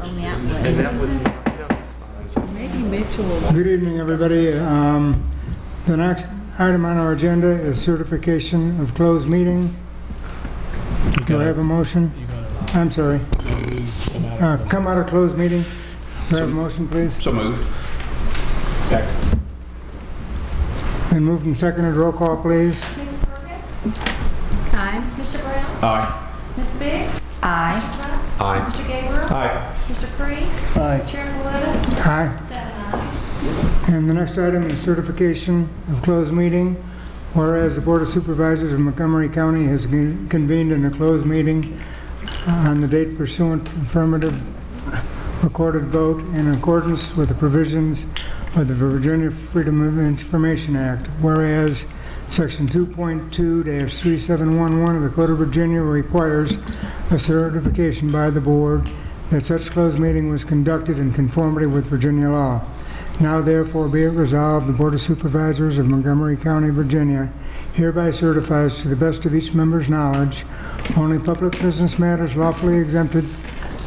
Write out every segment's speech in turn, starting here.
on that one. And that was Maybe Mitchell will. Good evening, everybody. The next item on our agenda is certification of closed meeting. Do I have a motion? I'm sorry. Come out of closed meeting. Do I have a motion, please? So moved. Second. Been moved and seconded. Roll call, please. Ms. Perkins? Aye. Mr. Brown? Aye. Ms. Biggs? Aye. Mr. Tuck? Aye. Mr. Gabriel? Aye. Mr. Cree? Aye. Chairman Lewis? Aye. 7 ayes. And the next item is certification of closed meeting. Whereas the Board of Supervisors of Montgomery County has convened in a closed meeting on the date pursuant to affirmative recorded vote in accordance with the provisions of the Virginia Freedom of Information Act. Whereas Section 2.2-3711 of the Code of Virginia requires a certification by the board that such closed meeting was conducted in conformity with Virginia law. Now therefore be it resolved, the Board of Supervisors of Montgomery County, Virginia hereby certifies to the best of each member's knowledge only public business matters lawfully exempted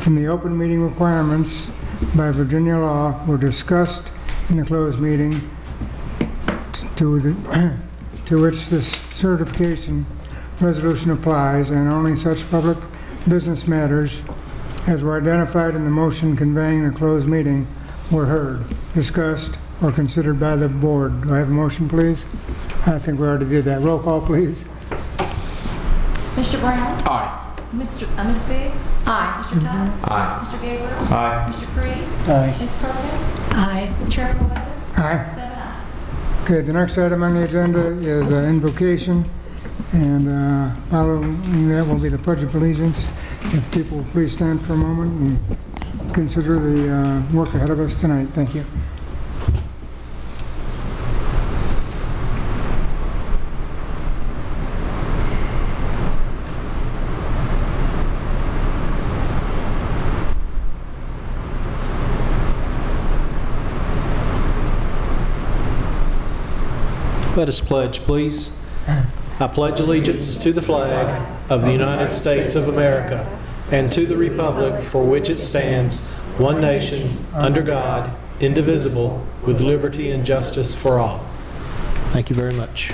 from the open meeting requirements by Virginia law were discussed in the closed meeting to which this certification resolution applies, and only such public business matters as were identified in the motion conveying the closed meeting were heard, discussed, or considered by the board. Do I have a motion, please? I think we already did that. Roll call, please. Mr. Brown? Aye. Ms. Biggs? Aye. Mr. Tuck? Aye. Mr. Gabriel? Aye. Mr. Cree? Aye. Ms. Perkins? Aye. Chairman Lewis? Aye. 7 ayes. Okay, the next item on the agenda is invocation, and following that will be the Pledge of Allegiance. If people will please stand for a moment and consider the work ahead of us tonight. Thank you. Let us pledge, please. I pledge allegiance to the flag of the United States of America and to the republic for which it stands, one nation, under God, indivisible, with liberty and justice for all. Thank you very much.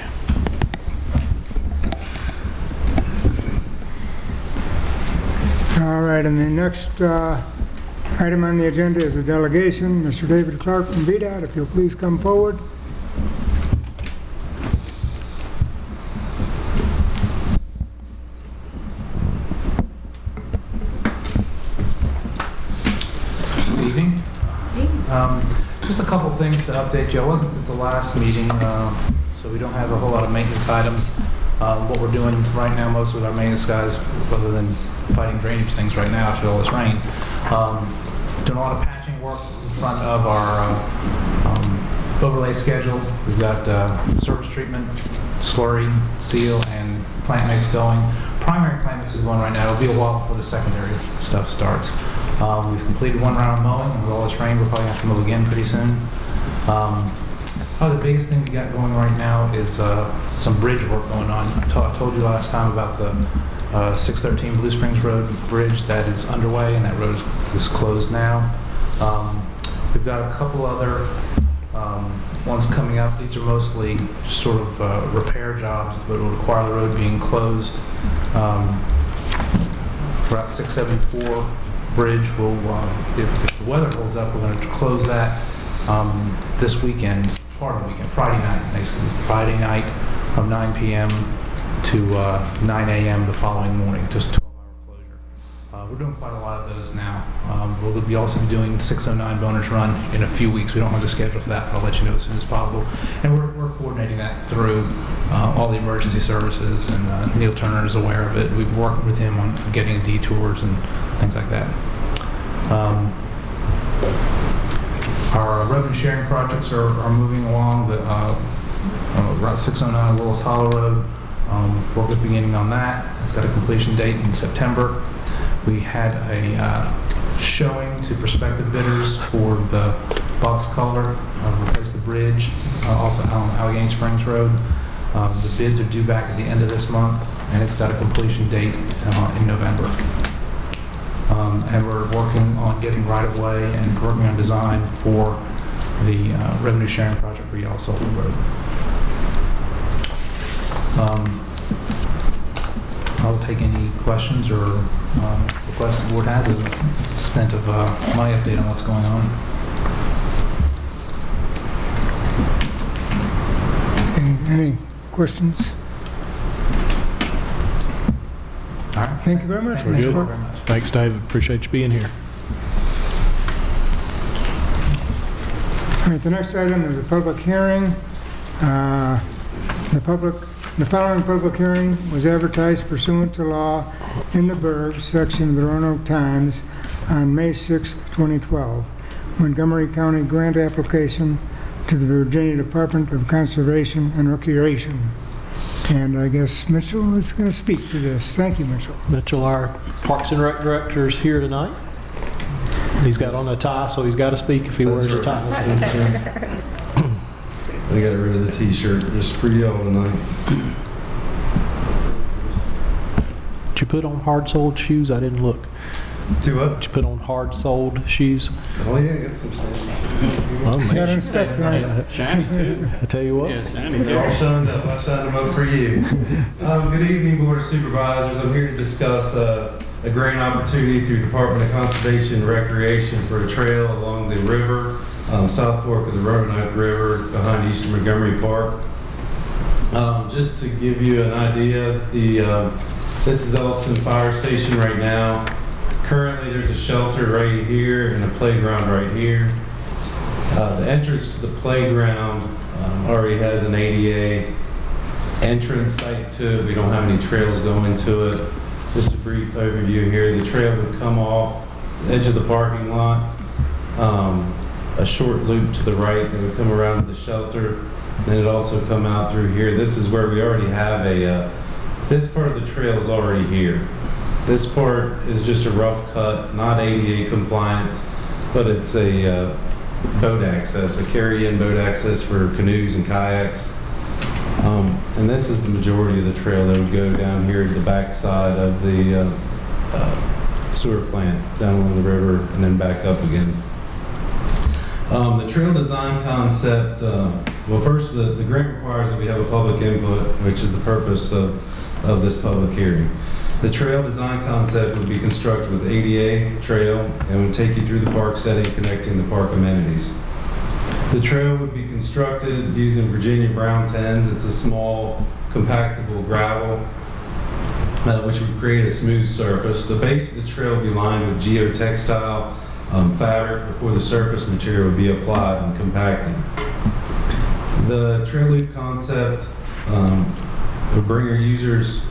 All right, and the next item on the agenda is a delegation. Mr. David Clark from VDOT, if you'll please come forward. Just a couple things to update you. I wasn't at the last meeting, so we don't have a whole lot of maintenance items. What we're doing right now, most with our maintenance guys, other than fighting drainage things right now after all this rain, doing a lot of patching work in front of our overlay schedule. We've got surface treatment, slurry, seal, and plant mix going. Primary plant mix is going right now. It'll be a while before the secondary stuff starts. We've completed one round of mowing, and with all this rain, we'll probably have to mow again pretty soon. Probably the biggest thing we got going right now is some bridge work going on. I told you last time about the 613 Blue Springs Road bridge that is underway, and that road is closed now. We've got a couple other ones coming up. These are mostly just sort of repair jobs, but will require the road being closed. For Route 674 bridge, we'll, if the weather holds up, we're going to close that this weekend, part of the weekend, Friday night, basically. Friday night from 9 p.m. to 9 a.m. the following morning, just 12-hour closure. We're doing quite a lot of those now. We'll be also doing 609 bonus run in a few weeks. We don't have a schedule for that, but I'll let you know as soon as possible. And we're coordinating that through all the emergency services, and Neil Turner is aware of it. We've worked with him on getting detours and things like that. Our revenue sharing projects are moving along. The Route 609 Willis Hollow Road, work is beginning on that. It's got a completion date in September. We had a showing to prospective bidders for the box culvert, replace the bridge, also on Allegheny Springs Road. The bids are due back at the end of this month, and it's got a completion date in November. And we're working on getting right-of-way and working on design for the revenue sharing project for Yellow Sulphur Road. I'll take any questions or requests the board has as an extent of my update on what's going on. Any questions? All right. Thank you very much. Thank you good. very much. Thanks, David. Appreciate you being here. All right, the next item is a public hearing. The following public hearing was advertised pursuant to law in the Burgh section of the Roanoke Times on May 6, 2012. Montgomery County grant application to the Virginia Department of Conservation and Recreation. And I guess Mitchell is going to speak to this. Thank you, Mitchell. Mitchell, our Parks and Rec Director, is here tonight. He's got on a tie, so he's got to speak if he wears a tie. I got rid of the t-shirt just for y'all tonight. Did you put on hard-soled shoes? I didn't look. Do what? Did you put on hard-soled shoes? Oh yeah, got some stuff. Oh, Got to man. inspect tonight. I tell you what. They're all shined up. I shined them up for you. Good evening, Board of Supervisors. I'm here to discuss a grant opportunity through Department of Conservation and Recreation for a trail along the river, South Fork of the Roanoke River behind Eastern Montgomery Park. Just to give you an idea, this is Elliston Fire Station right now. Currently, there's a shelter right here and a playground right here. The entrance to the playground already has an ADA entrance site to it. We don't have any trails going to it. Just a brief overview here. The trail would come off the edge of the parking lot, a short loop to the right that would come around to the shelter, and it'd also come out through here. This is where we already have this part of the trail is already here. This part is just a rough cut, not ADA compliance, but it's a boat access, a carry-in boat access for canoes and kayaks. And this is the majority of the trail that would go down here at the backside of the sewer plant, down along the river, and then back up again. The trail design concept, well, first, the grant requires that we have a public input, which is the purpose of this public hearing. The trail design concept would be constructed with ADA trail and would take you through the park setting, connecting the park amenities. The trail would be constructed using Virginia Brown 10s. It's a small, compactable gravel, which would create a smooth surface. The base of the trail would be lined with geotextile fabric before the surface material would be applied and compacted. The trail loop concept would bring our users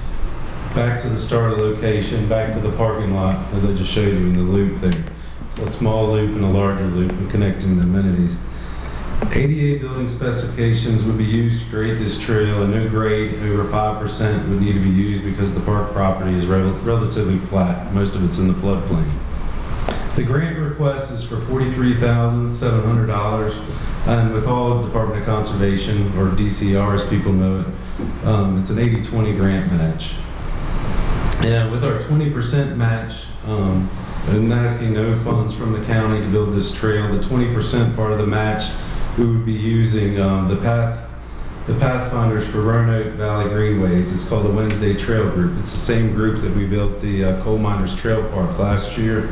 back to the start of the location, back to the parking lot, as I just showed you in the loop there. So a small loop and a larger loop and connecting the amenities. ADA building specifications would be used to create this trail, and no grade over 5% would need to be used because the park property is relatively flat. Most of it's in the floodplain. The grant request is for $43,700, and with all Department of Conservation, or DCR as people know it, it's an 80-20 grant match. And with our 20% match, and asking no funds from the county to build this trail, the 20% part of the match, we would be using the Pathfinders for Roanoke Valley Greenways. It's called the Wednesday Trail Group. It's the same group that we built the Coal Miners Trail Park last year.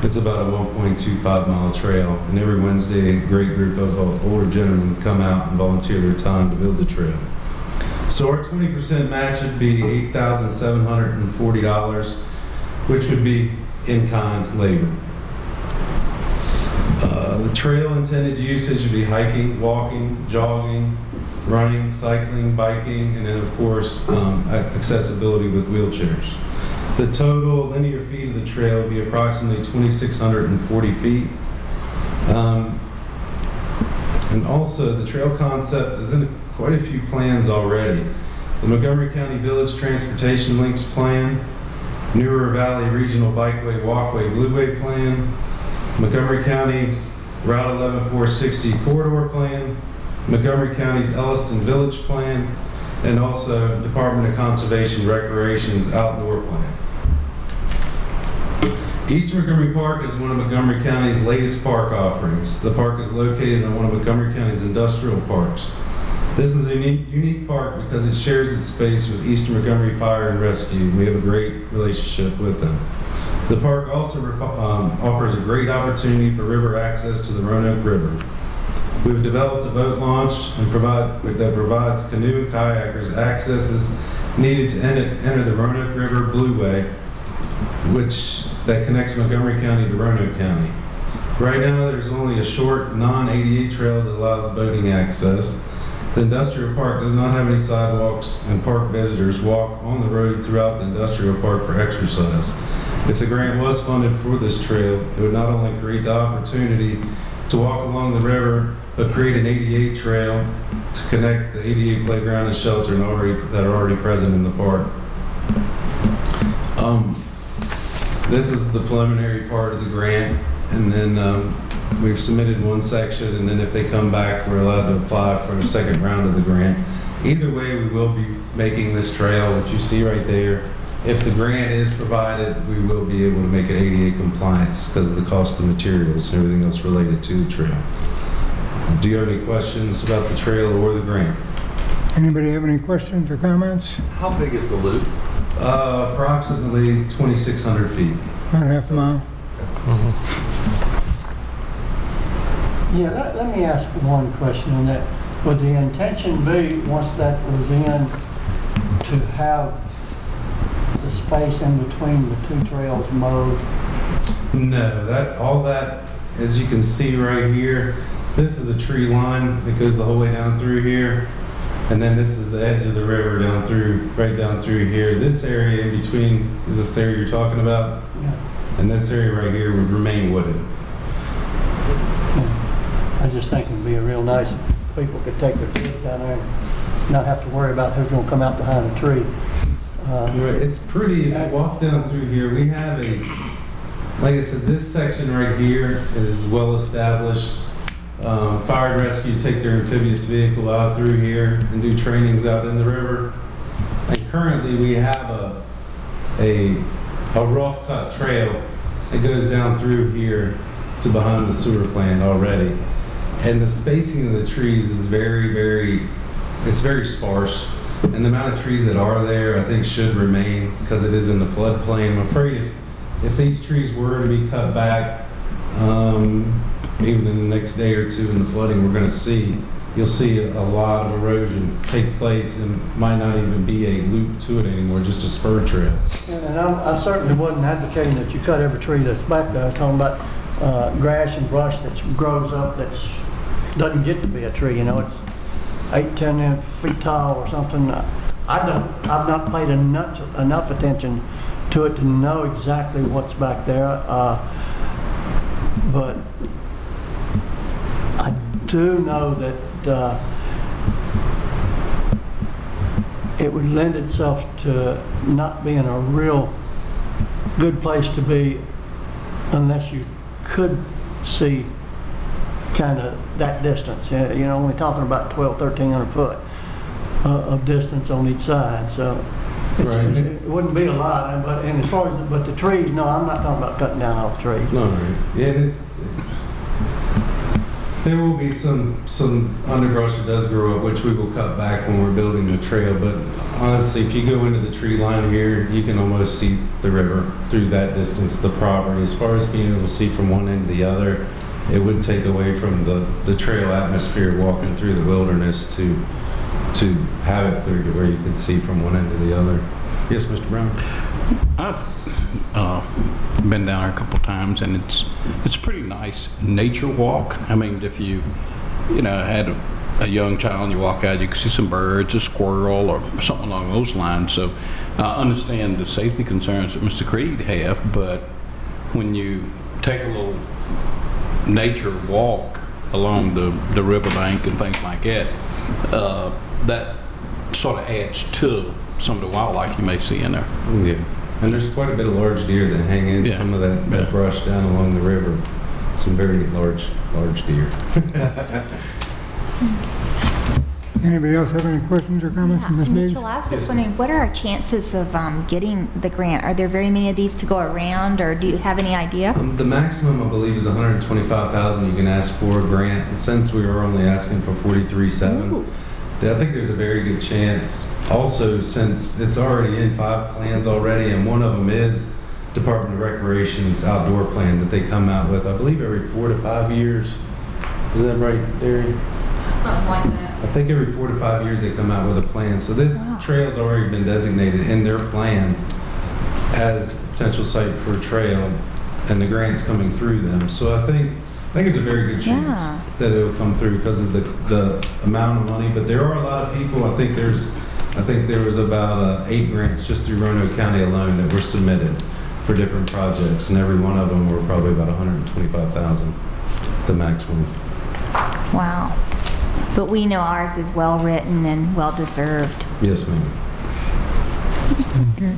It's about a 1.25-mile trail, and every Wednesday, a great group of older gentlemen come out and volunteer their time to build the trail. So our 20% match would be $8,740, which would be in-kind labor. The trail intended usage would be hiking, walking, jogging, running, cycling, biking, and then of course accessibility with wheelchairs. The total linear feet of the trail would be approximately 2,640 feet. And also the trail concept is in quite a few plans already. The Montgomery County Village Transportation Links Plan, New River Valley Regional Bikeway Walkway Blueway Plan, Montgomery County's Route 11460 Corridor Plan, Montgomery County's Elliston Village Plan, and also Department of Conservation Recreation's Outdoor Plan. Eastern Montgomery Park is one of Montgomery County's latest park offerings. The park is located in one of Montgomery County's industrial parks. This is a unique park because it shares its space with Eastern Montgomery Fire and Rescue. We have a great relationship with them. The park also offers a great opportunity for river access to the Roanoke River. We've developed a boat launch that provides canoe and kayakers access needed to enter the Roanoke River Blueway, that connects Montgomery County to Roanoke County. Right now, there's only a short non-ADA trail that allows boating access. The industrial park does not have any sidewalks, and park visitors walk on the road throughout the industrial park for exercise. If the grant was funded for this trail, it would not only create the opportunity to walk along the river, but create an ADA trail to connect the ADA playground and shelter that are already present in the park. This is the preliminary part of the grant, and then we've submitted one section, and then if they come back, we're allowed to apply for a second round of the grant. Either way, we will be making this trail, which you see right there. If the grant is provided, we will be able to make it ADA compliance because of the cost of materials and everything else related to the trail. Do you have any questions about the trail or the grant? Anybody have any questions or comments? How big is the loop? Approximately 2,600 feet. About half a mile. Yeah, let me ask one question on that. Would the intention be, once that was in, to have the space in between the two trails mowed? No, all that, as you can see right here, this is a tree line that goes the whole way down through here. And then this is the edge of the river right down through here. This area in between is this area you're talking about? Yeah. And this area right here would remain wooded. Yeah. I just think it'd be real nice if people could take their kids down there and not have to worry about who's going to come out behind a tree. It's pretty. If you walk down through here, we have like I said, this section right here is well established. Fire and rescue take their amphibious vehicle out through here and do trainings out in the river. And currently we have a rough cut trail that goes down through here to behind the sewer plant already. And the spacing of the trees is it's very sparse. And the amount of trees that are there, I think, should remain because it is in the floodplain. I'm afraid if these trees were to be cut back, even in the next day or two in the flooding, you'll see a lot of erosion take place and might not even be a loop to it anymore, just a spur trail. And I certainly wasn't advocating that you cut every tree that's back there. I was talking about grass and brush that grows up that doesn't get to be a tree. You know, it's 8-10 feet tall or something. I've not paid enough attention to it to know exactly what's back there. But I do know that it would lend itself to not being a real good place to be unless you could see kind of that distance. You know, only talking about 1,200–1,300 foot of distance on each side. So it wouldn't be a lot. And as far as the trees, no, I'm not talking about cutting down all the trees. No, yeah, there will be some underbrush that does grow up, which we will cut back when we're building the trail. But honestly, if you go into the tree line here, you can almost see the river through that distance, the property. As far as being able to see from one end to the other, it would take away from the trail atmosphere walking through the wilderness to have it clear to where you can see from one end to the other. Yes, Mr. Brown? I've been down there a couple times, and it's a pretty nice nature walk. I mean, if you had a young child and you walk out, you can see some birds, a squirrel, or something along those lines. So I understand the safety concerns that Mr. Creed have, but when you take a little nature walk along the riverbank and things like that, that sort of adds to some of the wildlife you may see in there. Yeah, and there's quite a bit of large deer that hang in some of that brush down along the river. Some very large deer. Anybody else have any questions or comments from Ms. Biggs? Mitchell, I was just wondering, what are our chances of getting the grant? Are there very many of these to go around, or do you have any idea? The maximum, I believe, is $125,000 you can ask for a grant, and since we are only asking for $43,700, I think there's a very good chance. Also, since it's already in 5 plans already, and one of them is Department of Recreation's outdoor plan that they come out with, I believe, every 4 to 5 years. Is that right, Derry? Something like that. I think every 4 to 5 years they come out with a plan. So this trail's already been designated in their plan as a potential site for a trail, and the grant's coming through them. So I think there's a very good chance that it'll come through because of the amount of money. But there are a lot of people. I think there was about 8 grants just through Roanoke County alone that were submitted for different projects, and every one of them were probably about $125,000, the maximum. Wow. But we know ours is well-written and well-deserved. Yes, ma'am. Okay.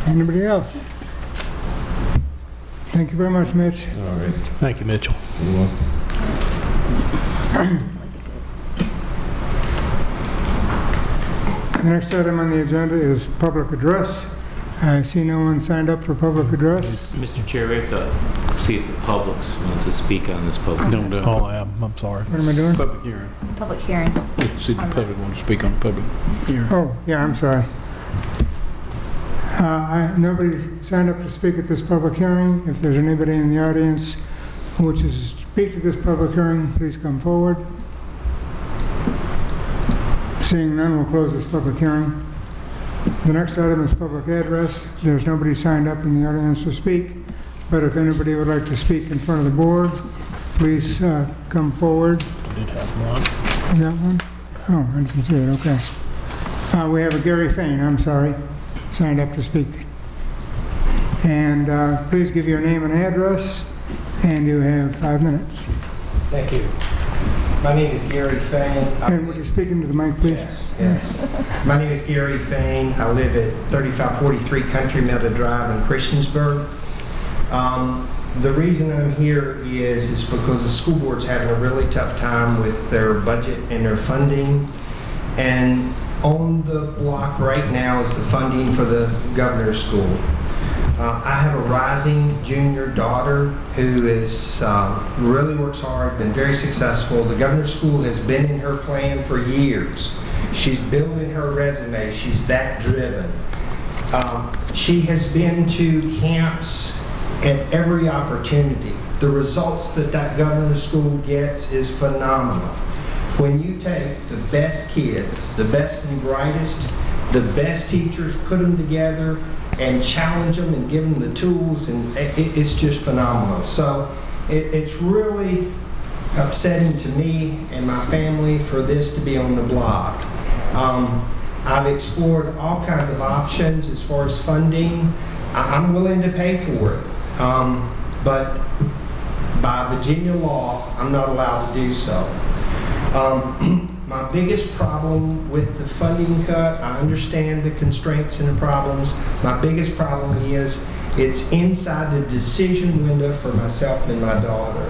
Anybody else? Thank you very much, Mitch. All right. Thank you, Mitchell. You're welcome. The next item on the agenda is public address. I see no one signed up for public address. Mr. Chair, we have to see if the public wants to speak on this public. Don't do it. Oh, I'm sorry. What am I doing? Public hearing. Public hearing. See if the public wants to speak on the public hearing. Oh, yeah, I'm sorry. Nobody signed up to speak at this public hearing. If there's anybody in the audience who wishes to speak to this public hearing, please come forward. Seeing none, we'll close this public hearing. The next item is public address. There's nobody signed up in the audience to speak, but if anybody would like to speak in front of the board, please come forward. I did have one. You got one? Oh, I didn't see it, okay. We have a Gary Fain, I'm sorry, signed up to speak. And please give your name and address, and you have 5 minutes. Thank you. My name is Gary Fain. And would you speak into the mic, please? Yes. My name is Gary Fain. I live at 3543 Country Meadow Drive in Christiansburg. The reason I'm here is because the school board's having a really tough time with their budget and their funding. And on the block right now is the funding for the governor's school. I have a rising junior daughter who is really works hard, been very successful. The governor's school has been in her plan for years. She's building her resume. She's that driven. She has been to camps at every opportunity. The results that governor's school gets is phenomenal. When you take the best kids, the best and brightest, the best teachers, put them together and challenge them and give them the tools, and it's just phenomenal. So it's really upsetting to me and my family for this to be on the block. I've explored all kinds of options as far as funding. I'm willing to pay for it, but by Virginia law, I'm not allowed to do so. My biggest problem with the funding cut, I understand the constraints and the problems. My biggest problem is it's inside the decision window for myself and my daughter.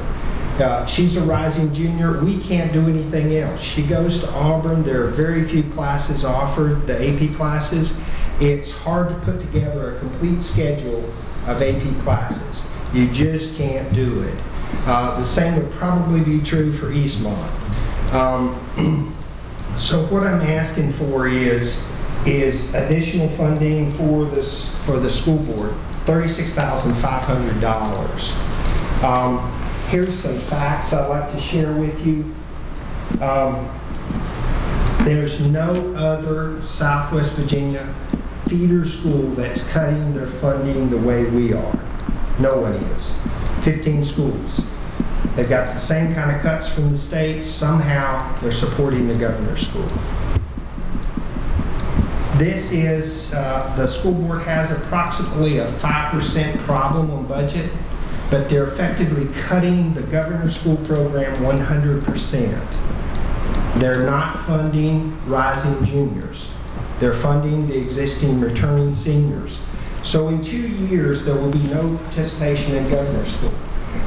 She's a rising junior. We can't do anything else. She goes to Auburn. There are very few classes offered, the AP classes. It's hard to put together a complete schedule of AP classes. You just can't do it. The same would probably be true for Eastmont. So what I'm asking for is additional funding for the school board, $36,500. Here's some facts I'd like to share with you. There's no other Southwest Virginia feeder school that's cutting their funding the way we are. No one is. 15 schools. They've got the same kind of cuts from the state. Somehow they're supporting the governor's school. This is, the school board has approximately a 5% problem on budget, but they're effectively cutting the governor's school program 100%. They're not funding rising juniors. They're funding the existing returning seniors. So in 2 years, there will be no participation in governor's school.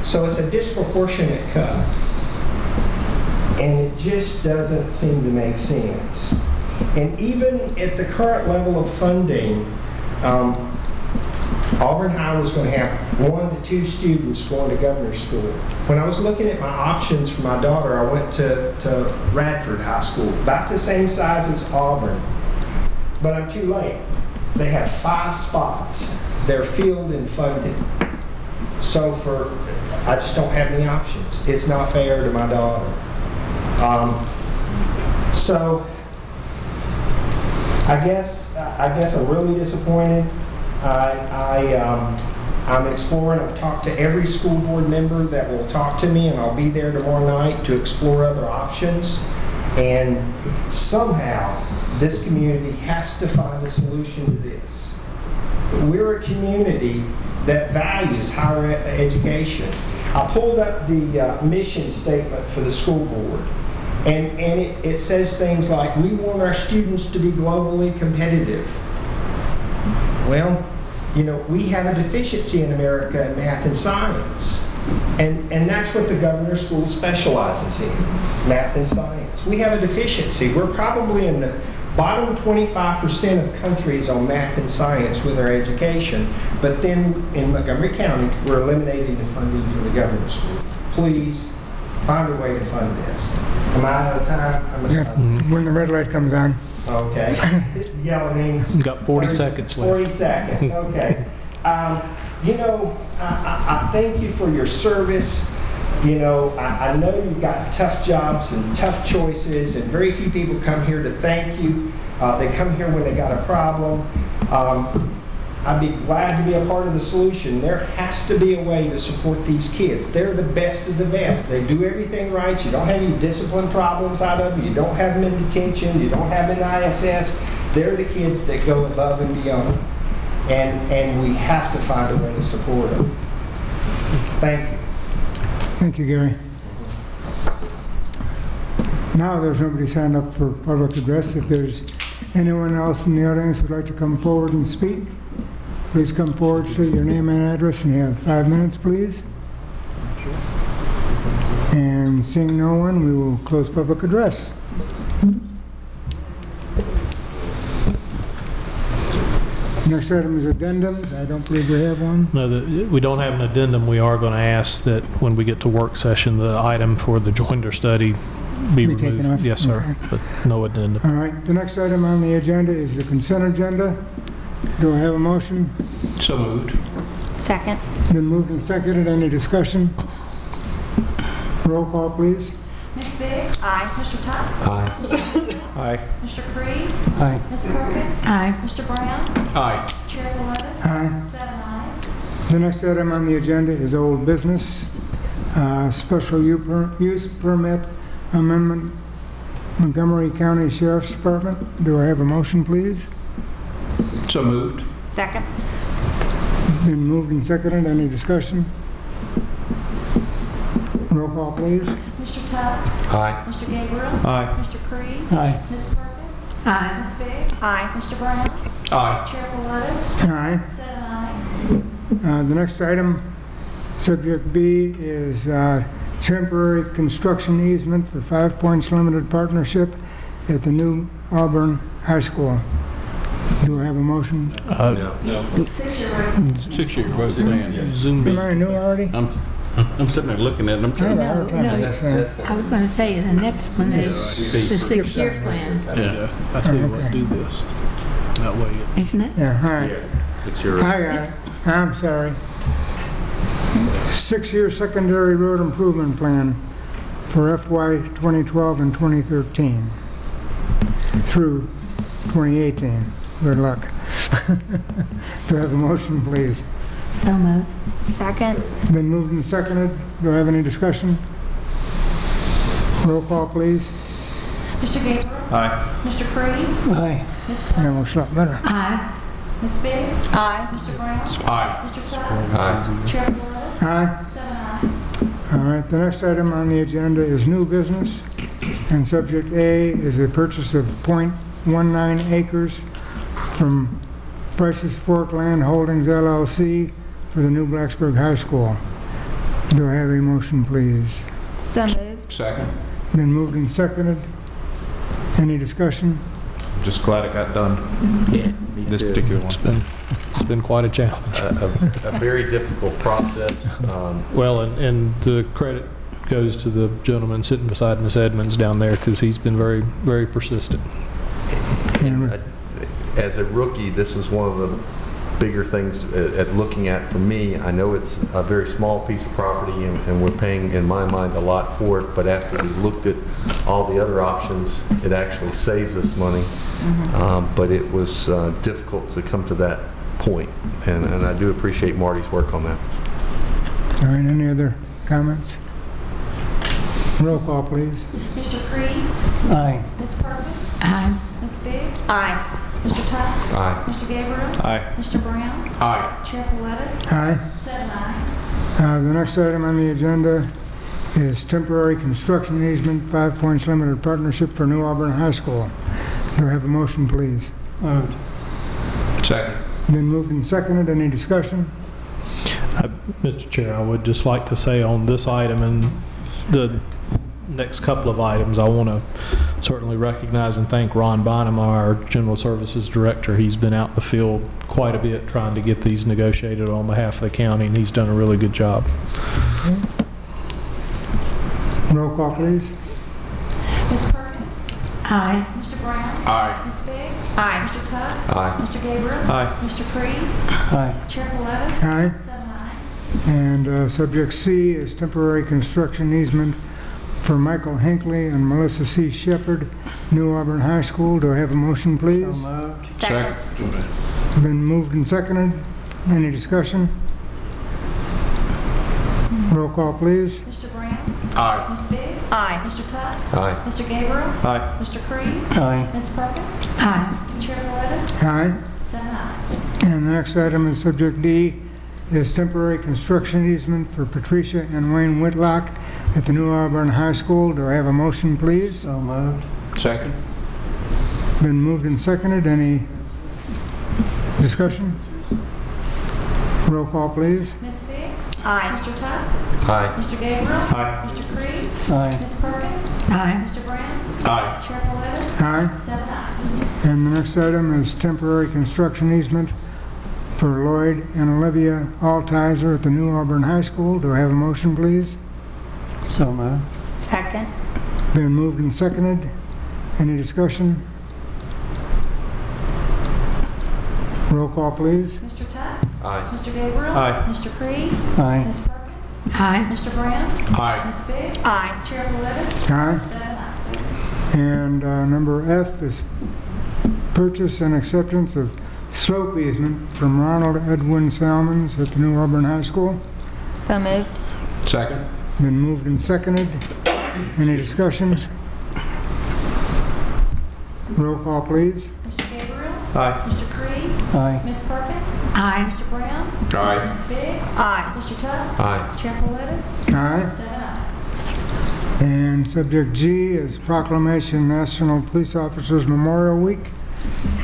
So it's a disproportionate cut. And it just doesn't seem to make sense. And even at the current level of funding, Auburn High was going to have 1 to 2 students going to governor's school. When I was looking at my options for my daughter, I went to Radford High School, about the same size as Auburn. But I'm too late. They have 5 spots. They're filled and funded. So I just don't have any options. It's not fair to my daughter. So I guess I'm really disappointed. I'm exploring. I've talked to every school board member that will talk to me, and I'll be there tomorrow night to explore other options. And somehow, this community has to find a solution to this. We're a community that values higher education. I pulled up the mission statement for the school board, and it says things like, we want our students to be globally competitive. Well, you know, we have a deficiency in America in math and science. And that's what the governor's school specializes in, math and science. We have a deficiency. We're probably in the bottom 25% of countries on math and science with our education. But then in Montgomery County, we're eliminating the funding for the governor's school. Please find a way to fund this. Am I out of time? When the red light comes on. Okay. Yellow means... You've got 40 seconds left. 40 seconds, okay. You know, I thank you for your service. You know, I know you've got tough jobs and tough choices, and very few people come here to thank you. They come here when they got a problem. I'd be glad to be a part of the solution. There has to be a way to support these kids. They're the best of the best. They do everything right. You don't have any discipline problems out of them. You don't have them in detention. You don't have them in ISS. They're the kids that go above and beyond. And we have to find a way to support them. Thank you. Thank you, Gary. Now there's nobody signed up for public address. If there's anyone else in the audience who'd like to come forward and speak, please come forward, state your name and address, and you have 5 minutes, please. And seeing no one, we will close public address. Next item is addendums. I don't believe we have one. No, we don't have an addendum. We are going to ask that when we get to work session, the item for the joinder study be removed. Taken off? Yes, sir, Okay. but no addendum. All right, the next item on the agenda is the consent agenda. Do I have a motion? So moved. Second. Been moved and seconded. Any discussion? Roll call, please. Ms. Biggs? Aye. Mr. Tuck? Aye. Aye. Mr. Creed? Aye. Ms. Perkins? Aye. Mr. Brown? Aye. Chair Velez? Aye. 7 ayes. The next item on the agenda is old business. Special use permit amendment, Montgomery County Sheriff's Department. Do I have a motion, please? So moved. Second. Been moved and seconded. Any discussion? Roll call, please. Mr. Tuck? Aye. Mr. Gabriel? Aye. Mr. Creed? Aye. Ms. Perkins? Aye. Ms. Biggs? Aye. Mr. Brown? Aye. Chair Velez? Aye. 7 ayes. The next item, subject B, is temporary construction easement for 5 Points Limited Partnership at the new Auburn High School. Do I have a motion? No. 6-year road. 6 year road plan. Zoom Am I new already? I'm sitting there looking at it. I'm trying to. No, I was going to say, the next one is the 6-year plan, Yeah. I tell you Okay. what, do this. That way it isn't it? Yeah, all right. 6 year I got it. I'm sorry. 6-year secondary road improvement plan for FY 2012 and 2013 through 2018. Good luck. Do I have a motion, please? So moved. Second. It's been moved and seconded. Do I have any discussion? Roll call, please. Mr. Gabriel? Aye. Mr. Creed? Aye. Ms. Yeah, Perkins? looks a lot better. Aye. Ms. Biggs? Aye. Mr. Brown? Aye. Mr. Tuck? Aye. Chair Velez? Aye. 7 ayes. All right, the next item on the agenda is new business, and subject A is the purchase of .19 acres from Price's Fork Land Holdings LLC for the new Blacksburg High School. Do I have a motion, please? So moved. Second. Been moved and seconded. Any discussion? Just glad it got done. Yeah. This particular one. It's been quite a challenge. A very difficult process. Well, and the credit goes to the gentleman sitting beside Miss Edmonds down there, because he's been very, very persistent. And as a rookie, this was one of the bigger things at looking at for me. I know it's a very small piece of property, and we're paying, in my mind, a lot for it, but after we looked at all the other options, it actually saves us money. But it was difficult to come to that point, and I do appreciate Marty's work on that. All right, any other comments? Roll call, please. Mr. Creed? Aye. Ms. Perkins? Aye. Ms. Biggs? Aye. Mr. Tuck? Aye. Mr. Gabriel? Aye. Mr. Brown? Aye. Chair Palettis? Aye. 7 ayes. The next item on the agenda is temporary construction easement, 5 Points Limited Partnership for New Auburn High School. Do I have a motion, please? Moved. Second. Been moved and seconded. Any discussion? Mr. Chair, I would just like to say on this item and the next couple of items, I want to certainly recognize and thank Ron Bonham, our General Services Director. He's been out in the field quite a bit trying to get these negotiated on behalf of the county, and he's done a really good job. Okay. Roll call, please. Ms. Perkins? Aye. Mr. Brown? Aye. Ms. Biggs? Aye. Mr. Tuck? Aye. Mr. Gabriel? Aye. Mr. Creed? Aye. Chair Palettis? Aye. 7 ayes. And subject C is temporary construction easement for Michael Hinckley and Melissa C. Shepherd, New Auburn High School. Do I have a motion, So please? moved. Second. Been moved and seconded. Any discussion? Roll call, please. Mr. Brown? Aye. Ms. Biggs? Aye. Mr. Tuck? Aye. Mr. Gabriel? Aye. Mr. Creed? Aye. Ms. Perkins? Aye. Chair Palettis? Aye. 7 ayes. And the next item is subject D is temporary construction easement for Patricia and Wayne Whitlock at the New Auburn High School. Do I have a motion, please? So moved. Second. Been moved and seconded. Any discussion? Roll call, please. Ms. Biggs? Aye. Mr. Tuck? Aye. Mr. Gabriel? Aye. Mr. Creed? Aye. Ms. Perkins? Aye. Mr. Brown? Aye. Chair Palettis? Aye. 7 ayes. And the next item is temporary construction easement for Lloyd and Olivia Altizer at the New Auburn High School. Do I have a motion, please? So moved. Second. Been moved and seconded. Any discussion? Roll call, please. Mr. Tuck? Aye. Mr. Gabriel? Aye. Mr. Creed? Aye. Ms. Perkins? Aye. Mr. Brown? Aye. Ms. Biggs? Aye. Chair Palettis? Aye. 7 ayes. And number F is purchase and acceptance of slope easement from Ronald Edwin Salmons at the New Auburn High School. So moved. Second. Been moved and seconded. Any discussions? Roll call, please. Mr. Gabriel? Aye. Mr. Creed? Aye. Ms. Perkins? Aye. Mr. Brown? Aye. Ms. Biggs? Aye. Mr. Tuck? Aye. Chair Palettis? Aye. 7 ayes. And subject G is proclamation National Police Officers Memorial Week.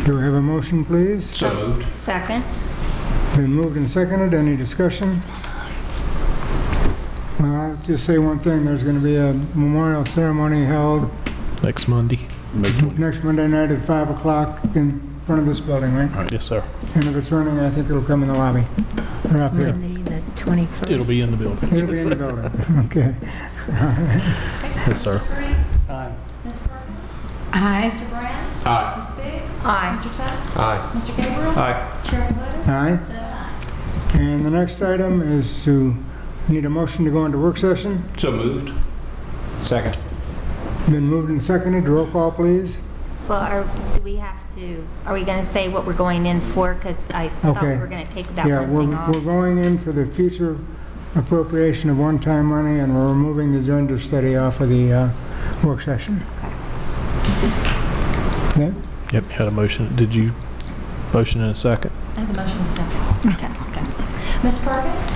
Do we have a motion, please? So moved. Second. Been moved and seconded. Any discussion? Well, I'll just say one thing. There's going to be a memorial ceremony held Next Monday. next Monday night at 5 o'clock in front of this building, right? Yes, sir. And if it's running, I think it'll come in the lobby. Or up here. Monday, the 21st. It'll be in the building. It'll be in the building. Okay. All right. Yes, sir. Mr. Creed? Aye. Ms. Perkins? Aye. Mr. Brown? Aye. Ms. Biggs? Aye. Mr. Tuck? Aye. Mr. Gabriel? Aye. Chair Palettis? Aye. 7 ayes. And the next item is to need a motion to go into work session. So moved. Second. Been moved and seconded. Roll call, please. Well, do we have to, are we going to say what we're going in for? Because I thought we Okay. were going to take that Yeah, one we're thing off. going in for the future appropriation of one-time money, and we're removing the gender study off of the work session. Okay? Yep, you had a motion. Did you motion in a second? I have a motion and a second. Okay. Ms. Perkins?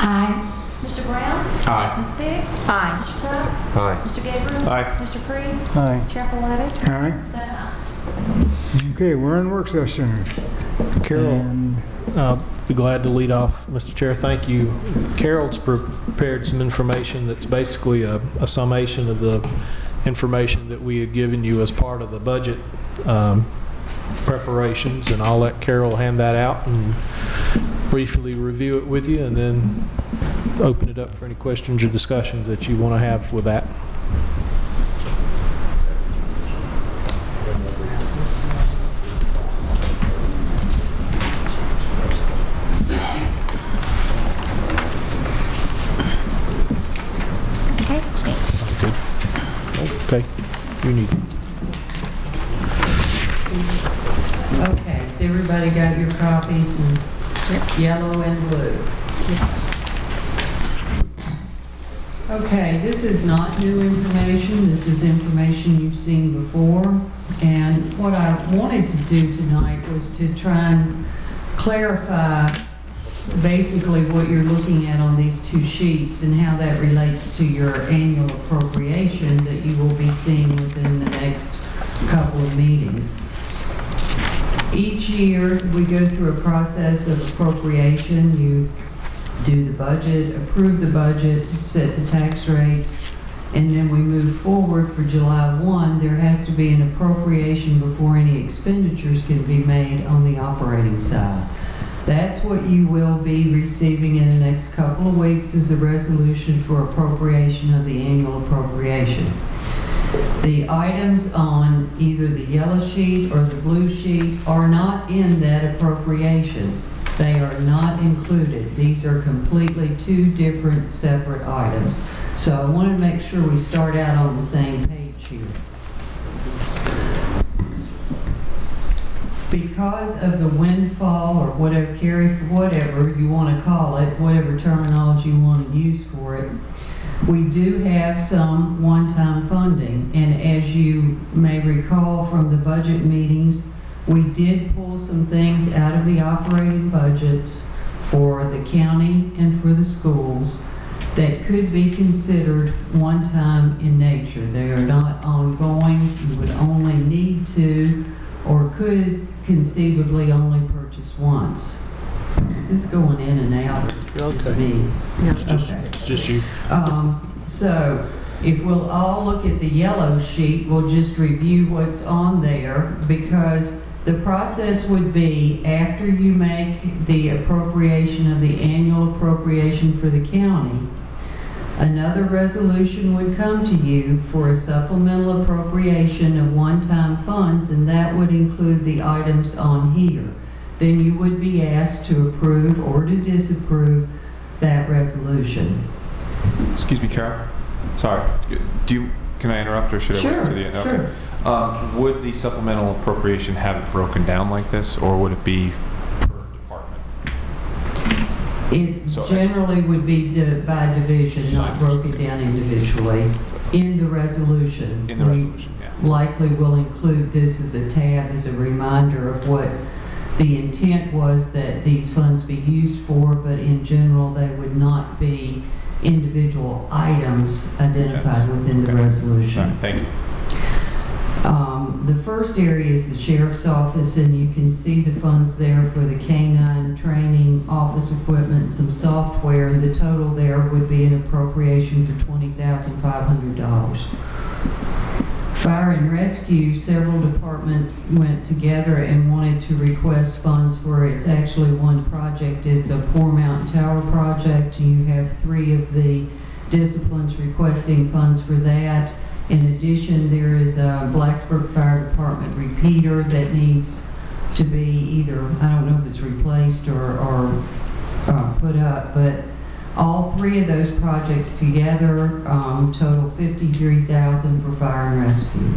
Aye. Mr. Brown? Aye. Ms. Biggs? Aye. Mr. Tuck? Aye. Mr. Gabriel? Aye. Mr. Creed? Aye. Chair Palettis? Aye. 7 ayes. Okay, we're in work session. Carol, And I'll be glad to lead off. Mr. Chair, thank you. Carol's prepared some information that's basically a summation of the information that we had given you as part of the budget preparations, and I'll let Carol hand that out and briefly review it with you, and then open it up for any questions or discussions that you want to have with that. Okay, thanks. Okay, you need. Okay, so everybody got your copies in yellow and blue? Okay, this is not new information. This is information you've seen before. And what I wanted to do tonight was to try and clarify basically what you're looking at on these two sheets and how that relates to your annual appropriation that you will be seeing within the next couple of meetings. Each year, we go through a process of appropriation. You do the budget, approve the budget, set the tax rates, and then we move forward for July 1. There has to be an appropriation before any expenditures can be made on the operating side. That's what you will be receiving in the next couple of weeks, is a resolution for appropriation of the annual appropriation. The items on either the yellow sheet or the blue sheet are not in that appropriation. They are not included. These are completely two different separate items. So I want to make sure we start out on the same page here. Because of the windfall or whatever, whatever you want to call it, whatever terminology you want to use for it, we do have some one-time funding. And as you may recall from the budget meetings, we did pull some things out of the operating budgets for the county and for the schools that could be considered one-time in nature. They are not ongoing. You would only need to or could conceivably only purchase once. Is this going in and out, or just me? It's just you. So if we'll all look at the yellow sheet, we'll just review what's on there, because the process would be, after you make the appropriation of the annual appropriation for the county, another resolution would come to you for a supplemental appropriation of one-time funds, and that would include the items on here. Then you would be asked to approve or to disapprove that resolution. Excuse me, Carol. Sorry. Can I interrupt, or should I wait to the end? Sure. Okay. Would the supplemental appropriation have it broken down like this, or would it be per department? It generally would be by division, not broken down individually. In the resolution. In the resolution, yeah. Likely will include this as a tab, as a reminder of what the intent was that these funds be used for, but in general, they would not be individual items identified within the resolution. Right, thank you. The first area is the sheriff's office, and you can see the funds there for the canine training, office equipment, some software, and the total there would be an appropriation for $20,500. Fire and rescue, several departments went together and wanted to request funds for, it's actually one project. It's a Poor Mountain Tower project. You have 3 of the disciplines requesting funds for that. In addition, there is a Blacksburg Fire Department repeater that needs to be either, I don't know if it's replaced or put up, but all 3 of those projects together total $53,000 for fire and rescue.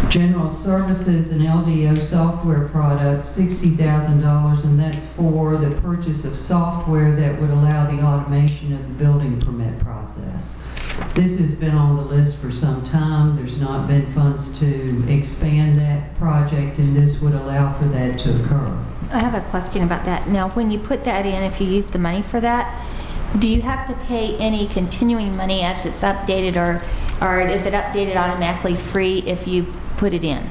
General services and LDO software products, $60,000, and that's for the purchase of software that would allow the automation of the building permit process. This has been on the list for some time. There's not been funds to expand that project, and this would allow for that to occur. I have a question about that. Now, when you put that in, if you use the money for that, do you have to pay any continuing money as it's updated, or is it updated automatically free if you put it in?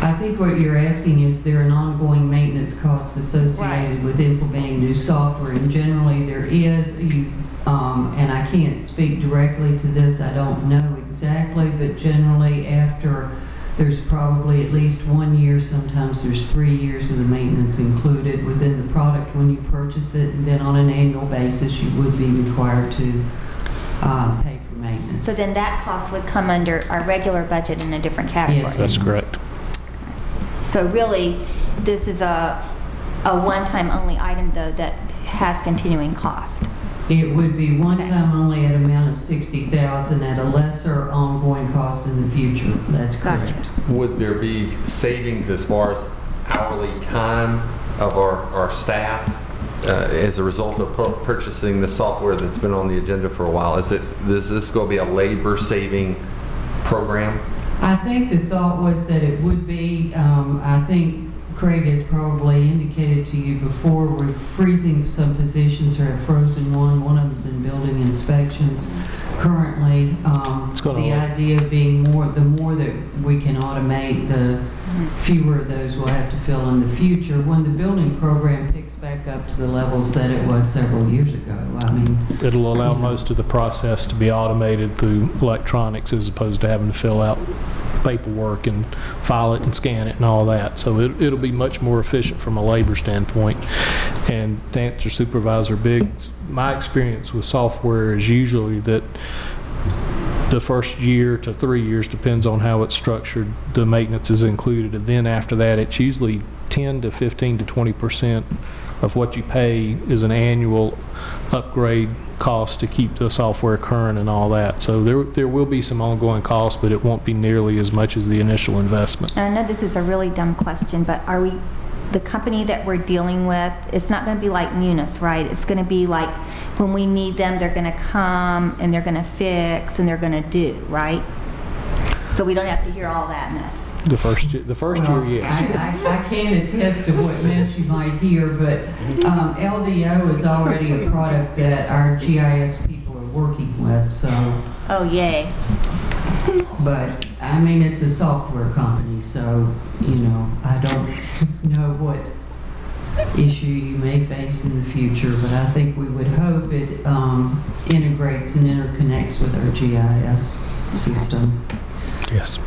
I think what you're asking is there an ongoing maintenance costs associated with implementing new software, and generally there is. You and I can't speak directly to this, I don't know exactly, but generally after, there's probably at least 1 year, sometimes there's 3 years of the maintenance included within the product when you purchase it, and then on an annual basis, you would be required to pay for maintenance. So then that cost would come under our regular budget in a different category? Yes. That's correct. So really, this is a one-time only item, though, that has continuing cost? It would be one time only at amount of 60,000 at a lesser ongoing cost in the future. That's correct. Gotcha. Would there be savings as far as hourly time of our staff as a result of purchasing the software that's been on the agenda for a while? Is this going to be a labor-saving program? I think the thought was that it would be. I think Craig has probably indicated to you before, we're freezing some positions, or have frozen one. One of them's in building inspections currently. The idea being the more that we can automate, the fewer of those we'll have to fill in the future when the building program picks back up to the levels that it was several years ago. I mean, It'll allow most of the process to be automated through electronics as opposed to having to fill out paperwork and file it and scan it and all that. So it'll be much more efficient from a labor standpoint. And to answer Supervisor Biggs, my experience with software is usually that the first year to 3 years, depends on how it's structured, the maintenance is included, and then after that it's usually 10 to 15 to 20% of what you pay is an annual upgrade cost to keep the software current and all that. So there will be some ongoing costs, but it won't be nearly as much as the initial investment. And I know this is a really dumb question, but are we, the company that we're dealing with, it's not going to be like Munis, right? It's going to be like when we need them, they're going to come and they're going to fix and they're going to do, right? So we don't have to hear all that mess. The first year, yes. I can attest to what mess you might hear, but LDO is already a product that our GIS people are working with, so. Oh, yay. But, I mean, it's a software company, so, you know, I don't know what issue you may face in the future, but I think we would hope it integrates and interconnects with our GIS system. Yes.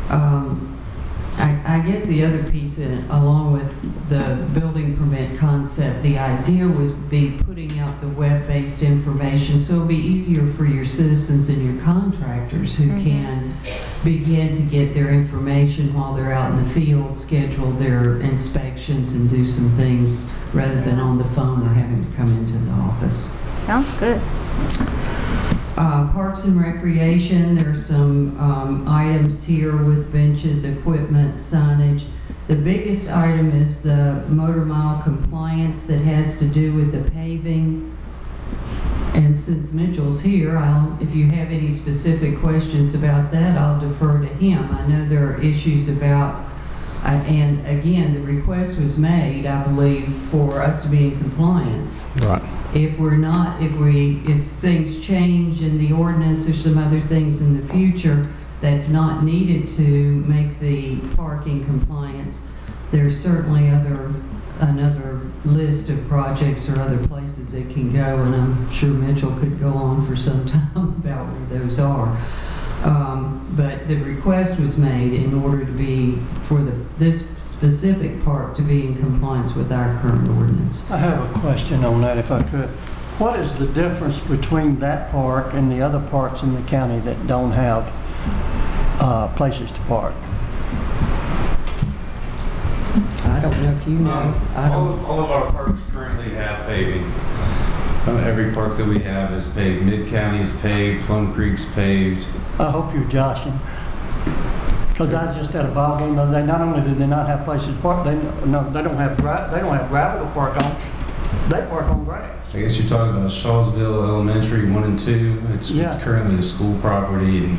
I guess the other piece, along with the building permit concept, the idea would be putting out the web-based information so it'll be easier for your citizens and your contractors who can begin to get their information while they're out in the field, schedule their inspections and do some things rather than on the phone or having to come into the office. Sounds good. Parks and Recreation, there's some items here with benches, equipment, signage. The biggest item is the motor mile compliance that has to do with the paving. And since Mitchell's here, if you have any specific questions about that, I'll defer to him. I know there are issues about, and again, the request was made, I believe, for us to be in compliance. Right. If we're not, if things change in the ordinance or some other things in the future that's not needed to make the park in compliance, there's certainly another list of projects or other places it can go, and I'm sure Mitchell could go on for some time about where those are. But the request was made in order to be, for this specific park to be in compliance with our current ordinance. I have a question on that, if I could. What is the difference between that park and the other parks in the county that don't have places to park? I don't know if you know. All of our parks currently have paving. Every park that we have is paved. Mid-County is paved, Plum Creek's paved. I hope you're joshing. Because I was just at a ball game the other day. Not only do they not have places to park, they don't have gravel to park on. They park on grass. I guess you're talking about Shawsville Elementary 1 and 2. It's currently a school property, and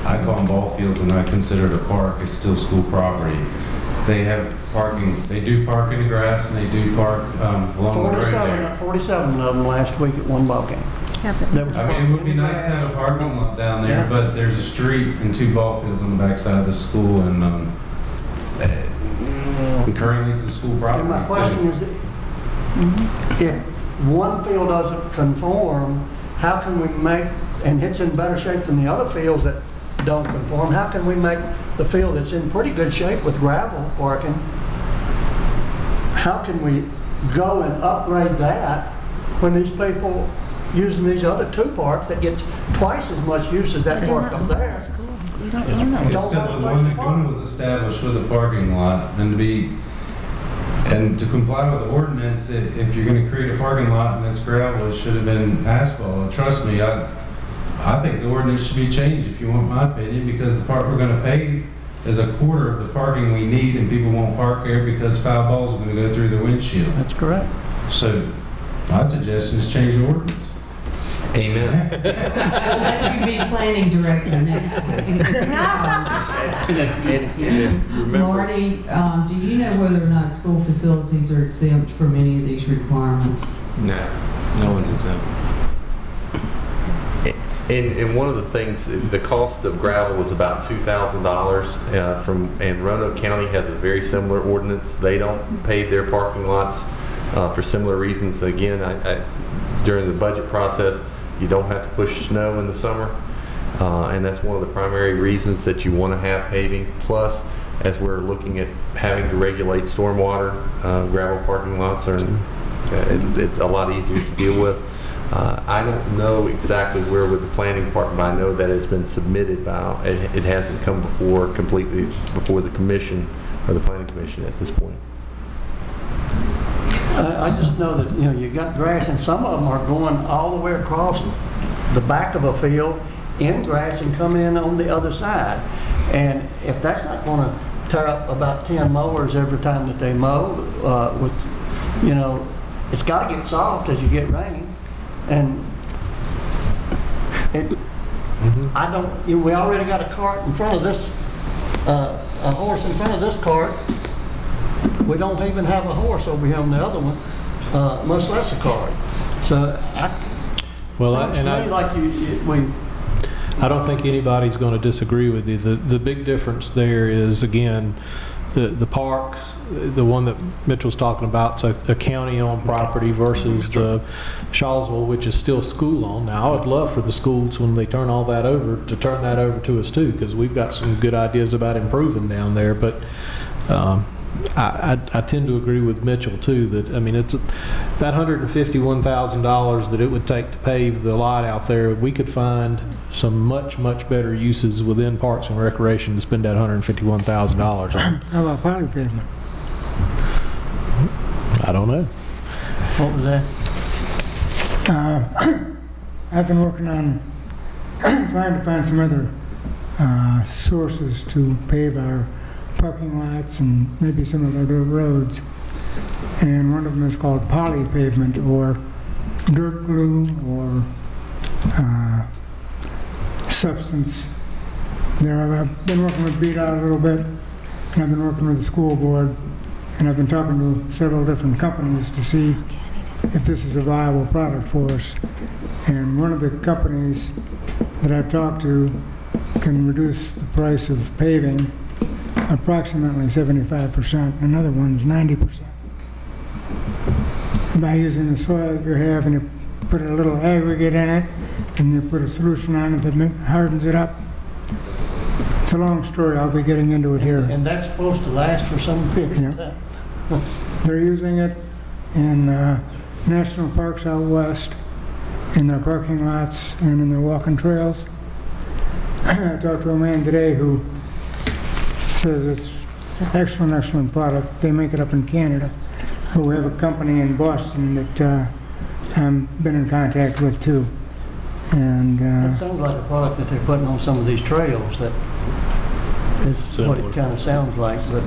I call them ball fields, and I consider it a park. It's still school property. They have parking. They do park in the grass, and they do park along the road there. 47 of them last week at one ball game. I mean, it would be nice to have a parking lot down there, but there's a street and 2 ball fields on the backside of the school, and currently it's a school property. And my question is, if one field doesn't conform, how can we make, and it's in better shape than the other fields that don't conform, how can we make the field that's in pretty good shape with gravel parking, how can we go and upgrade that when these people using these other two parks that gets twice as much use as that park up there? You don't own them. It's because the one was established with a parking lot, and to comply with the ordinance, if you're going to create a parking lot and it's gravel, it should have been asphalt. And trust me, I think the ordinance should be changed, if you want my opinion, because the part we're going to pave is a quarter of the parking we need, and people won't park there because foul balls are going to go through the windshield. That's correct. So my suggestion is change the ordinance. Amen. I'll let you be planning director next week. Marty, do you know whether or not school facilities are exempt from any of these requirements? No one's exempt. And one of the things, the cost of gravel was about $2,000 and Roanoke County has a very similar ordinance. They don't pave their parking lots for similar reasons. Again, during the budget process, you don't have to push snow in the summer, and that's one of the primary reasons that you want to have paving. Plus, as we're looking at having to regulate stormwater, gravel parking lots it's a lot easier to deal with. I don't know exactly where with the planning part, but I know that it's been submitted by, it hasn't come completely before the commission or the planning commission at this point. I just know that, you got grass, and some of them are going all the way across the back of a field in grass and coming in on the other side. And if that's not going to tear up about 10 mowers every time that they mow, it's got to get soft as you get rain. And we already got a cart in front of this, a horse in front of this cart. We don't even have a horse over here on the other one, much less a cart. So I don't think anybody's going to disagree with you. The big difference there is, again, the parks, the one that Mitchell's talking about, is a county-owned property versus the Shawsville, which is still school-owned. Now, I would love for the schools, when they turn all that over, to turn that over to us too, because we've got some good ideas about improving down there. But I tend to agree with Mitchell too, that, I mean, it's that $151,000 that it would take to pave the lot out there. We could find some much better uses within Parks and Recreation to spend that $151,000 on. How about poly pavement? I don't know. What was that? I've been working on trying to find some other sources to pave our parking lots and maybe some of the other roads. And one of them is called poly pavement, or dirt glue, or substance. I've been working with BDOT a little bit, and I've been working with the school board, and I've been talking to several different companies to see if this is a viable product for us. And one of the companies that I've talked to can reduce the price of paving approximately 75%. Another one's 90%. By using the soil that you have, and you put a little aggregate in it, and you put a solution on it that hardens it up. It's a long story. I'll be getting into it here. And that's supposed to last for some period of time. They're using it in national parks out west, in their parking lots, and in their walking trails. I talked to a man today who says it's an excellent product. They make it up in Canada. But we have a company in Boston that I've been in contact with too. And that sounds like a product that they're putting on some of these trails. That is what it kind of sounds like, but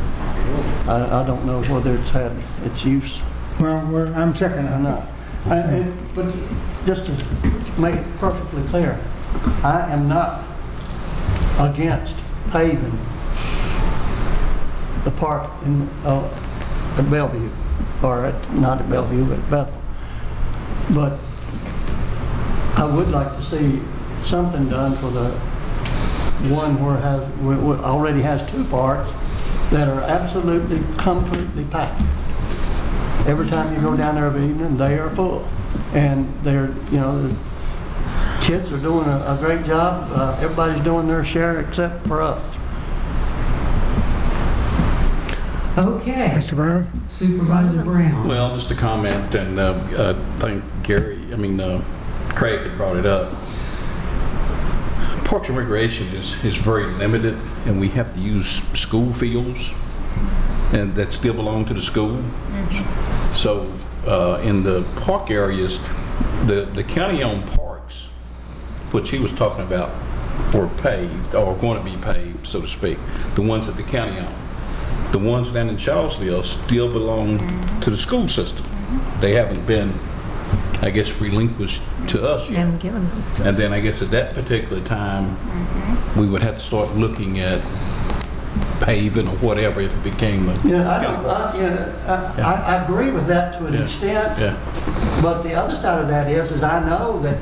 I don't know whether it's had its use. Well, I'm checking on that. But just to make it perfectly clear, I am not against paving the park at Bellevue, or not at Bellevue, but at Bethel. But I would like to see something done for the one where already has two parks that are absolutely completely packed. Every time you go down there of evening, they are full, and they're kids are doing a great job. Everybody's doing their share except for us. Okay. Mr. Brown? Supervisor Brown. Well, just a comment, and I think Craig had brought it up. Parks and Recreation is very limited, and we have to use school fields, and that still belong to the school. So in the park areas, the county-owned parks, which he was talking about, were paved, or going to be paved, so to speak, the ones that the county owned. The ones down in Charlottesville still belong to the school system. They haven't been, I guess, relinquished to us yet. And then I guess at that particular time, we would have to start looking at paving or whatever if it became a I agree with that to an extent. Yeah. But the other side of that is I know that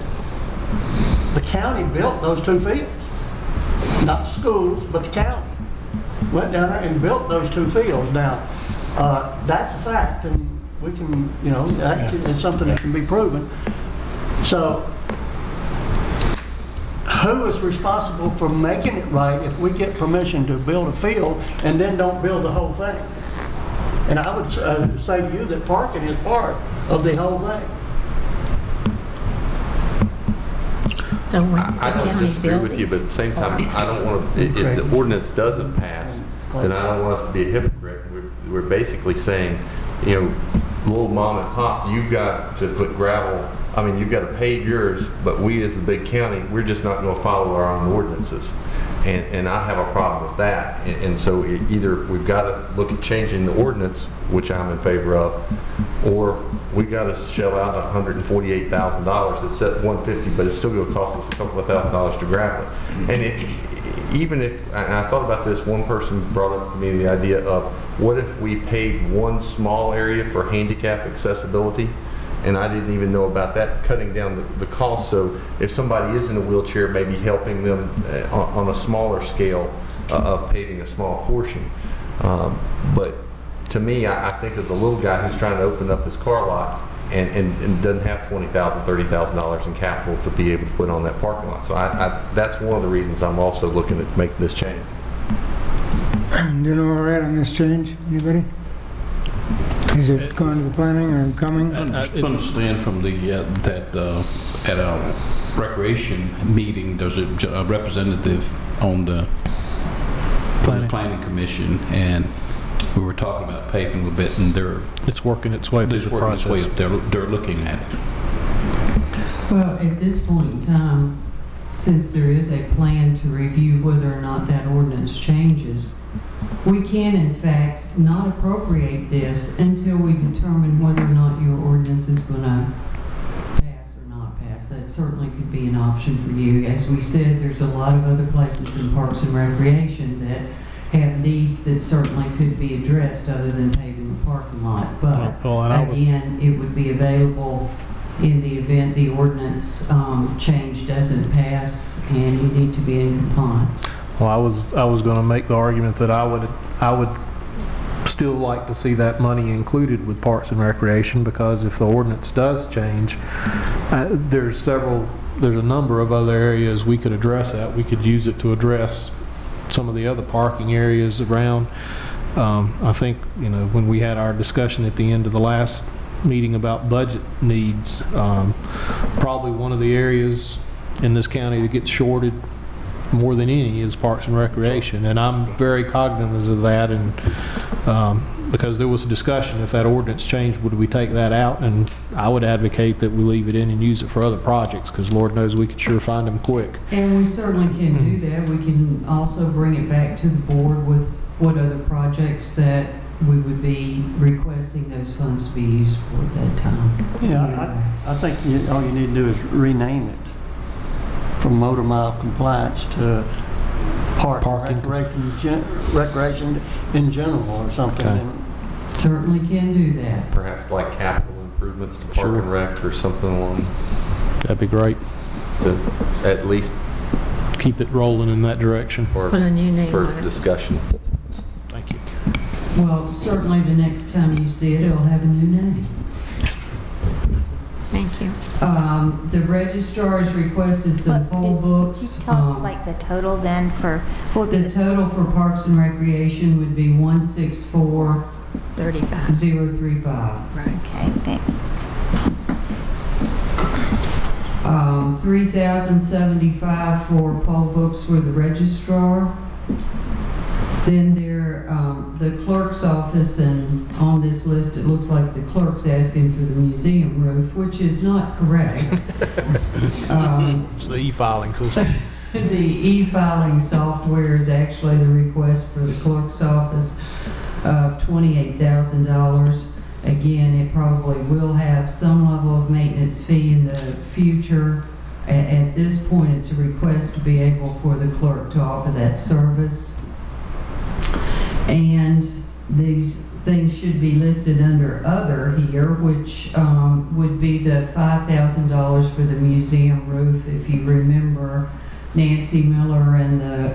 the county built those 2 fields. Not the schools, but the county went down there and built those 2 fields. Now, that's a fact, and we can, it's something that can be proven. So, who is responsible for making it right if we get permission to build a field and then don't build the whole thing? And I would say to you that parking is part of the whole thing. I don't disagree with you, but at the same time, I don't want to, if the ordinance doesn't pass, then I don't want us to be a hypocrite. We're basically saying, little mom and pop, you've got to put gravel, you've got to pave yours, but we as the big county, we're just not going to follow our own ordinances. And I have a problem with that. And so either we've got to look at changing the ordinance, which I'm in favor of, or we got to shell out $148,000. It's at $150, but it's still going to cost us a couple of $1,000s to gravel it. And even if, and I thought about this, one person brought up to me the idea of what if we paved one small area for handicap accessibility, and I didn't even know about that, cutting down the cost. So if somebody is in a wheelchair, maybe helping them on a smaller scale of paving a small portion. But to me, I think of the little guy who's trying to open up his car lot and doesn't have $20,000, $30,000 in capital to be able to put on that parking lot. So that's one of the reasons I'm also looking at making this change. Do you know where we're at on this change? Anybody? Is it going to the planning or coming? I understand from that at a recreation meeting, there's a representative on the planning commission, and we were talking about paving a bit, and it's working its way through the process. They're looking at it. Well, at this point in time, since there is a plan to review whether or not that ordinance changes, we can, in fact, not appropriate this until we determine whether or not your ordinance is going to pass or not pass. That certainly could be an option for you. As we said, there's a lot of other places in Parks and Recreation that have needs that certainly could be addressed other than paving the parking lot. But again, it would be available in the event the ordinance change doesn't pass and you need to be in compliance. Well, I was going to make the argument that I would still like to see that money included with Parks and Recreation, because if the ordinance does change, there's a number of other areas we could address that. We could use it to address some of the other parking areas around. I think, when we had our discussion at the end of the last meeting about budget needs, probably one of the areas in this county that gets shorted more than any is Parks and Recreation, and I'm very cognizant of that. And because there was a discussion, if that ordinance changed, would we take that out? And I would advocate that we leave it in and use it for other projects, because Lord knows we could sure find them quick. And we certainly can do that. We can also bring it back to the board with what other projects that we would be requesting those funds to be used for at that time. Yeah, I think all you need to do is rename it from motor mile compliance to recreation in general or something. Okay. Certainly can do that. Perhaps like capital improvements to park and rec or something along. That'd be great. To at least keep it rolling in that direction. Put a new name for on it. discussion. Thank you. Well, certainly the next time you see it, it'll have a new name. Thank you. The registrar has requested some poll books. Could you tell us like the total then for, what would be The total for Parks and Recreation would be 164,035. Right. Okay, thanks. 3,075 for poll books for the registrar. Then the clerk's office, and on this list, it looks like the clerk's asking for the museum roof, which is not correct. It's the e-filing system. The e-filing software is actually the request for the clerk's office of $28,000. Again, it probably will have some level of maintenance fee in the future. At this point, it's a request to be able for the clerk to offer that service. And these things should be listed under other here, which would be the $5,000 for the museum roof. If you remember, Nancy Miller and the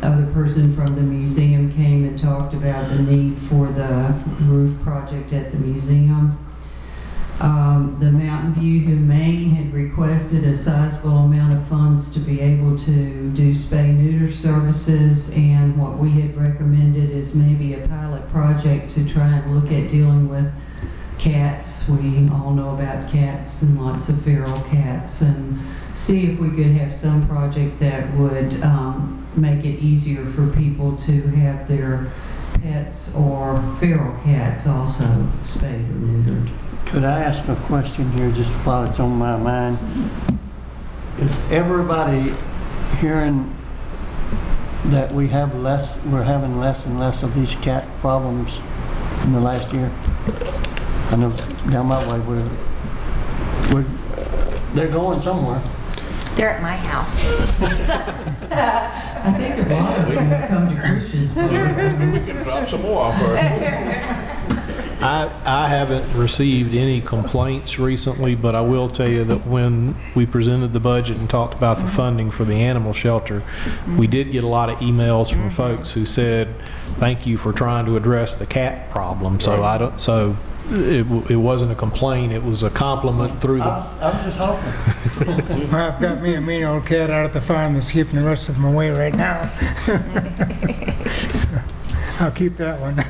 other person from the museum came and talked about the need for the roof project at the museum. The Mountain View Humane had requested a sizable amount of funds to be able to do spay-neuter services, and what we had recommended is maybe a pilot project to try and look at dealing with cats. We all know about cats and lots of feral cats, and see if we could have some project that would make it easier for people to have their pets or feral cats also spayed or neutered. Could I ask a question here just while it's on my mind? Is everybody hearing that we're having less and less of these cat problems in the last year? I know down my way they're going somewhere. They're at my house. I think a lot of them have come to Christiansburg. We can drop some more off her. I haven't received any complaints recently, but I will tell you that when we presented the budget and talked about the funding for the animal shelter, we did get a lot of emails from folks who said, "Thank you for trying to address the cat problem." So it wasn't a complaint; it was a compliment through the. I was just hoping. Well, I've got me a mean old cat out at the farm that's keeping the rest of them away right now. So I'll keep that one.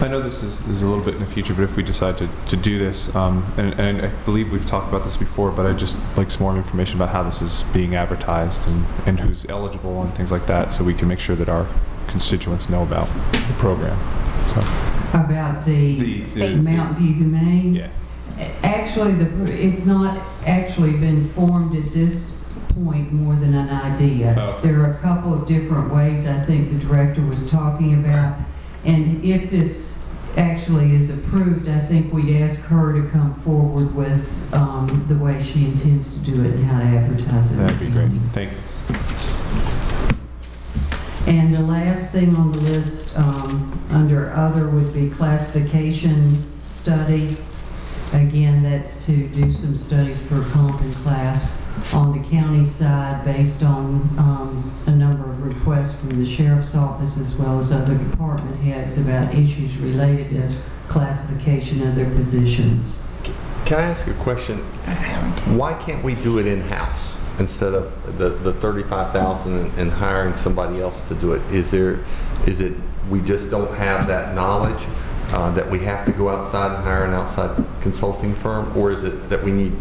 I know this is a little bit in the future, but if we decide to do this, and I believe we've talked about this before, but I'd just like some more information about how this is being advertised and who's eligible and things like that, so we can make sure that our constituents know about the program. So. About the Mountain View Humane? Yeah. Actually, it's not actually been formed at this point more than an idea. Oh, okay. There are a couple of different ways I think the director was talking about. And if this actually is approved, I think we'd ask her to come forward with the way she intends to do it and how to advertise it. That'd be great. Thank you. And the last thing on the list under other would be classification study. Again, that's to do some studies for comp and class on the county side based on a number of requests from the sheriff's office as well as other department heads about issues related to classification of their positions. Can I ask a question? Why can't we do it in-house instead of the $35,000 and hiring somebody else to do it? Is it we just don't have that knowledge? That we have to go outside and hire an outside consulting firm, or is it that we need?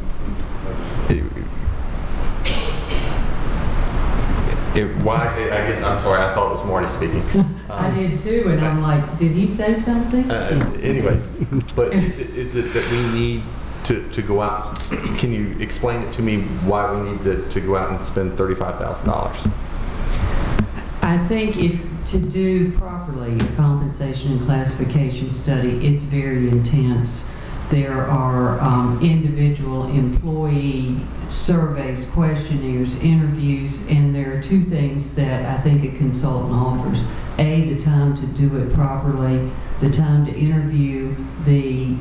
Why? I guess I'm sorry. I thought it was Marty speaking. I did too, and I'm like, did he say something? Anyway, but is it that we need to go out? Can you explain it to me why we need to go out and spend $35,000? I think if to do properly a compensation and classification study, it's very intense. There are individual employee surveys, questionnaires, interviews, and there are two things that I think a consultant offers. A, the time to do it properly, the time to interview the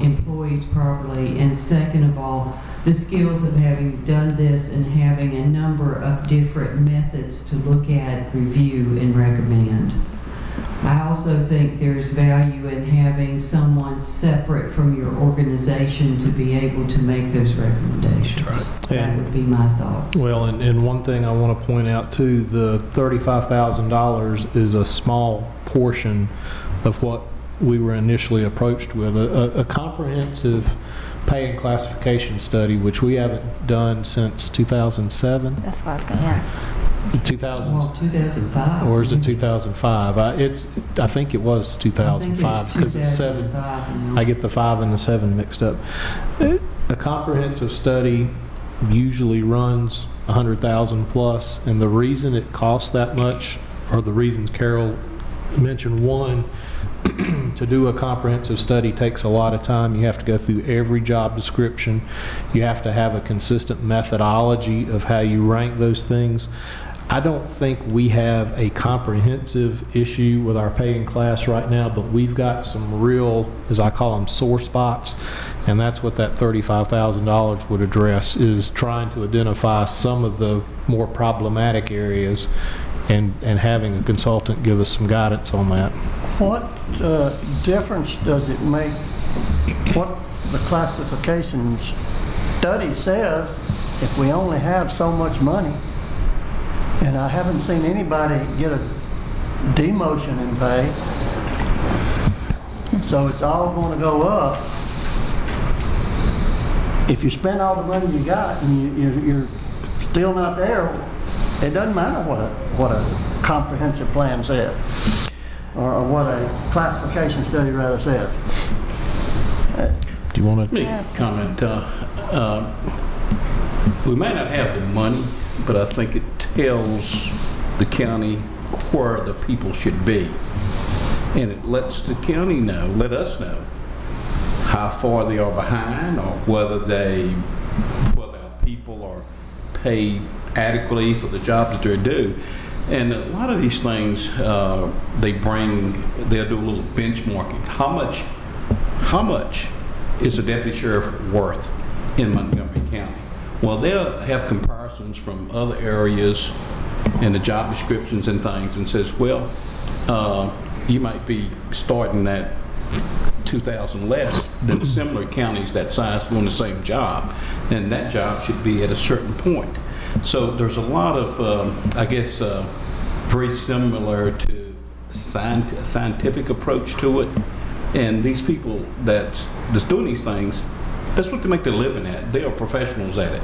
employees properly, and second of all, the skills of having done this and having a number of different methods to look at, review, and recommend. I also think there's value in having someone separate from your organization to be able to make those recommendations. That would be my thoughts. Well, and one thing I want to point out too, the $35,000 is a small portion of what we were initially approached with. A comprehensive pay and classification study, which we haven't done since 2007. That's what I was going to ask. 2005. Or is it 2005? I think it was 2005 because it's 7. Now. I get the 5 and the 7 mixed up. A comprehensive study usually runs $100,000 plus, and the reason it costs that much, or the reasons Carol mentioned, one, to do a comprehensive study takes a lot of time. You have to go through every job description. You have to have a consistent methodology of how you rank those things. I don't think we have a comprehensive issue with our pay and class right now, but we've got some real, as I call them, sore spots, and that's what that $35,000 would address, is trying to identify some of the more problematic areas and having a consultant give us some guidance on that. What difference does it make what the classification study says if we only have so much money? And I haven't seen anybody get a demotion in pay, so it's all going to go up. If you spend all the money you got and you're still not there, it doesn't matter what a comprehensive plan says, or what a classification study rather says. Do you want to comment? We may not have the money, but I think it tells the county where the people should be. And it lets the county know, let us know, how far they are behind, or whether our people are paid adequately for the job that they're due. And a lot of these things, they'll do a little benchmarking. How much is a deputy sheriff worth in Montgomery County? Well, they'll have comparisons from other areas and the job descriptions and things, and says, well, you might be starting at 2,000 less than similar counties that size doing the same job, and that job should be at a certain point. So there's a lot of, I guess, very similar to scientific approach to it. And these people that's doing these things, that's what they make their living at. They are professionals at it.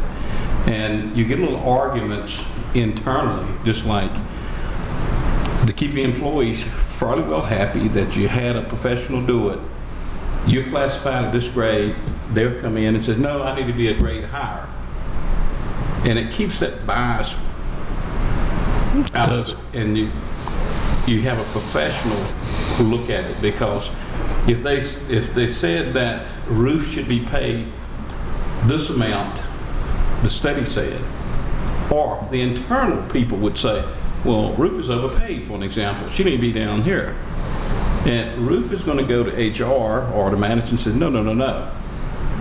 And you get little arguments internally, just like to keep your employees fairly well happy that you had a professional do it. You're classified at this grade, they'll come in and say, no, I need to be a grade higher. And it keeps that bias out of it. And you have a professional who look at it, because if they said that Ruth should be paid this amount, the study said, or the internal people would say, well, Ruth is overpaid, for an example. She need to be down here. And Ruth is going to go to HR or the manager and says, no, no, no, no.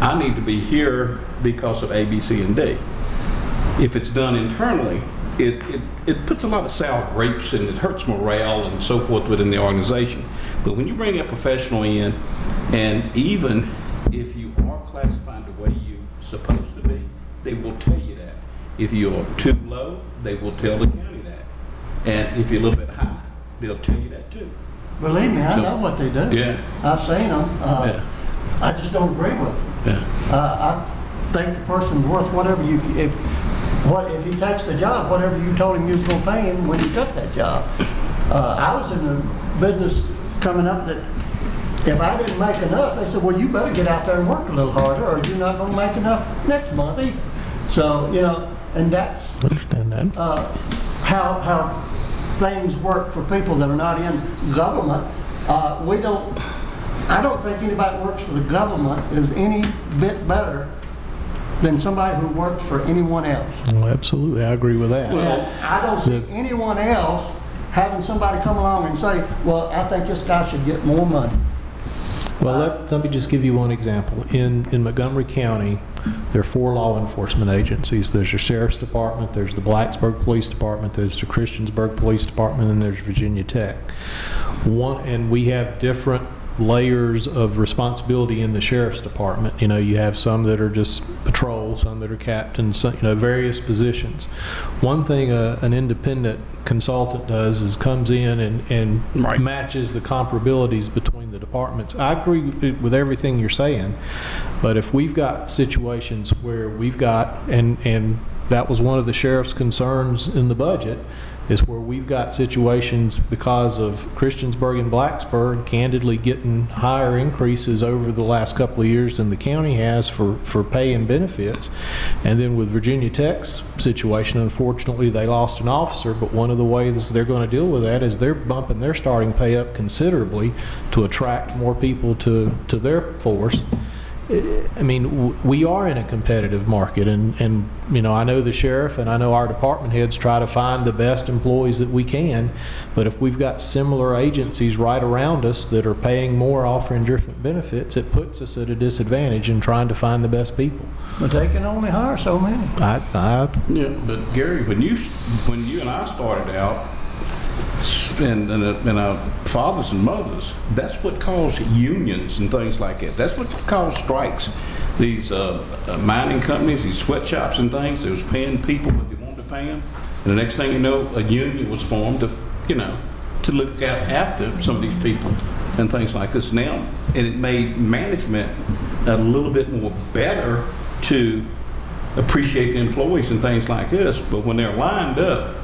I need to be here because of A, B, C, and D. If it's done internally, it puts a lot of sour grapes and it hurts morale and so forth within the organization. But when you bring a professional in, and even if you are classified the way you're supposed to be, they will tell you that. If you're too low, they will tell the county that. And if you're a little bit high, they'll tell you that too. Believe me, I know what they do. Yeah. I've seen them. Yeah. I just don't agree with them. Yeah. I think the person's worth whatever you, if he takes the job, whatever you told him you was going to pay him when you took that job. I was in the business coming up that if I didn't make enough, they said, well, you better get out there and work a little harder, or you're not going to make enough next month either. So, you know, and that's Understand that. How things work for people that are not in government. I don't think anybody that works for the government is any bit better than somebody who works for anyone else. Oh, absolutely, I agree with that. And I don't see anyone else having somebody come along and say, well, I think this guy should get more money. Well, let me just give you one example. In Montgomery County, There are 4 law enforcement agencies. There's your Sheriff's Department, there's the Blacksburg Police Department, there's the Christiansburg Police Department, and there's Virginia Tech. And we have different layers of responsibility in the Sheriff's Department. You know, you have some that are just patrol, some that are captains, some, you know, various positions. One thing an independent consultant does is comes in and Right. matches the comparabilities between the departments. I agree with everything you're saying, but if we've got situations where we've got, and that was one of the sheriff's concerns in the budget, is where we've got situations because of Christiansburg and Blacksburg candidly getting higher increases over the last couple of years than the county has for pay and benefits. And then with Virginia Tech's situation, unfortunately, they lost an officer, but one of the ways they're going to deal with that is they're bumping their starting pay up considerably to attract more people to their force. I mean, we are in a competitive market, and you know, I know the sheriff and I know our department heads try to find the best employees that we can, but if we've got similar agencies right around us that are paying more, offering different benefits, it puts us at a disadvantage in trying to find the best people. But they can only hire so many. Yeah, but Gary, when you and I started out, and our fathers and mothers, that's what caused unions and things like that. That's what caused strikes. These mining companies, these sweatshops and things, they was paying people what they wanted to pay them. And the next thing you know, a union was formed to, you know, to look after some of these people and things like this now. And it made management a little bit more better to appreciate the employees and things like this. But when they're lined up,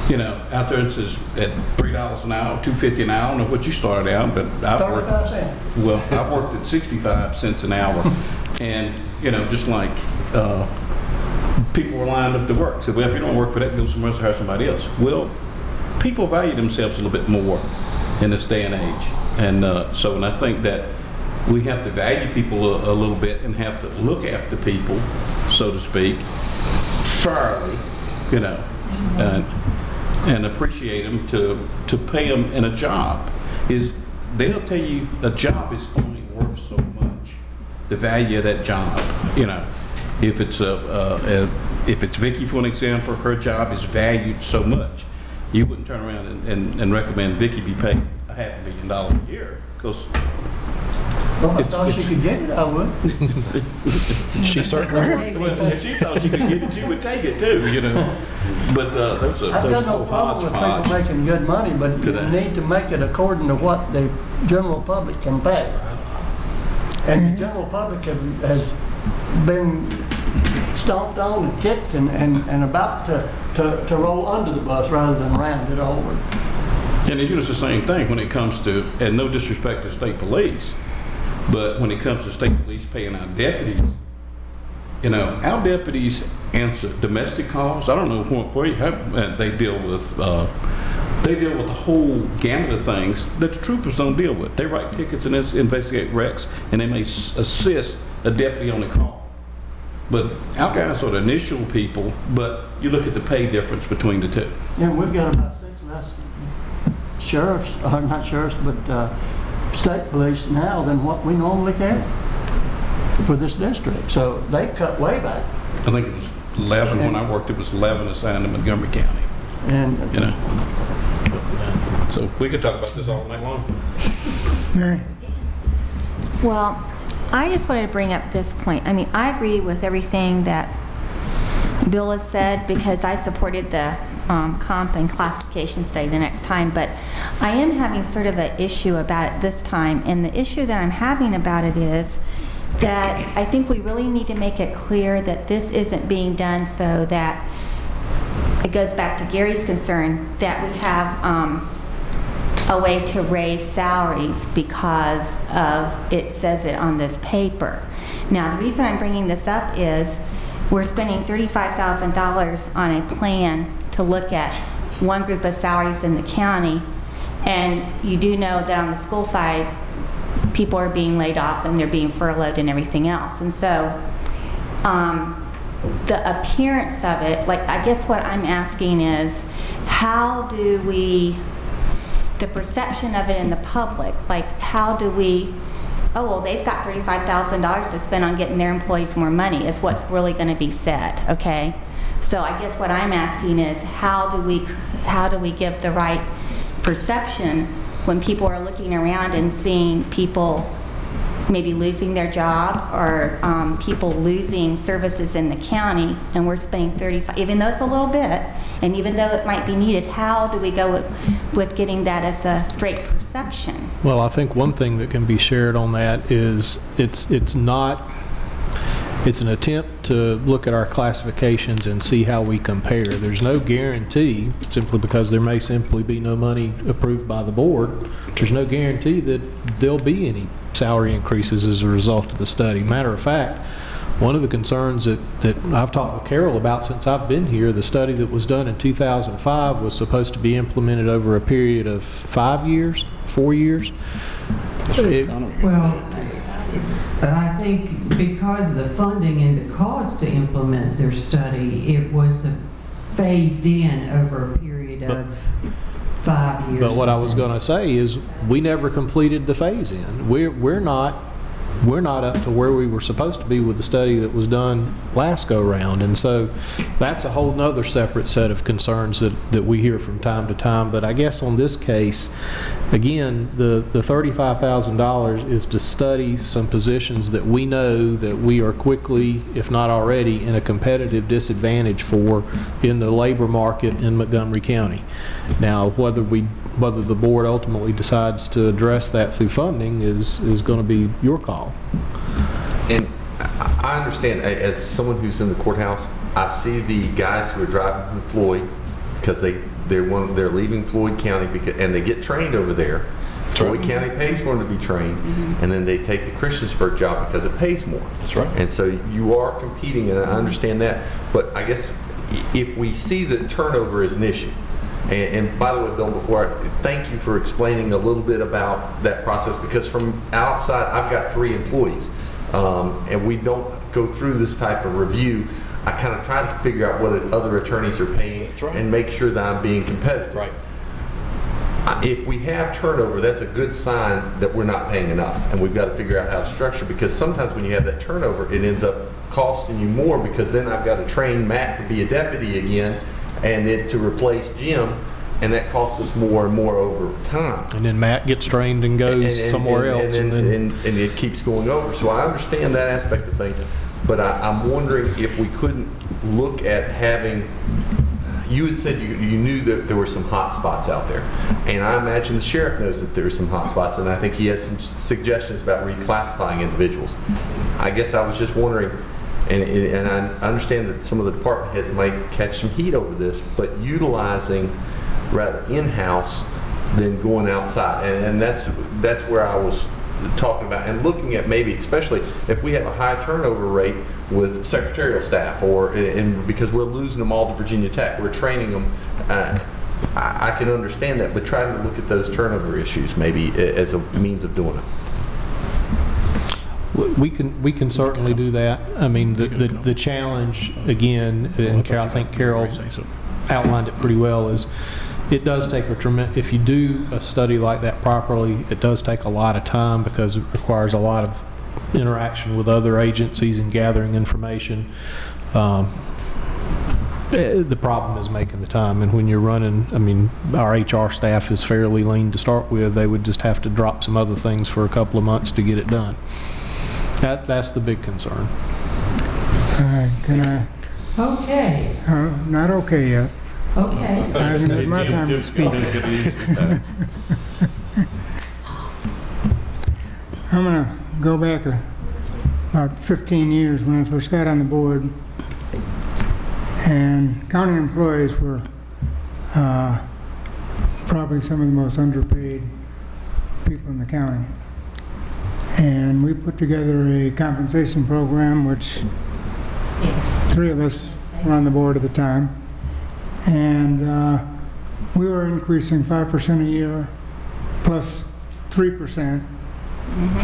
you know, out there it says at $3 an hour, $2.50 an hour. I don't know what you started out, but I've worked at 65 cents an hour, and you know, just like people were lined up to work. So, well, if you don't work for that, go somewhere else, hire somebody else. Well, people value themselves a little bit more in this day and age, and so, and I think that we have to value people a little bit and have to look after people, so to speak, fairly, you know. And appreciate them to pay them in a job. They'll tell you a job is only worth so much, the value of that job. You know, if it's Vicky, for an example, her job is valued so much, you wouldn't turn around and recommend Vicky be paid $500,000 a year, because well, if I thought she could get it, I would. She certainly would. If she thought she could get it, she would take it too, you know. But there's I've got no problem with people making good money, but you need to make it according to what the general public can pay. And the general public has been stomped on and kicked and about to roll under the bus rather than rounded over. And it's the same thing when it comes to, and no disrespect to state police, but when it comes to state police paying our deputies, you know, our deputies answer domestic calls. I don't know where you have, they deal with the whole gamut of things that the troopers don't deal with. They write tickets and investigate wrecks, and they may assist a deputy on the call. But our guys are the initial people, but you look at the pay difference between the two. Yeah, we've got about 6 less sheriffs, or not sheriffs, but state police now than what we normally carry for this district. So they cut way back. I think it was 11 when I worked. It was 11 assigned to Montgomery County. And you know, so we could talk about this all night long. Mary? Well, I just wanted to bring up this point. I mean, I agree with everything that Bill has said because I supported the comp and classification study the next time, but I am having sort of an issue about it this time, and the issue that I'm having about it is that I think we really need to make it clear that this isn't being done so that it goes back to Gary's concern that we have a way to raise salaries because of it says it on this paper. Now, the reason I'm bringing this up is we're spending $35,000 on a plan to look at one group of salaries in the county, and you do know that on the school side, people are being laid off and they're being furloughed and everything else. And so the appearance of it, like, I guess what I'm asking is, how do we, the perception of it in the public, like, how do we oh, well, they've got $35,000 to spend on getting their employees more money, is what's really going to be said, okay? So I guess what I'm asking is, how do we give the right perception when people are looking around and seeing people maybe losing their job, or people losing services in the county, and we're spending 35, even though it's a little bit, and even though it might be needed, how do we go with getting that as a straight perception? Well, I think one thing that can be shared on that is it's an attempt to look at our classifications and see how we compare. There's no guarantee, simply because there may simply be no money approved by the board, there's no guarantee that there'll be any salary increases as a result of the study. Matter of fact, one of the concerns that I've talked with Carol about since I've been here, the study that was done in 2005 was supposed to be implemented over a period of 5 years, 4 years. Well, I think because of the funding and the cost to implement their study, it was phased in over a period of 5 years. But what I was going to say is, we never completed the phase-in. We're not up to where we were supposed to be with the study that was done last go-round, and so that's a whole nother separate set of concerns that we hear from time to time. But I guess on this case, again, the $35,000 is to study some positions that we know that we are quickly, if not already, in a competitive disadvantage for in the labor market in Montgomery County. Now, whether the board ultimately decides to address that through funding is going to be your call. And I understand, as someone who's in the courthouse, I see the guys who are driving from Floyd because they're leaving Floyd County and they get trained over there. Floyd County pays for them to be trained, and then they take the Christiansburg job because it pays more. That's right. And so you are competing, and I understand that. But I guess if we see that turnover is an issue, and by the way, Bill, thank you for explaining a little bit about that process, because from outside, I've got 3 employees, and we don't go through this type of review. I kind of try to figure out what other attorneys are paying and make sure that I'm being competitive. Right. If we have turnover, that's a good sign that we're not paying enough, and we've got to figure out how to structure, because sometimes when you have that turnover, it ends up costing you more, because then I've got to train Matt to be a deputy again, and then to replace Jim, and that costs us more and more over time. And then Matt gets trained and goes somewhere else. And it keeps going over. So I understand that aspect of things, but I'm wondering if we couldn't look at having, you had said you knew that there were some hot spots out there, and I imagine the sheriff knows that there are some hot spots, and I think he has some suggestions about reclassifying individuals. I guess I was just wondering, and I understand that some of the department heads might catch some heat over this, but utilizing rather in-house than going outside, and that's where I was talking about, and looking at maybe, especially if we have a high turnover rate with secretarial staff, because we're losing them all to Virginia Tech, we're training them. I can understand that, but trying to look at those turnover issues maybe as a means of doing it. We can certainly do that. I mean, the challenge, again, and I think Carol outlined it pretty well, is it does take a tremendous, if you do a study like that properly, it does take a lot of time, because it requires a lot of interaction with other agencies and gathering information. The problem is making the time, and when you're running, I mean, our HR staff is fairly lean to start with. They would just have to drop some other things for a couple of months to get it done. That's the big concern. Can I? Okay. Not okay yet. Okay. I haven't had my time to speak. I'm going to go back about 15 years when I first got on the board, and county employees were probably some of the most underpaid people in the county. And we put together a compensation program, which 3 of us were on the board at the time. And we were increasing 5% a year plus 3%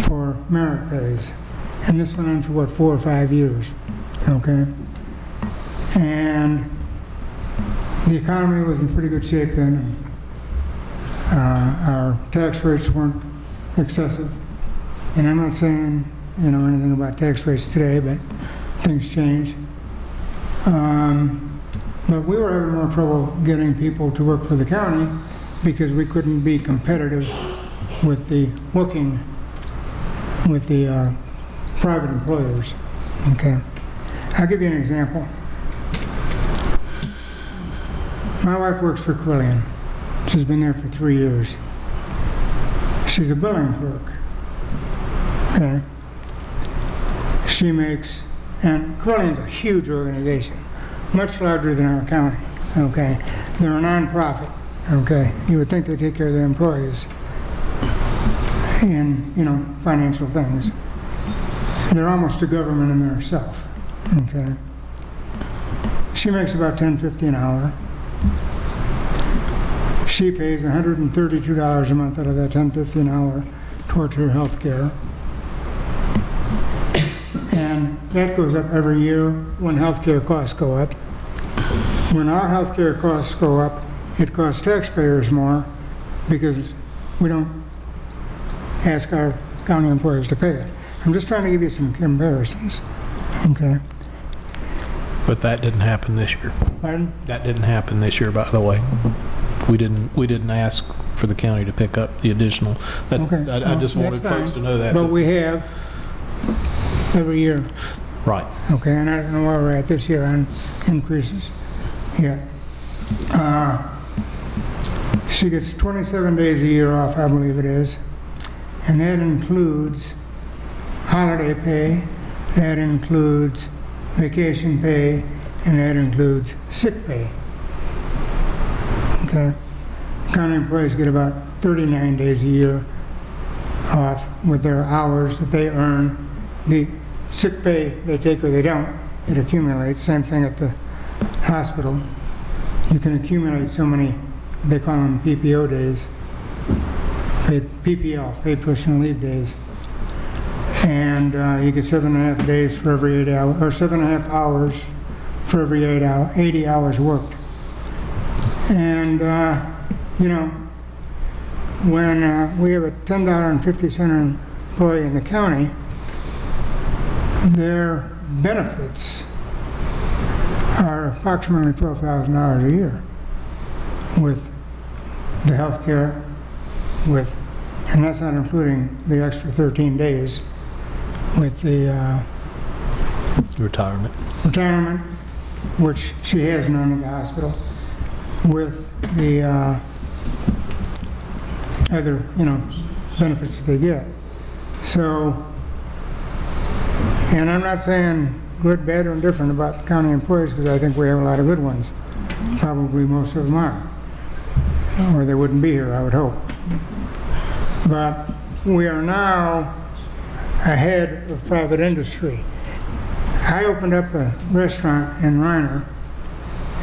for merit pays. And this went on for, what, 4 or 5 years, okay? And the economy was in pretty good shape then. Our tax rates weren't excessive. and I'm not saying, you know, anything about tax rates today, but things change. But we were having more trouble getting people to work for the county because we couldn't be competitive with the private employers. Okay, I'll give you an example. My wife works for Quillian. She's been there for 3 years. She's a billing clerk. Okay. She makes, and Quillian's a huge organization, much larger than our county. Okay. They're a non-profit. Okay. You would think they take care of their employees and, you know, financial things. They're almost a government in themselves. Okay. She makes about $10.50 an hour. She pays $132 a month out of that $10.50 an hour towards her health care. And that goes up every year when health care costs go up. When our health care costs go up, it costs taxpayers more because we don't ask our county employees to pay it. I'm just trying to give you some comparisons. Okay. But that didn't happen this year. Pardon? That didn't happen this year, by the way. We didn't ask for the county to pick up the additional. Okay. I just wanted That's folks fine. to know that. But we have every year. Right. Okay, and I don't know where we're at this year on increases yet. She gets 27 days a year off, I believe it is, and that includes holiday pay, that includes vacation pay, and that includes sick pay. Okay. County employees get about 39 days a year off with their hours that they earn. The sick pay they take or they don't, it accumulates. Same thing at the hospital. You can accumulate so many, they call them PPO days, PPL, paid personal leave days. And you get 7.5 days for every 8 hours, or 7.5 hours for every 80 hours worked. And, you know, when we have a $10.50 employee in the county, their benefits are approximately $12,000 a year with the health care, and that's not including the extra 13 days with the retirement, which she has none at the hospital, with the other, you know, benefits that they get. So, and I'm not saying good, bad, or indifferent about county employees because I think we have a lot of good ones. Probably most of them are, or they wouldn't be here, I would hope. But we are now ahead of private industry. I opened up a restaurant in Roanoke,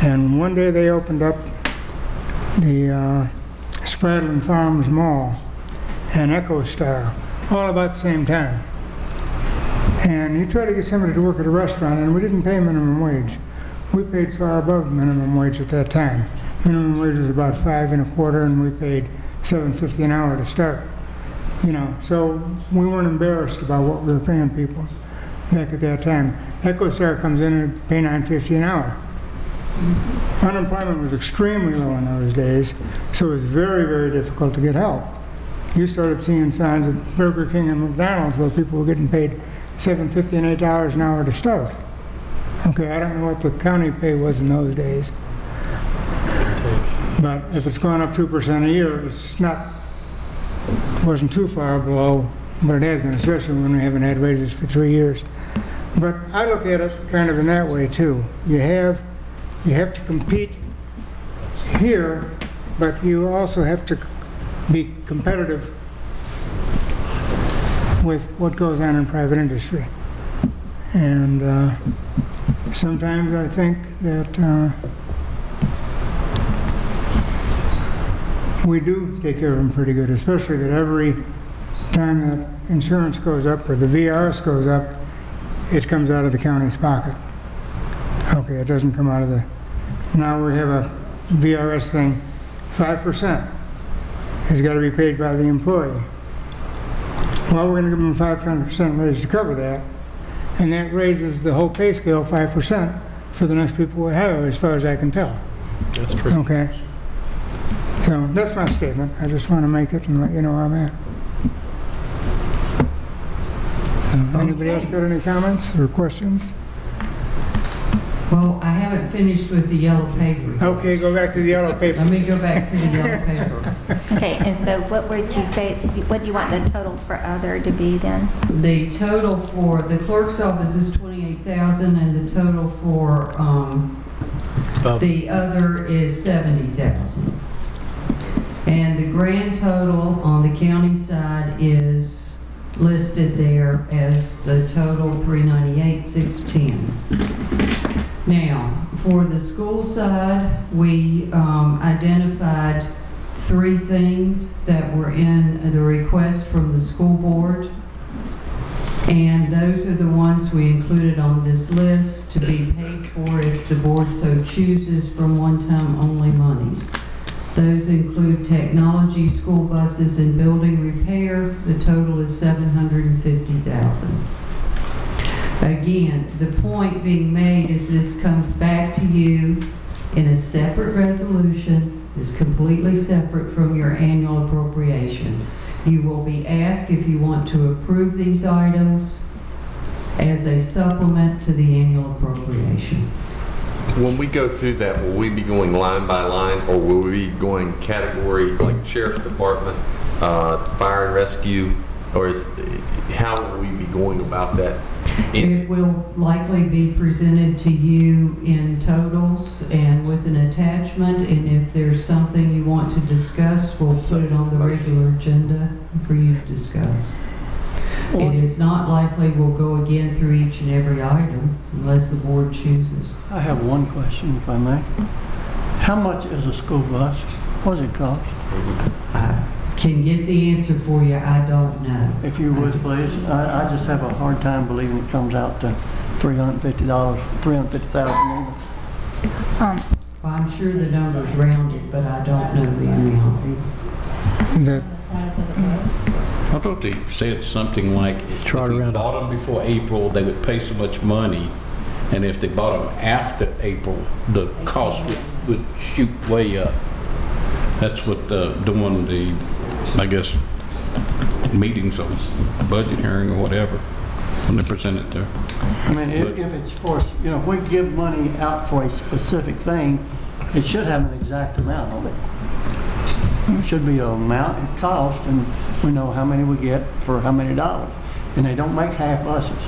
and one day they opened up the Spradlin Farms Mall and Echo Star, all about the same time. And you try to get somebody to work at a restaurant, and we didn't pay minimum wage. We paid far above minimum wage at that time. Minimum wage was about $5.25, and we paid $7.50 an hour to start. You know, so we weren't embarrassed about what we were paying people back at that time. Echo Star comes in and pay $9.50 an hour. Unemployment was extremely low in those days, so it was very, very difficult to get help. You started seeing signs at Burger King and McDonald's where people were getting paid $7.50 and $8 an hour to start. Okay, I don't know what the county pay was in those days, but if it's gone up 2% a year, it wasn't too far below, but it has been, especially when we haven't had raises for 3 years. But I look at it kind of in that way too. You have to compete here, but you also have to be competitive with what goes on in private industry. And sometimes I think that we do take care of them pretty good, especially that every time that insurance goes up or the VRS goes up, it comes out of the county's pocket. Okay, it doesn't come out of the... Now we have a VRS thing, 5% has got to be paid by the employee. Well, we're going to give them a 5% raise to cover that, and that raises the whole pay scale 5% for the next people we hire, as far as I can tell. That's true. Okay? So that's my statement. I just want to make it and let you know where I'm at. Anybody else got any comments or questions? Well, I haven't finished with the yellow paper. Okay, go back to the yellow paper. Let me go back to the yellow paper. Okay, and so what would you say, what do you want the total for other to be then? The total for the clerk's office is $28,000, and the total for the other is $70,000. And the grand total on the county side is listed there as the total $398,610. Now, for the school side, we identified 3 things that were in the request from the school board, and those are the ones we included on this list to be paid for if the board so chooses from one-time only monies. Those include technology, school buses, and building repair. The total is $750,000. Again, the point being made is this comes back to you in a separate resolution. It's completely separate from your annual appropriation. You will be asked if you want to approve these items as a supplement to the annual appropriation. When we go through that, will we be going line by line, or will we be going category, like Sheriff's Department, Fire and Rescue, or how will we be going about that? It will likely be presented to you in totals and with an attachment, and if there's something you want to discuss, we'll put it on the regular agenda for you to discuss. It is not likely we'll go again through each and every item unless the board chooses. I have one question, if I may. How much is a school bus? What does it cost? I can get the answer for you. I don't know. If you would, please. I just have a hard time believing it comes out to $350, $350,000. Well, I'm sure the number's rounded, but I don't know the amount. I thought they said something like if we bought them before April, they would pay so much money, and if they bought them after April, the cost would shoot way up. That's what during the, I guess, meetings or budget hearing or whatever, when they present it there. I mean, if it's for, if we give money out for a specific thing, it should have an exact amount on it. It should be an amount and cost, and we know how many we get for how many dollars. And they don't make half buses.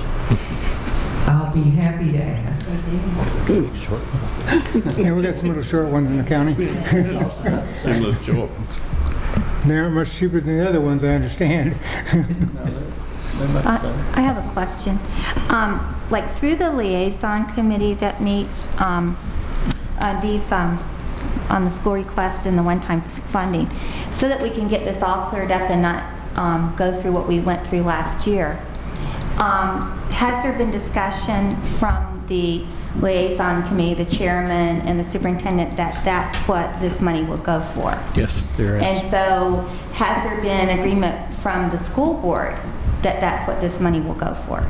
I'll be happy to ask. Yeah, we got some little short ones in the county. Some little short ones. They aren't much cheaper than the other ones, I understand. I have a question. Like through the liaison committee that meets on the school request and the one-time funding, so that we can get this all cleared up and not go through what we went through last year. Has there been discussion from the liaison committee, the chairman and the superintendent, that that's what this money will go for? Yes, there is. And so has there been agreement from the school board that that's what this money will go for?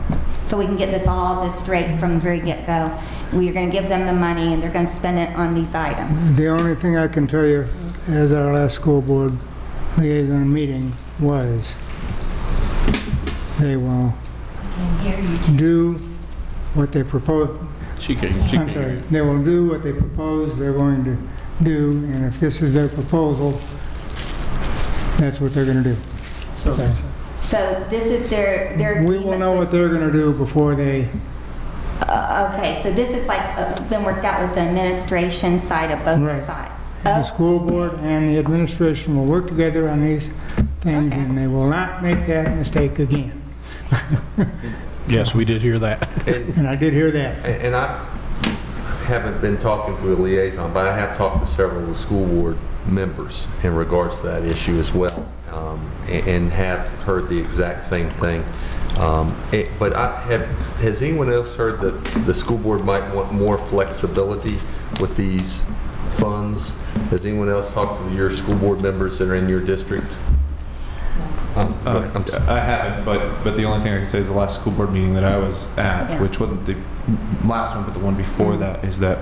So we can get this all just straight from the very get-go. We're going to give them the money and they're going to spend it on these items. The only thing I can tell you as our last school board liaison meeting was they will do what they propose. I'm sorry. They will do what they propose they're going to do, and if this is their proposal, that's what they're going to do. So this is their we will know what they're going to do before they... okay, so this is like been worked out with the administration side of both sides. The school board and the administration will work together on these things, and they will not make that mistake again. Yes, we did hear that. And I did hear that. And I haven't been talking to a liaison, but I have talked to several of the school board members in regards to that issue as well, and have heard the exact same thing. But has anyone else heard that the school board might want more flexibility with these funds? Has anyone else talked to your school board members that are in your district? I haven't, but the only thing I can say is the last school board meeting that I was at, Yeah. which wasn't the last one, but the one before that, is that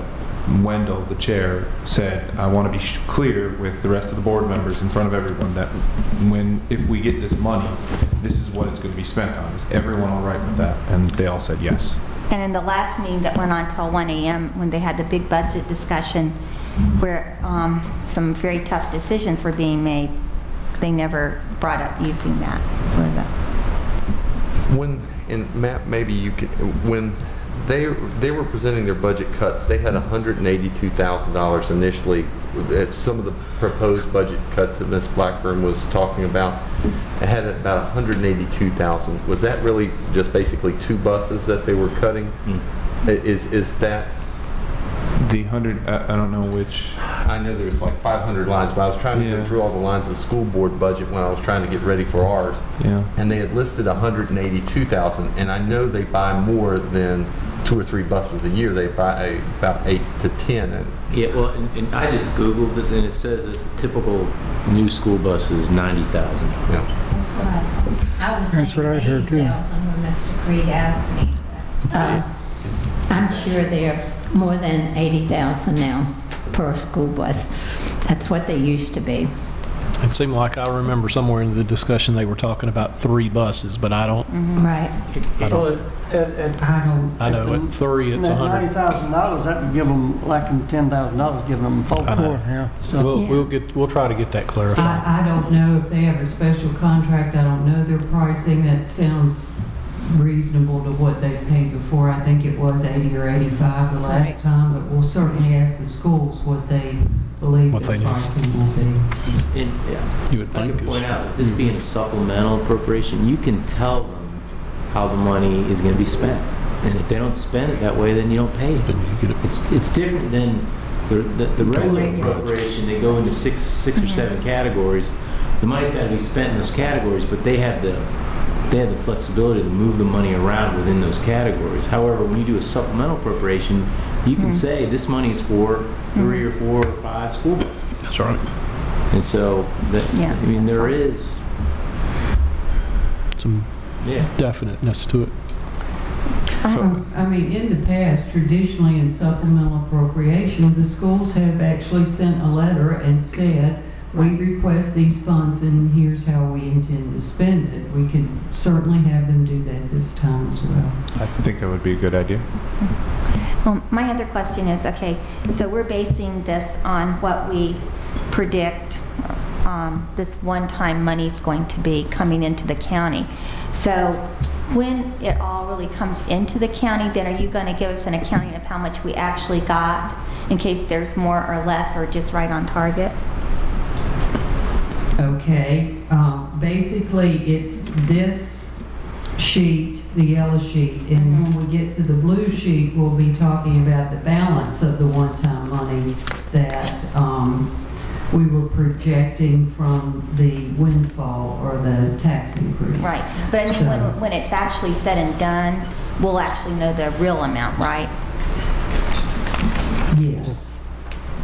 Wendell, the chair, said, I want to be clear with the rest of the board members in front of everyone that if we get this money, this is what it's going to be spent on. Is everyone all right with that? And they all said yes. And in the last meeting that went on till 1 a.m., when they had the big budget discussion, where some very tough decisions were being made, they never brought up using that for the... And Matt, maybe you could, when they were presenting their budget cuts, they had $182,000 initially. Some of the proposed budget cuts that Ms. Blackburn was talking about, it had about $182,000. Was that really just basically 2 buses that they were cutting? Is that the 100? I don't know which. I know there's like 500 lines, but I was trying to go through all the lines of the school board budget when I was trying to get ready for ours. Yeah. And they had listed $182,000, and I know they buy more than 2 or 3 buses a year. They buy about 8 to 10. Yeah, well, and I just Googled this, and it says that the typical new school bus is $90,000. Yeah. That's what I was That's what I heard, too. 80,000 when Mr. Creed asked me. I'm sure they're more than 80,000 now per school bus. That's what they used to be. It seemed like I remember somewhere in the discussion they were talking about 3 buses, but I don't. Right. Well, I know at 3 it's $100. $90,000, that would give them, like $10,000, giving them 4. I know. Yeah. So We'll try to get that clarified. I don't know if they have a special contract. I don't know their pricing. That sounds reasonable to what they paid before. I think it was 80 or 85 the last time, but we'll certainly ask the schools what they believe What their they know. pricing will be. And You would I think. can point out, this being a supplemental appropriation, you can tell them how the money is going to be spent. And if they don't spend it that way, then you don't pay it. It's different than the regular appropriation. They go into six or 7 categories. The money's got to be spent in those categories, but they have the flexibility to move the money around within those categories. However, when you do a supplemental appropriation, you can say this money is for 3 or 4 or 5 school buses. That's right. And so, I mean, there is Some definiteness to it. I mean, in the past, traditionally in supplemental appropriation, the schools have actually sent a letter and said, we request these funds and here's how we intend to spend it. We could certainly have them do that this time as well. I think that would be a good idea. Well, my other question is, okay, so we're basing this on what we predict this one-time money is going to be coming into the county. So when it all really comes into the county, then are you going to give us an accounting of how much we actually got in case there's more or less or just right on target? Okay, basically it's this sheet, the yellow sheet, and when we get to the blue sheet, we'll be talking about the balance of the one-time money that we were projecting from the windfall or the tax increase. Right, but I mean, So- when it's actually said and done, we'll actually know the real amount, right? Yes.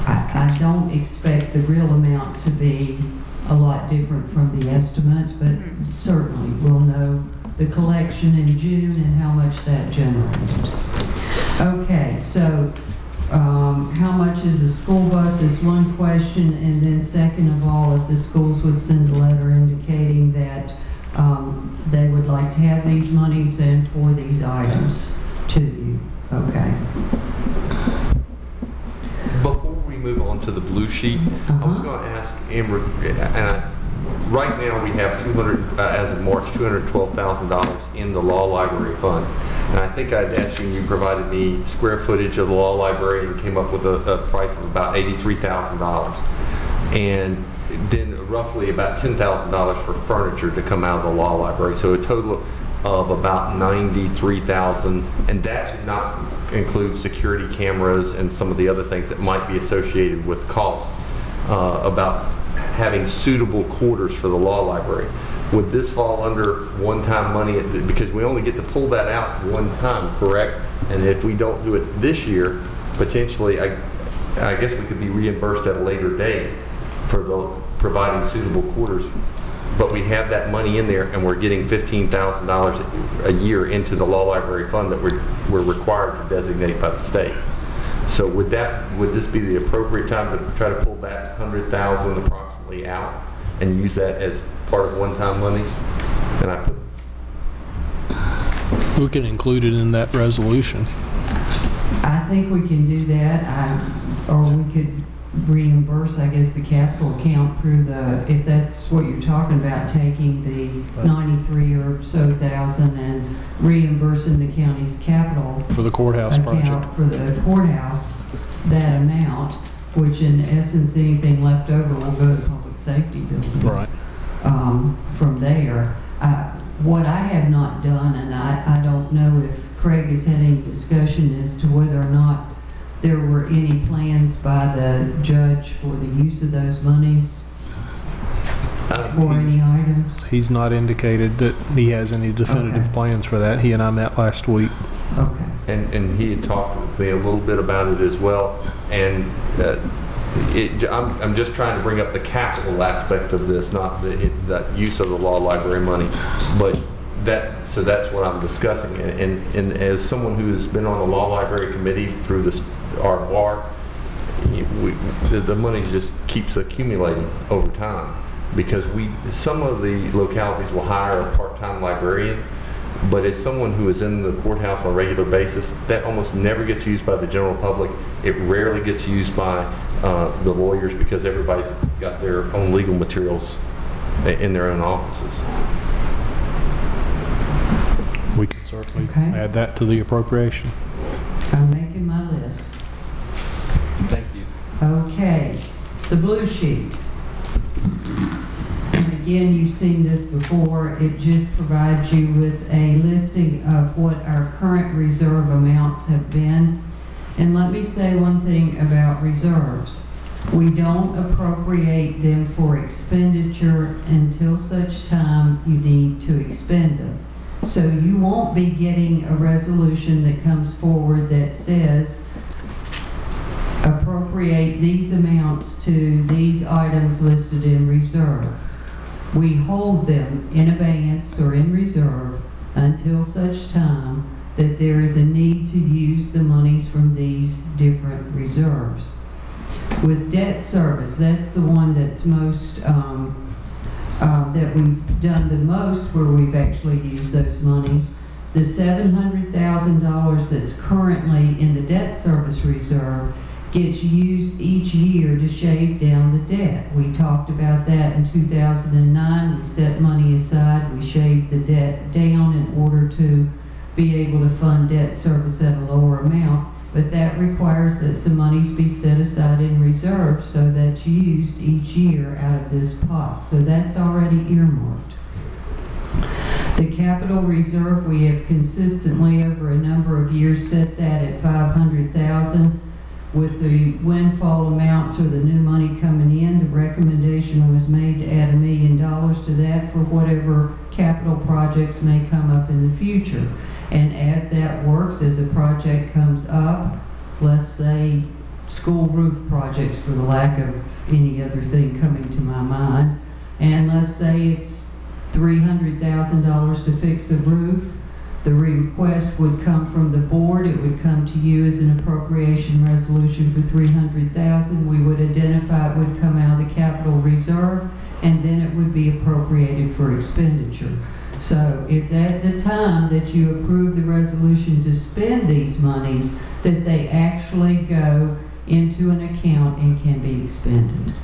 I don't expect the real amount to be a lot different from the estimate, but certainly we'll know the collection in June and how much that generated. Okay, so how much is a school bus is one question, and then second of all, if the schools would send a letter indicating that they would like to have these monies and for these items to you. Okay. Before we move on to the blue sheet, I was going to ask Amber, right now we have as of March, $212,000 in the law library fund. And I think I'd asked you, and you provided me square footage of the law library and came up with a price of about $83,000. And then roughly about $10,000 for furniture to come out of the law library. So a total of about $93,000, and that did not include security cameras and some of the other things that might be associated with cost about having suitable quarters for the law library. Would this fall under one-time money? Because we only get to pull that out one time, correct? And if we don't do it this year, potentially, I guess we could be reimbursed at a later date for providing suitable quarters. but we have that money in there, and we're getting $15,000 a year into the law library fund that we're required to designate by the state. So would this be the appropriate time to try to pull that $100,000 approximately out and use that as part of one-time money? And we can include it in that resolution. I think we can do that, or we could reimburse, I guess, the capital account through if that's what you're talking about, taking the 93 or so thousand and reimbursing the county's capital for the courthouse project. For the courthouse, that amount, which in essence, anything left over will go to the public safety building. Right. From there. What I have not done, and I don't know if Craig has had any discussion as to whether or not there were any plans by the judge for the use of those monies for any items. He's not indicated that he has any definitive plans for that. He and I met last week. Okay. And he had talked with me a little bit about it as well. And I'm just trying to bring up the capital aspect of this, not the use of the law library money. But so that's what I'm discussing. And as someone who has been on the law library committee through our bar, the money just keeps accumulating over time, because some of the localities will hire a part-time librarian, but as someone who is in the courthouse on a regular basis, that almost never gets used by the general public. It rarely gets used by the lawyers, because everybody's got their own legal materials in their own offices. We can certainly add that to the appropriation. I'm making my list. Thank you. Okay, the blue sheet. And again, you've seen this before. It just provides you with a listing of what our current reserve amounts have been. And let me say one thing about reserves. We don't appropriate them for expenditure until such time you need to expend them. So you won't be getting a resolution that comes forward that says appropriate these amounts to these items listed in reserve. We hold them in abeyance or in reserve until such time that there is a need to use the monies from these different reserves. With debt service, that's the one that's most that we've done the most, where we've actually used those monies. The $700,000 that's currently in the debt service reserve gets used each year to shave down the debt. We talked about that in 2009. We set money aside, we shaved the debt down in order to be able to fund debt service at a lower amount. But that requires that some monies be set aside in reserve, so that's used each year out of this pot. So that's already earmarked. The capital reserve, we have consistently over a number of years set that at $500,000. With the windfall amounts or the new money coming in, the recommendation was made to add $1 million to that for whatever capital projects may come up in the future. And as that works, as a project comes up, let's say school roof projects, for the lack of any other thing coming to my mind, and let's say it's $300,000 to fix a roof, the request would come from the board. It would come to you as an appropriation resolution for $300,000. We would identify it would come out of the capital reserve, and then it would be appropriated for expenditure. So it's at the time that you approve the resolution to spend these monies that they actually go into an account and can be expended.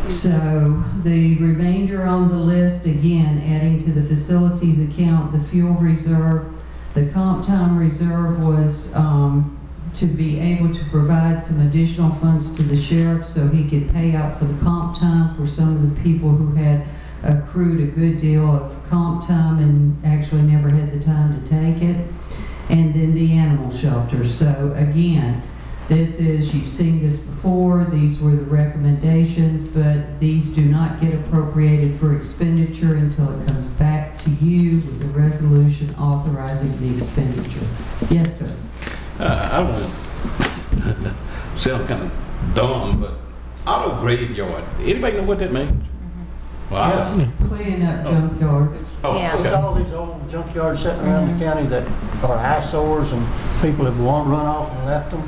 So the remainder on the list, again, adding to the facilities account, the fuel reserve, the comp time reserve was to be able to provide some additional funds to the sheriff so he could pay out some comp time for some of the people who had accrued a good deal of comp time and actually never had the time to take it. And then the animal shelter. So again, this is, you've seen this before, these were the recommendations, but these do not get appropriated for expenditure until it comes back to you with a resolution authorizing the expenditure. Yes, sir. I don't sound kind of dumb, but auto graveyard. Anybody know what that means? Wow. Cleaning up junkyards. Oh, Yeah. There's all these old junkyards sitting around the county that are eyesores, and people have run off and left them.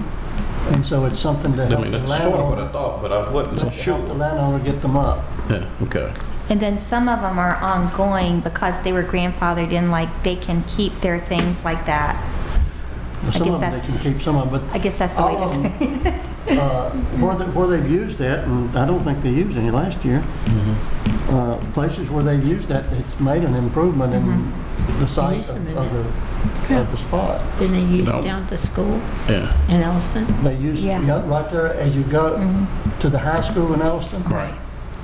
And so it's something to I help mean, the that's sort of what I landowner, thought, but I wasn't so to help the sure. landowner get them up. Yeah, okay. And then some of them are ongoing because they were grandfathered in, like they can keep their things like that. Some guess of them, they that's- can keep some of them, I guess that's the way all to of say it. where they've used that, and I don't think they used any last year, places where they've used that, it's made an improvement in the site used them in of the spot. Didn't they use No. it down at the school Yeah. in Elston? They use, Yeah. right there as you go to the high school in Elston. Right.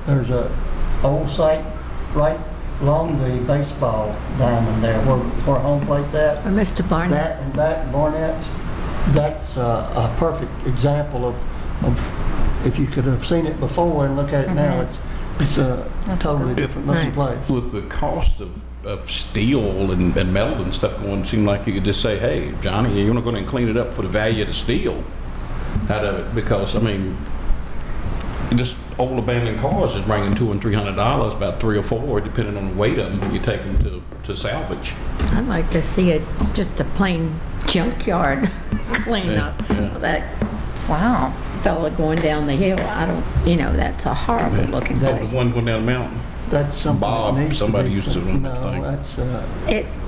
There's a old site right along the baseball diamond there, where home plate's at. Or Mr. Barnett? That and that Barnett's, that's a perfect example of if you could have seen it before and look at it now, it's a That's totally good. different looking place. With the cost of steel and metal and stuff going, it seemed like you could just say, hey, Johnny, you're not going to clean it up for the value of the steel out of it, because, I mean, just old abandoned cars is bringing $200 and $300, about 3 or 4, depending on the weight of them when you take them to salvage. I'd like to see just a plain junkyard cleanup. Yeah. That Wow. fella going down the hill, that's a horrible looking Oh, place. the one going down the mountain That's something Bob, that needs somebody to be. used to run that No, thing. that's,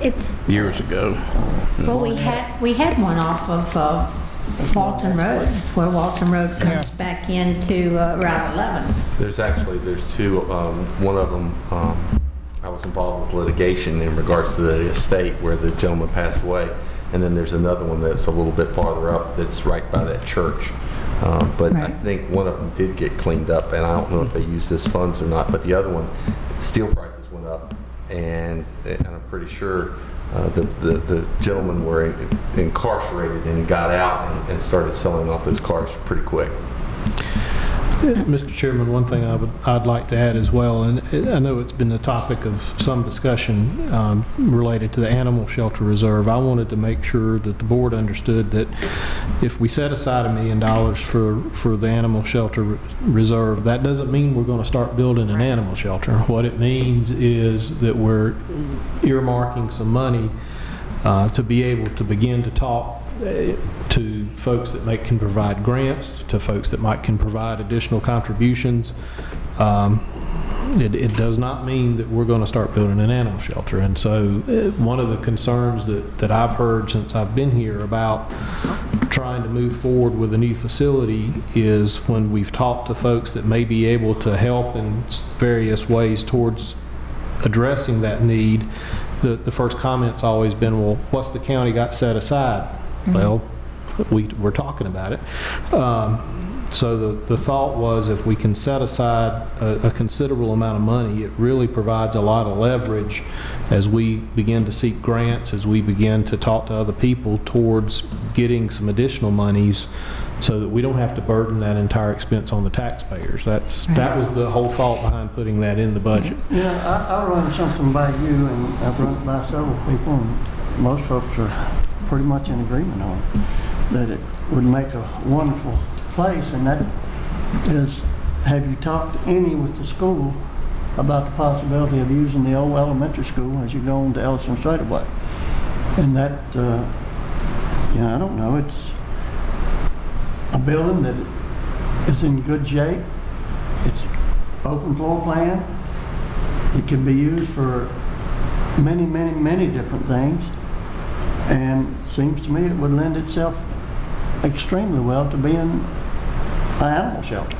It's, years ago. well, we had one off of Walton Road, where Walton Road comes back into Route 11. There's two. One of them, I was involved with litigation in regards to the estate where the gentleman passed away. And then there's another one that's a little bit farther up that's right by that church. But I Right. think one of them did get cleaned up, and I don't know if they used this funds or not. But the other one, steel prices went up, and I'm pretty sure the gentlemen were incarcerated and got out and started selling off those cars pretty quick. Mr. Chairman, one thing I'd like to add as well, and I know it's been the topic of some discussion related to the Animal Shelter Reserve. I wanted to make sure that the board understood that if we set aside $1 million for the Animal Shelter Reserve, that doesn't mean we're going to start building an animal shelter. What it means is that we're earmarking some money to be able to begin to talk to folks that can provide grants, to folks that can provide additional contributions. It does not mean that we're going to start building an animal shelter. And so one of the concerns that I've heard since I've been here about trying to move forward with a new facility is when we've talked to folks that may be able to help in various ways towards addressing that need, the first comment's always been, well, what's the county got set aside? Well, we're talking about it. So the thought was, if we can set aside a considerable amount of money, it really provides a lot of leverage as we begin to seek grants, as we begin to talk to other people towards getting some additional monies, so that we don't have to burden that entire expense on the taxpayers. That was the whole thought behind putting that in the budget. yeah, I run something by you, and I've run it by several people, and most folks are pretty much in agreement on it, that it would make a wonderful place. And that is, have you talked any with the school about the possibility of using the old elementary school as you go on to Ellison straightaway? And that, I don't know, it's a building that is in good shape. It's open floor plan. It can be used for many, many, many different things. And it seems to me it would lend itself extremely well to being an animal shelter.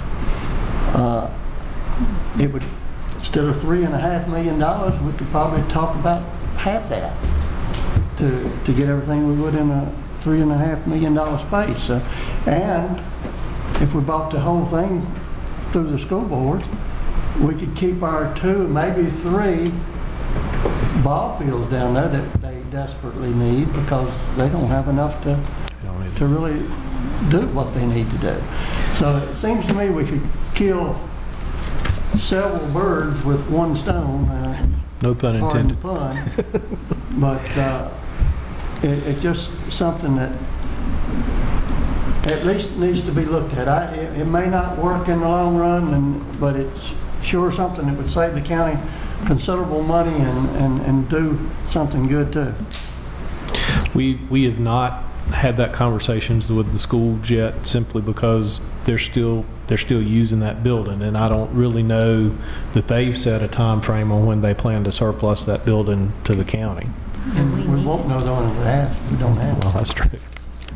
It would, instead of $3.5 million, we could probably talk about half that to get everything we would in a $3.5 million space. And if we bought the whole thing through the school board, we could keep our 2, maybe 3 ball fields down there that they desperately need, because they don't have enough to really do what they need to do. So it seems to me we could kill several birds with one stone. No pun intended. Pardon the pun. But it's just something that at least needs to be looked at. It may not work in the long run, but it's sure something that would save the county considerable money and do something good too. We have not had that conversations with the schools yet, simply because they're still using that building, and I don't really know that they've set a time frame on when they plan to surplus that building to the county. And we won't know that when we ask. We don't have. Well, that's true.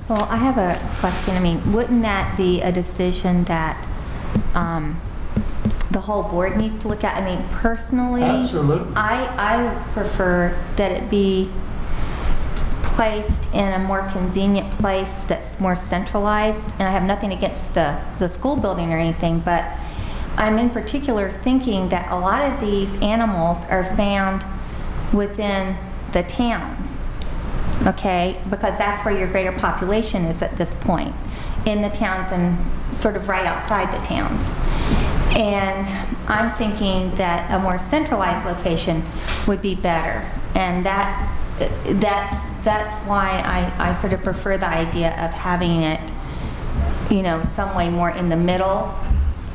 Well, I have a question. I mean, wouldn't that be a decision that the whole board needs to look at? I mean, personally, Absolutely. I prefer that it be placed in a more convenient place that's more centralized. And I have nothing against the school building or anything, but I'm in particular thinking that a lot of these animals are found within the towns, okay? Because that's where your greater population is at this point, in the towns and sort of right outside the towns. And I'm thinking that a more centralized location would be better. And that's why I sort of prefer the idea of having it, you know, some way more in the middle.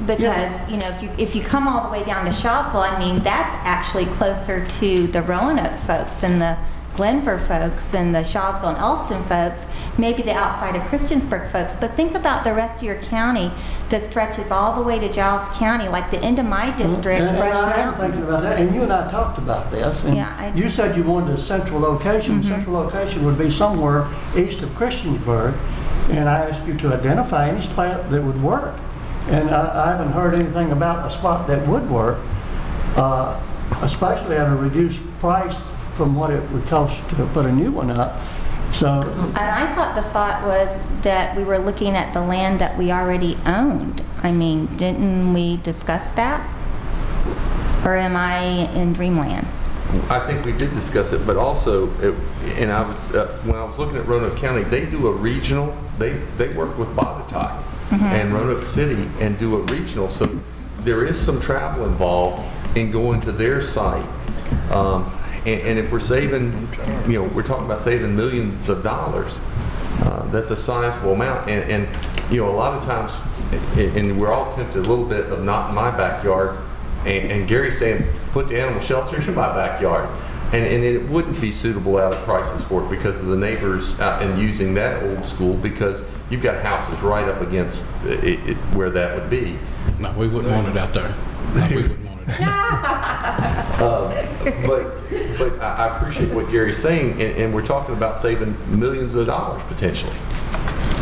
Because, you know, if you come all the way down to Shawsville, I mean, that's actually closer to the Roanoke folks and the Glenver folks and the Shawsville and Elston folks, maybe the outside of Christiansburg folks. But think about the rest of your county that stretches all the way to Giles County, like the end of my district, Brush I am Mountain. thinking about that, and you and I talked about this. And Yeah, you said you wanted a central location. Central location would be somewhere east of Christiansburg, and I asked you to identify any spot that would work. And I haven't heard anything about a spot that would work, especially at a reduced price from what it would cost to put a new one up. So, And I thought the thought was that we were looking at the land that we already owned. I mean, didn't we discuss that? Or am I in dreamland? I think we did discuss it, but also, when I was looking at Roanoke County, they do a regional, they work with Botetourt and Roanoke City and do a regional, so there is some travel involved in going to their site. And if we're saving, you know, we're talking about saving millions of dollars, that's a sizable amount. And you know, a lot of times, and we're all tempted a little bit of not in my backyard, and Gary's saying, put the animal shelter in my backyard. And it wouldn't be suitable out of prices for it because of the neighbors and using that old school, because you've got houses right up against where that would be. No, we wouldn't want it out there. No, we wouldn't want it out there. But I appreciate what Gary's saying, and we're talking about saving millions of dollars potentially.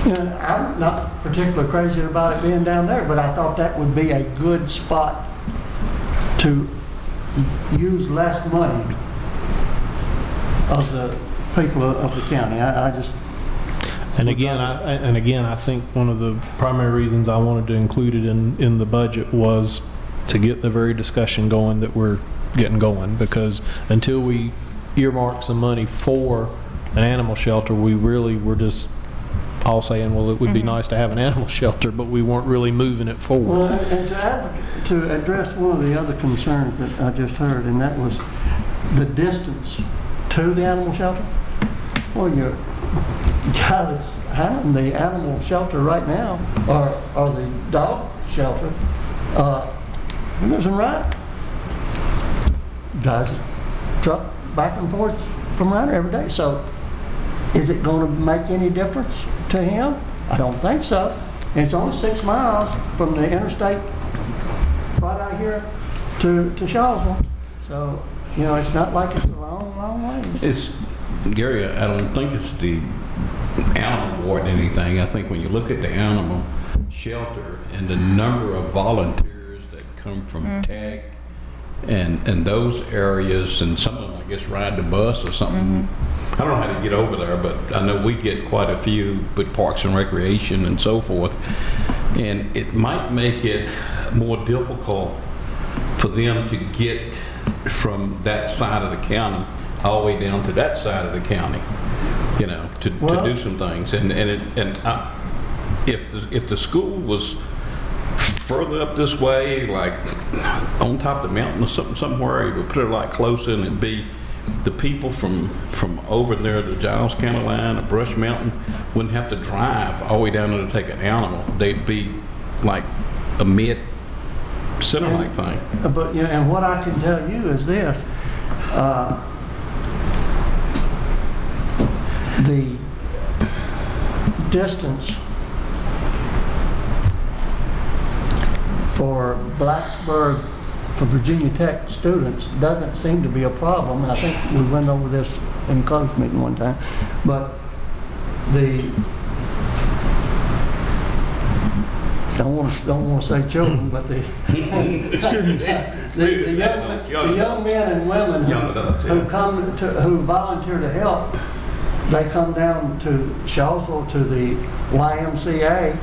you know, I'm not particularly crazy about it being down there, but I thought that would be a good spot to use less money of the people of the county. I just... And again, I think one of the primary reasons I wanted to include it in the budget was to get the very discussion going that we're getting going, because until we earmark some money for an animal shelter, we really were just all saying, well, it would be nice to have an animal shelter, but we weren't really moving it forward. Well, and to address one of the other concerns that I just heard, and that was the distance to the animal shelter. Well, your guy that's handling the animal shelter right now, or the dog shelter, he lives in Roanoke. Drives his truck back and forth from around every day. So is it going to make any difference to him? I don't think so. And it's only 6 miles from the interstate right out here to Shawsville. So, you know, it's not like it's a long, long way. It's, Gary, I don't think it's the animal ward anything. I think when you look at the animal shelter and the number of volunteers that come from TAG and those areas, and some of them, I guess, ride the bus or something. I don't know how to get over there, but I know we get quite a few with Parks and Recreation and so forth. And it might make it more difficult for them to get from that side of the county all the way down to that side of the county, you know, to do some things. If the school was further up this way, like on top of the mountain or something, somewhere, you would put it a lot closer, and it'd be the people from over there, the Giles County line, or Brush Mountain, wouldn't have to drive all the way down there to take an animal. They'd be like a center-like thing. But, you know, and what I can tell you is this, the distance for Blacksburg, for Virginia Tech students, doesn't seem to be a problem. I think we went over this in closed meeting one time, but don't want to say children, but the students, the young men and women who volunteer to help, they come down to Shawsville to the YMCA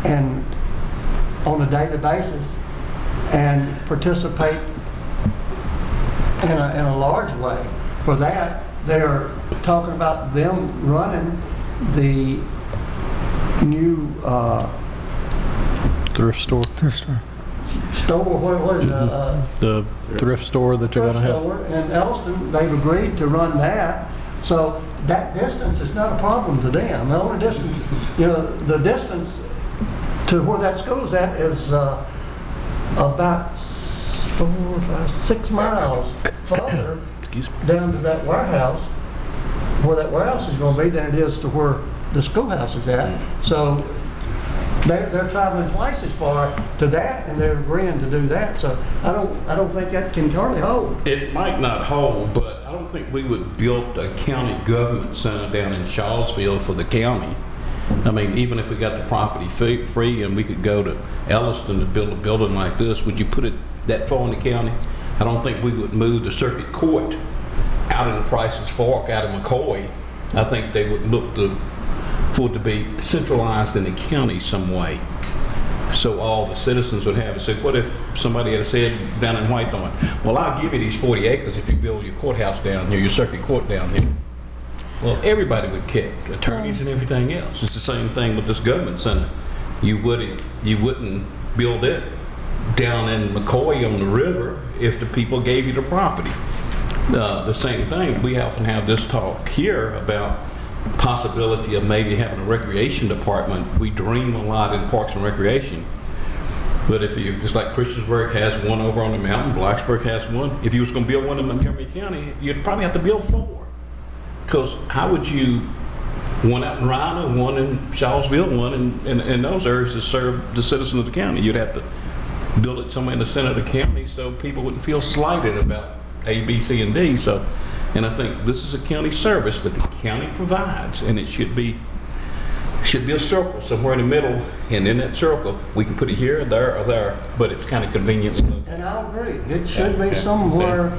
and on a daily basis and participate in a large way. For that, they're talking about them running the new thrift store. Store, what is it? The thrift store that you're going to have. In Elston, they've agreed to run that. So that distance is not a problem to them. The only distance, you know, the distance to where that school's at is about 4, 5, 6 miles further down to that warehouse, where that warehouse is going to be, than it is to where the schoolhouse is at. So they're traveling twice as far to that, and they're agreeing to do that. So I don't think that can totally hold. It might not hold, but I don't think we would build a county government center down in Shawsville for the county. I mean, even if we got the property free and we could go to Elliston to build a building like this, would you put it that far in the county? I don't think we would move the circuit court out in Price's Fork, out of McCoy. I think they would look for it to be centralized in the county some way, so all the citizens would have it. So what if somebody had said down in Whitethorn, well, I'll give you these 40 acres if you build your courthouse down here, your circuit court down here. Well, everybody would kick, attorneys and everything else. It's the same thing with this government center. You wouldn't build it down in McCoy on the river if the people gave you the property. The same thing, we often have this talk here about possibility of maybe having a recreation department. We dream a lot in Parks and Recreation. But if you, just like Christiansburg has one over on the mountain, Blacksburg has one. If you was going to build one in Montgomery County, you'd probably have to build 4. Because how would you, one out in Roanoke, one in Shawsville, one in those areas to serve the citizens of the county? You'd have to build it somewhere in the center of the county so people wouldn't feel slighted about A, B, C, and D. So, and I think this is a county service that the county provides, and it should be a circle somewhere in the middle, and in that circle we can put it here, there, or there, but it's kind of convenient. And I agree. It should be somewhere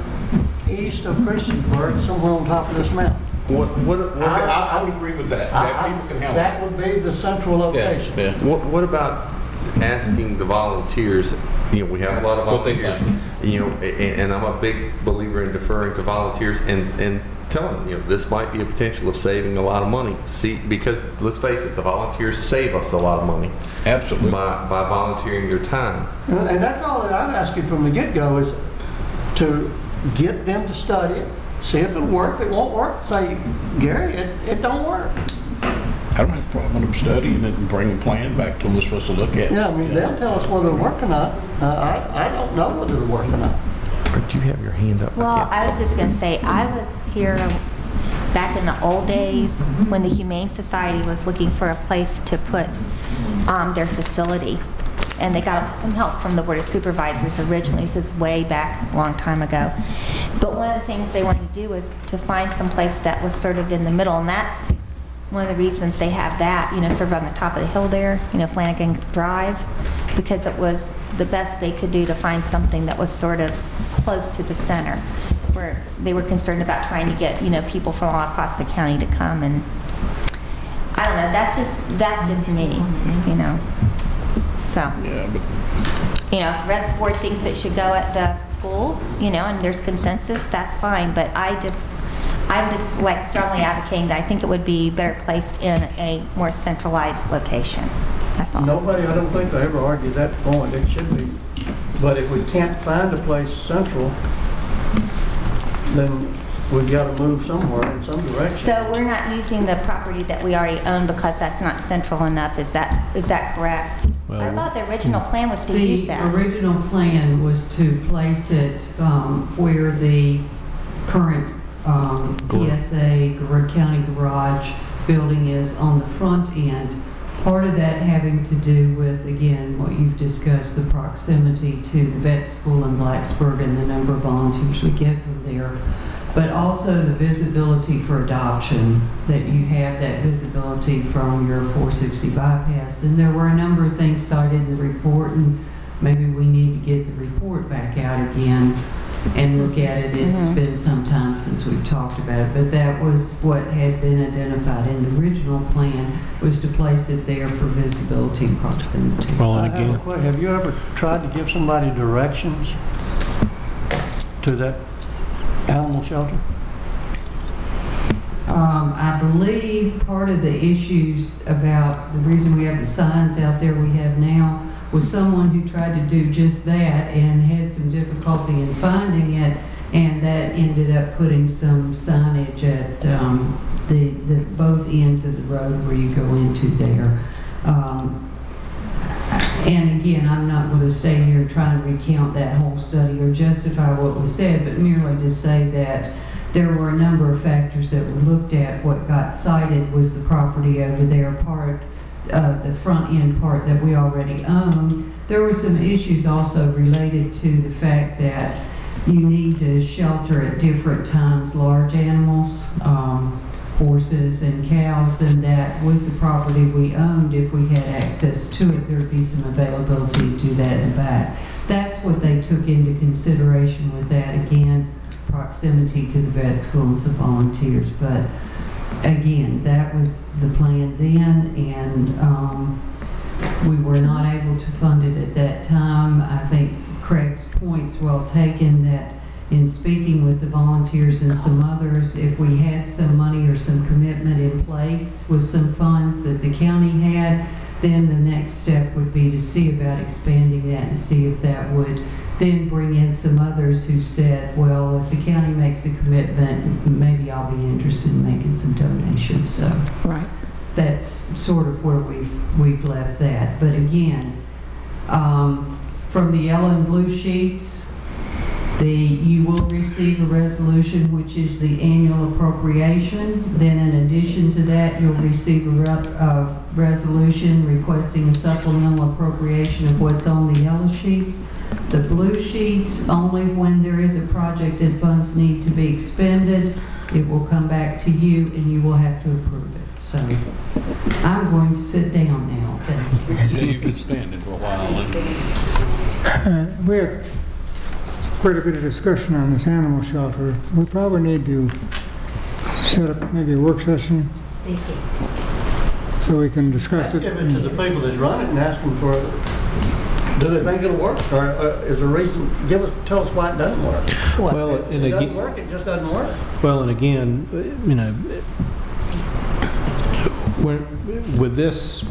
east of Christiansburg, somewhere on top of this mountain. I would agree with that. People can help. That would be the central location. Yeah. What about asking the volunteers? You know, we have a lot of volunteers. You know, and I'm a big believer in deferring to volunteers and telling them, you know, this might be a potential of saving a lot of money. See, because let's face it, the volunteers save us a lot of money. Absolutely. By volunteering their time. And that's all that I'm asking from the get-go is to get them to study it, see if it'll work. If it won't work, say, Gary, it don't work. I don't have a problem with them studying it and bringing a plan back to us for us to look at. Yeah, I mean, they'll tell us whether it'll work or not. I don't know whether it'll work or not. Or do you have your hand up? Well, I was just going to say, I was here back in the old days when the Humane Society was looking for a place to put their facility. And they got some help from the Board of Supervisors originally. This is way back a long time ago. But one of the things they wanted to do was to find some place that was sort of in the middle, and that's one of the reasons they have that, you know, sort of on the top of the hill there, you know, Flanagan Drive, because it was the best they could do to find something that was sort of close to the center, where they were concerned about trying to get, you know, people from all across the county to come. And I don't know, that's just me, you know. So, you know, if the rest of the board thinks it should go at the school, you know, and there's consensus, that's fine. But I'm just like strongly advocating that I think it would be better placed in a more centralized location. That's all. Nobody, I don't think they ever argued that point. It should be. But if we can't find a place central, then we've got to move somewhere in some direction. So we're not using the property that we already own because that's not central enough. Is that correct? I thought the original plan was to use that. The original plan was to place it where the current PSA County Garage building is on the front end. Part of that having to do with, again, what you've discussed, the proximity to the vet school in Blacksburg and the number of volunteers we get from there, but also the visibility for adoption, that you have that visibility from your 460 bypass. And there were a number of things cited in the report, and maybe we need to get the report back out again and look at it. It's been some time since we've talked about it, but that was what had been identified in the original plan, was to place it there for visibility and proximity. Well, and again, have you ever tried to give somebody directions to that animal shelter? I believe part of the issues about the reason we have the signs out there we have now was someone who tried to do just that and had some difficulty in finding it, and that ended up putting some signage at the both ends of the road where you go into there. And again, I'm not going to stay here trying to recount that whole study or justify what was said, but merely to say that there were a number of factors that were looked at. What got cited was the property over there, the front end part that we already own. There were some issues also related to the fact that you need to shelter at different times large animals, horses and cows, and that with the property we owned, if we had access to it, there'd be some availability to do that in the back. That's what they took into consideration with that. Again, proximity to the vet school and some volunteers. But again, that was the plan then, and we were not able to fund it at that time. I think Craig's point's well taken, that in speaking with the volunteers and some others, if we had some money or some commitment in place with some funds that the county had, then the next step would be to see about expanding that and see if that would then bring in some others who said, well, if the county makes a commitment, maybe I'll be interested in making some donations. So Right. that's sort of where we've left that. But again, from the yellow and blue sheets, you will receive a resolution, which is the annual appropriation. Then in addition to that, you'll receive a resolution requesting a supplemental appropriation of what's on the yellow sheets. The blue sheets, only when there is a project and funds need to be expended, it will come back to you and you will have to approve it. So I'm going to sit down now. Thank you. Yeah, you've been standing for a while. We had quite a bit of discussion on this animal shelter. We probably need to set up maybe a work session so we can discuss it. Give it to the people that run it and ask them for, do they think it'll work? Or is there a reason, tell us why it doesn't work. well, and It doesn't again, work, it just doesn't work. well, and again, you know, with this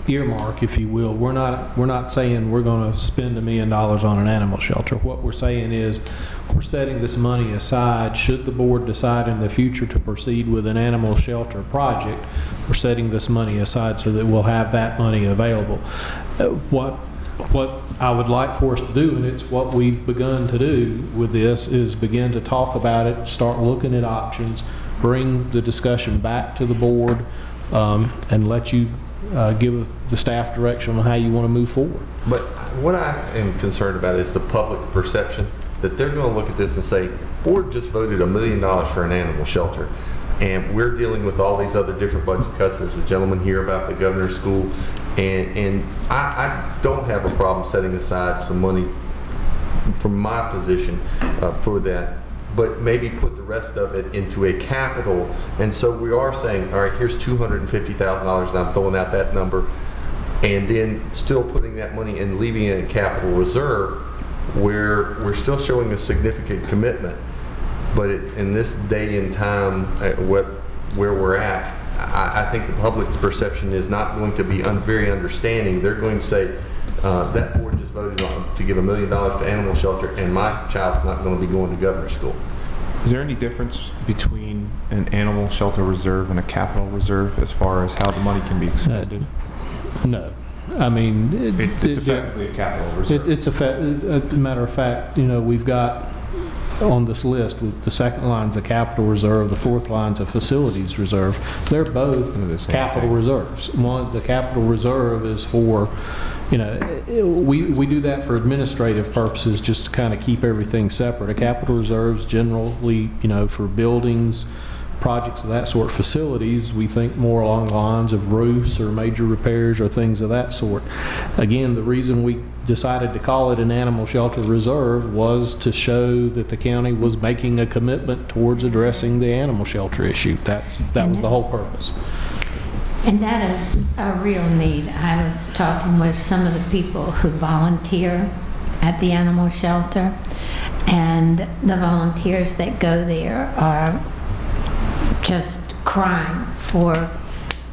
earmark, if you will, we're not saying we're going to spend $1 million on an animal shelter. What we're saying is we're setting this money aside. Should the board decide in the future to proceed with an animal shelter project, we're setting this money aside so that we'll have that money available. What I would like for us to do, and it's what we've begun to do with this, is begin to talk about it, start looking at options, bring the discussion back to the board, and let you give the staff direction on how you want to move forward. But what I am concerned about is the public perception that they're going to look at this and say, board just voted $1 million for an animal shelter, and we're dealing with all these other different budget cuts. There's a gentleman here about the governor's school, and I don't have a problem setting aside some money from my position for that, but maybe put the rest of it into a capital. And so we are saying, all right, here's $250,000, and I'm throwing out that number, and then still putting that money and leaving it in capital reserve, where we're still showing a significant commitment. But in this day and time, where we're at, I think the public's perception is not going to be very understanding. They're going to say, that board just voted to give $1 million to animal shelter, and my child's not going to be going to governor's school. Is there any difference between an animal shelter reserve and a capital reserve as far as how the money can be expended? No. I mean, It's effectively a capital reserve. it's a matter of fact, you know, we've got on this list, with the second line's a capital reserve, the fourth line's a facilities reserve. They're both capital reserves. One, the capital reserve is for, you know, we do that for administrative purposes, just to kind of keep everything separate. A capital reserve's generally, you know, for buildings, projects of that sort. Facilities, we think more along the lines of roofs or major repairs or things of that sort. Again, the reason we decided to call it an animal shelter reserve was to show that the county was making a commitment towards addressing the animal shelter issue. That was the whole purpose. And that is a real need. I was talking with some of the people who volunteer at the animal shelter, and the volunteers that go there are just crying for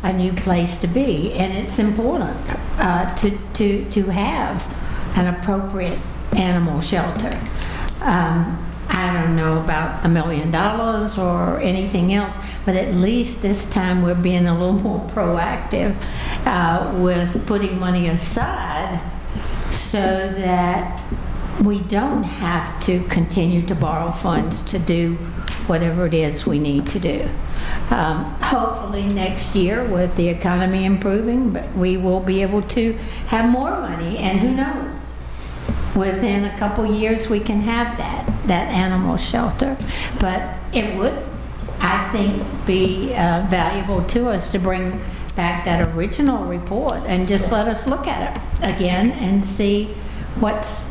a new place to be, and it's important to have an appropriate animal shelter. I don't know about $1 million or anything else, but at least this time we're being a little more proactive with putting money aside so that we don't have to continue to borrow funds to do whatever it is we need to do. Hopefully next year, with the economy improving, but we will be able to have more money, and who knows, within a couple years we can have that animal shelter. But it would, I think, be valuable to us to bring back that original report and just let us look at it again and see what's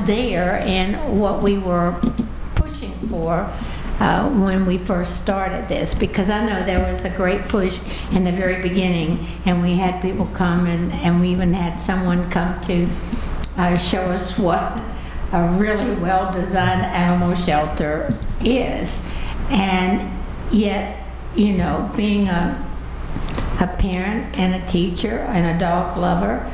there and what we were pushing for when we first started this, because I know there was a great push in the very beginning, and we had people come, and we even had someone come to show us what a really well-designed animal shelter is. And yet, you know, being a parent and a teacher and a dog lover,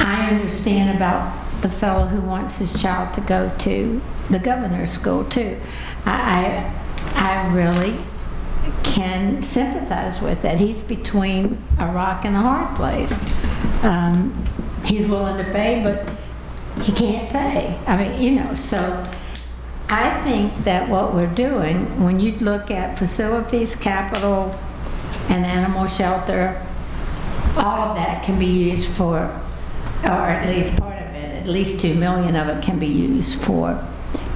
I understand about the fellow who wants his child to go to the governor's school too. I really can sympathize with that. He's between a rock and a hard place. He's willing to pay, but he can't pay. I mean, you know, so I think that what we're doing, when you look at facilities, capital, and animal shelter, all of that can be used for, or at least part of it, at least $2 million of it can be used for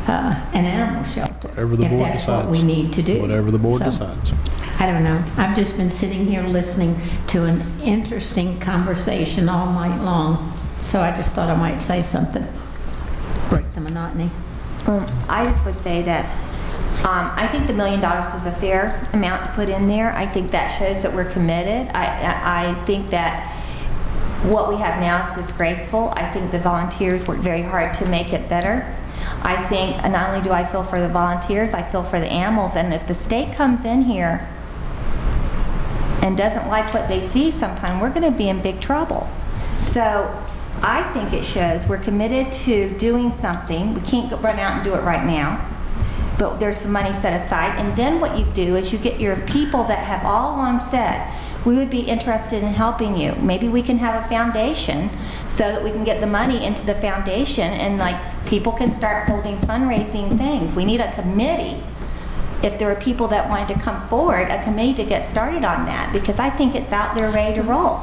an animal shelter. Whatever the board decides. If that's what we need to do. Whatever the board decides. I don't know. I've just been sitting here listening to an interesting conversation all night long, so I just thought I might say something. Break the monotony. I just would say that I think the $1 million is a fair amount to put in there. I think that shows that we're committed. I think that what we have now is disgraceful. I think the volunteers work very hard to make it better. I think not only do I feel for the volunteers, I feel for the animals. And if the state comes in here and doesn't like what they see sometime, we're going to be in big trouble. So I think it shows we're committed to doing something. We can't run out and do it right now, but there's some money set aside. And then what you do is you get your people that have all along said, we would be interested in helping you. Maybe we can have a foundation so that we can get the money into the foundation, and like people can start holding fundraising things. We need a committee. If there are people that wanted to come forward, a committee to get started on that, because I think it's out there ready to roll.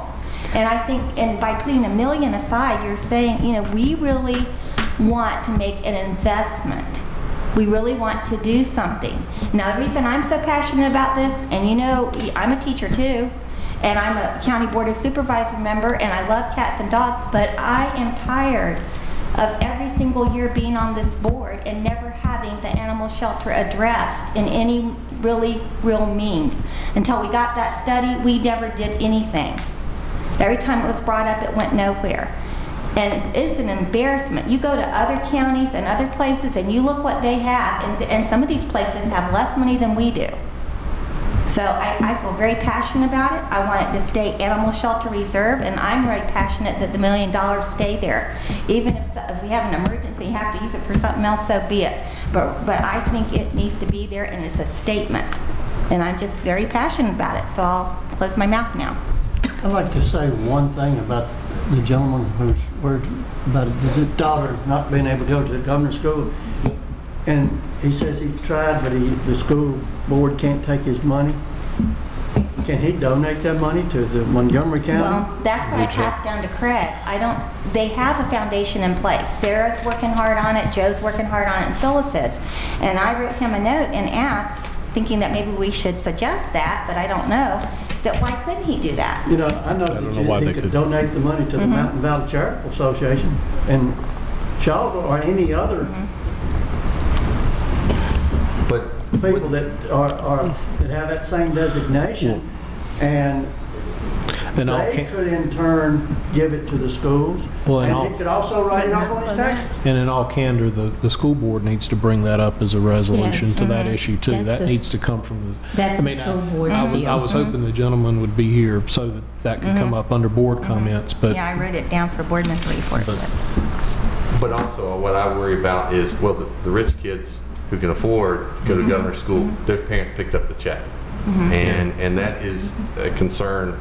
And I think, and by putting $1 million aside, you're saying, you know, we really want to make an investment. We really want to do something. Now, the reason I'm so passionate about this, and you know, I'm a teacher too, and I'm a county board of supervisor member, and I love cats and dogs, but I am tired of every single year being on this board and never having the animal shelter addressed in any really real means. Until we got that study, we never did anything. Every time it was brought up, it went nowhere. And it's an embarrassment. You go to other counties and other places and you look what they have, and some of these places have less money than we do. So I feel very passionate about it. I want it to stay animal shelter reserve, and I'm very passionate that the $1 million stay there. Even if we have an emergency and have to use it for something else, so be it. But I think it needs to be there, and it's a statement. And I'm just very passionate about it, so I'll close my mouth now. I'd like to say one thing about the gentleman who's worried about his daughter not being able to go to the governor's school. And he says he's tried, but the school board can't take his money. Can he donate that money to the Montgomery County? Well, that's what I passed down to Craig. They have a foundation in place. Sarah's working hard on it, Joe's working hard on it, and Phyllis is. And I wrote him a note and asked, thinking that maybe we should suggest that, but I don't know, that why couldn't he do that? You know, I know that he could donate the money to the Mountain Valley Charitable Association and Charlotte or any other But people that that have that same designation, and they could in turn give it to the schools. Well, and he could also write it off on his taxes. And in all candor, the school board needs to bring that up as a resolution Yes. to that issue too. That's That needs to come from the. That's the school board's deal. I was hoping the gentleman would be here so that could come up under board comments, but. Yeah, I wrote it down for board member report. But also, what I worry about is, well, the rich kids who can afford to go to governor's school, their parents picked up the check. And that is a concern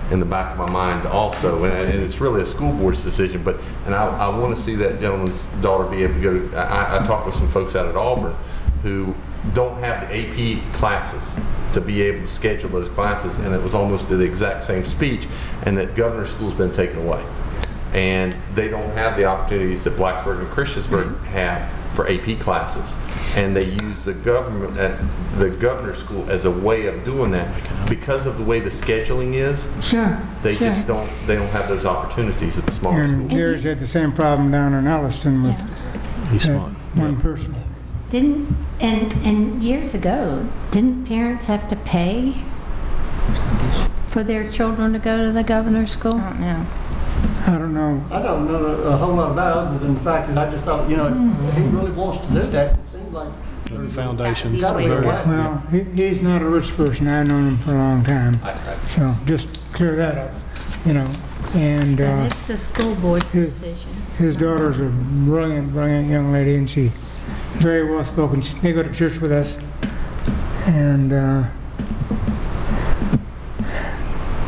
in the back of my mind also. And it's really a school board's decision, and I want to see that gentleman's daughter be able to go to, I talked with some folks out at Auburn who don't have the AP classes to be able to schedule those classes, and it was almost the exact same speech, and that governor's school's been taken away. And they don't have the opportunities that Blacksburg and Christiansburg have for AP classes, and they use the governor's school as a way of doing that because of the way the scheduling is. They just don't have those opportunities at the smaller schools. And Gary's had the same problem down in Elliston with one person. And years ago, didn't parents have to pay for their children to go to the governor's school? I don't know. I don't know. I don't know a whole lot about it other than the fact that I just thought, you know, if he really wants to do that, it seems like The foundation's That way very. Well, he's not a rich person. I've known him for a long time. So just clear that up, you know. And it's the school board's decision. His daughter's a brilliant, brilliant young lady, and she's very well spoken. They go to church with us, and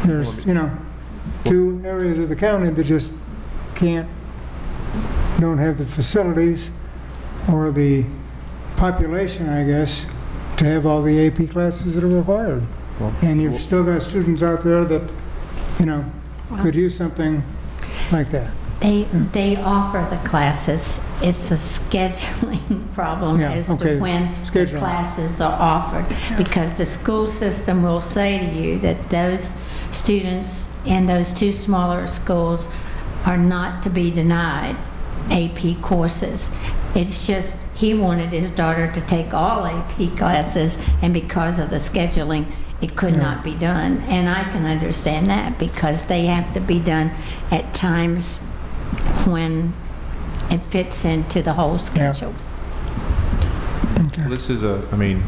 there's, you know, 2 areas of the county that just don't have the facilities or the population, I guess, to have all the AP classes that are required. And you've still got students out there that, you know, could use something like that. They offer the classes. It's a scheduling problem as to when the classes are offered, because the school system will say to you that those students in those 2 smaller schools are not to be denied AP courses. It's just he wanted his daughter to take all AP classes, and because of the scheduling, it could not be done. And I can understand that, because they have to be done at times when it fits into the whole schedule. Well, this is I mean,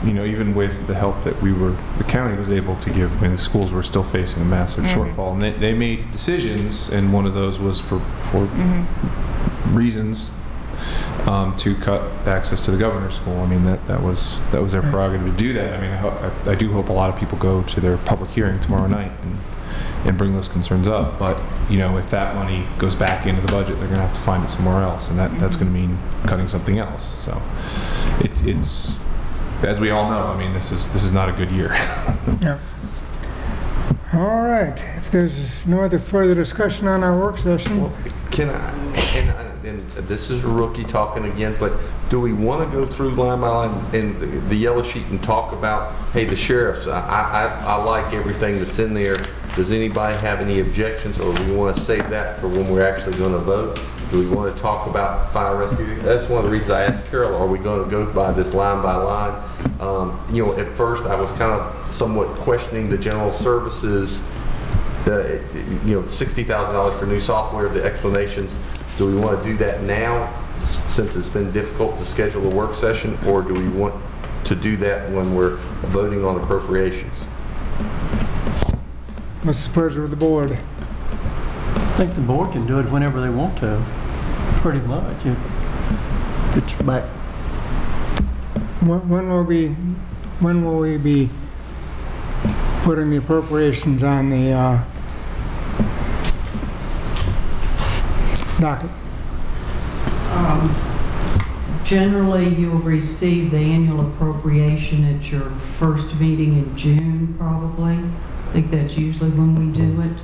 you know, even with the help that the county was able to give, I mean, the schools were still facing a massive shortfall. And they made decisions, and one of those was for reasons to cut access to the governor's school. I mean, that was their prerogative to do that. I mean, I do hope a lot of people go to their public hearing tomorrow night and bring those concerns up. But, you know, if that money goes back into the budget, they're going to have to find it somewhere else, and that's going to mean cutting something else. So it's as we all know, I mean, this is not a good year. Yeah. All right. If there's no other further discussion on our work session. Well, can and this is a rookie talking again, but do we want to go through line by line in the yellow sheet and talk about, hey, the sheriffs, I like everything that's in there. Does anybody have any objections, or do we want to save that for when we're actually going to vote? Do we want to talk about fire rescue? That's one of the reasons I asked Carol, are we going to go by this line by line? You know, at first I was kind of somewhat questioning the general services, you know, $60,000 for new software, the explanations. Do we want to do that now, since it's been difficult to schedule a work session, or do we want to do that when we're voting on appropriations? What's the pleasure of the board? I think the board can do it whenever they want to, pretty much. If it's back. When will we be putting the appropriations on the docket? Generally, you'll receive the annual appropriation at your first meeting in June, probably. I think that's usually when we do it,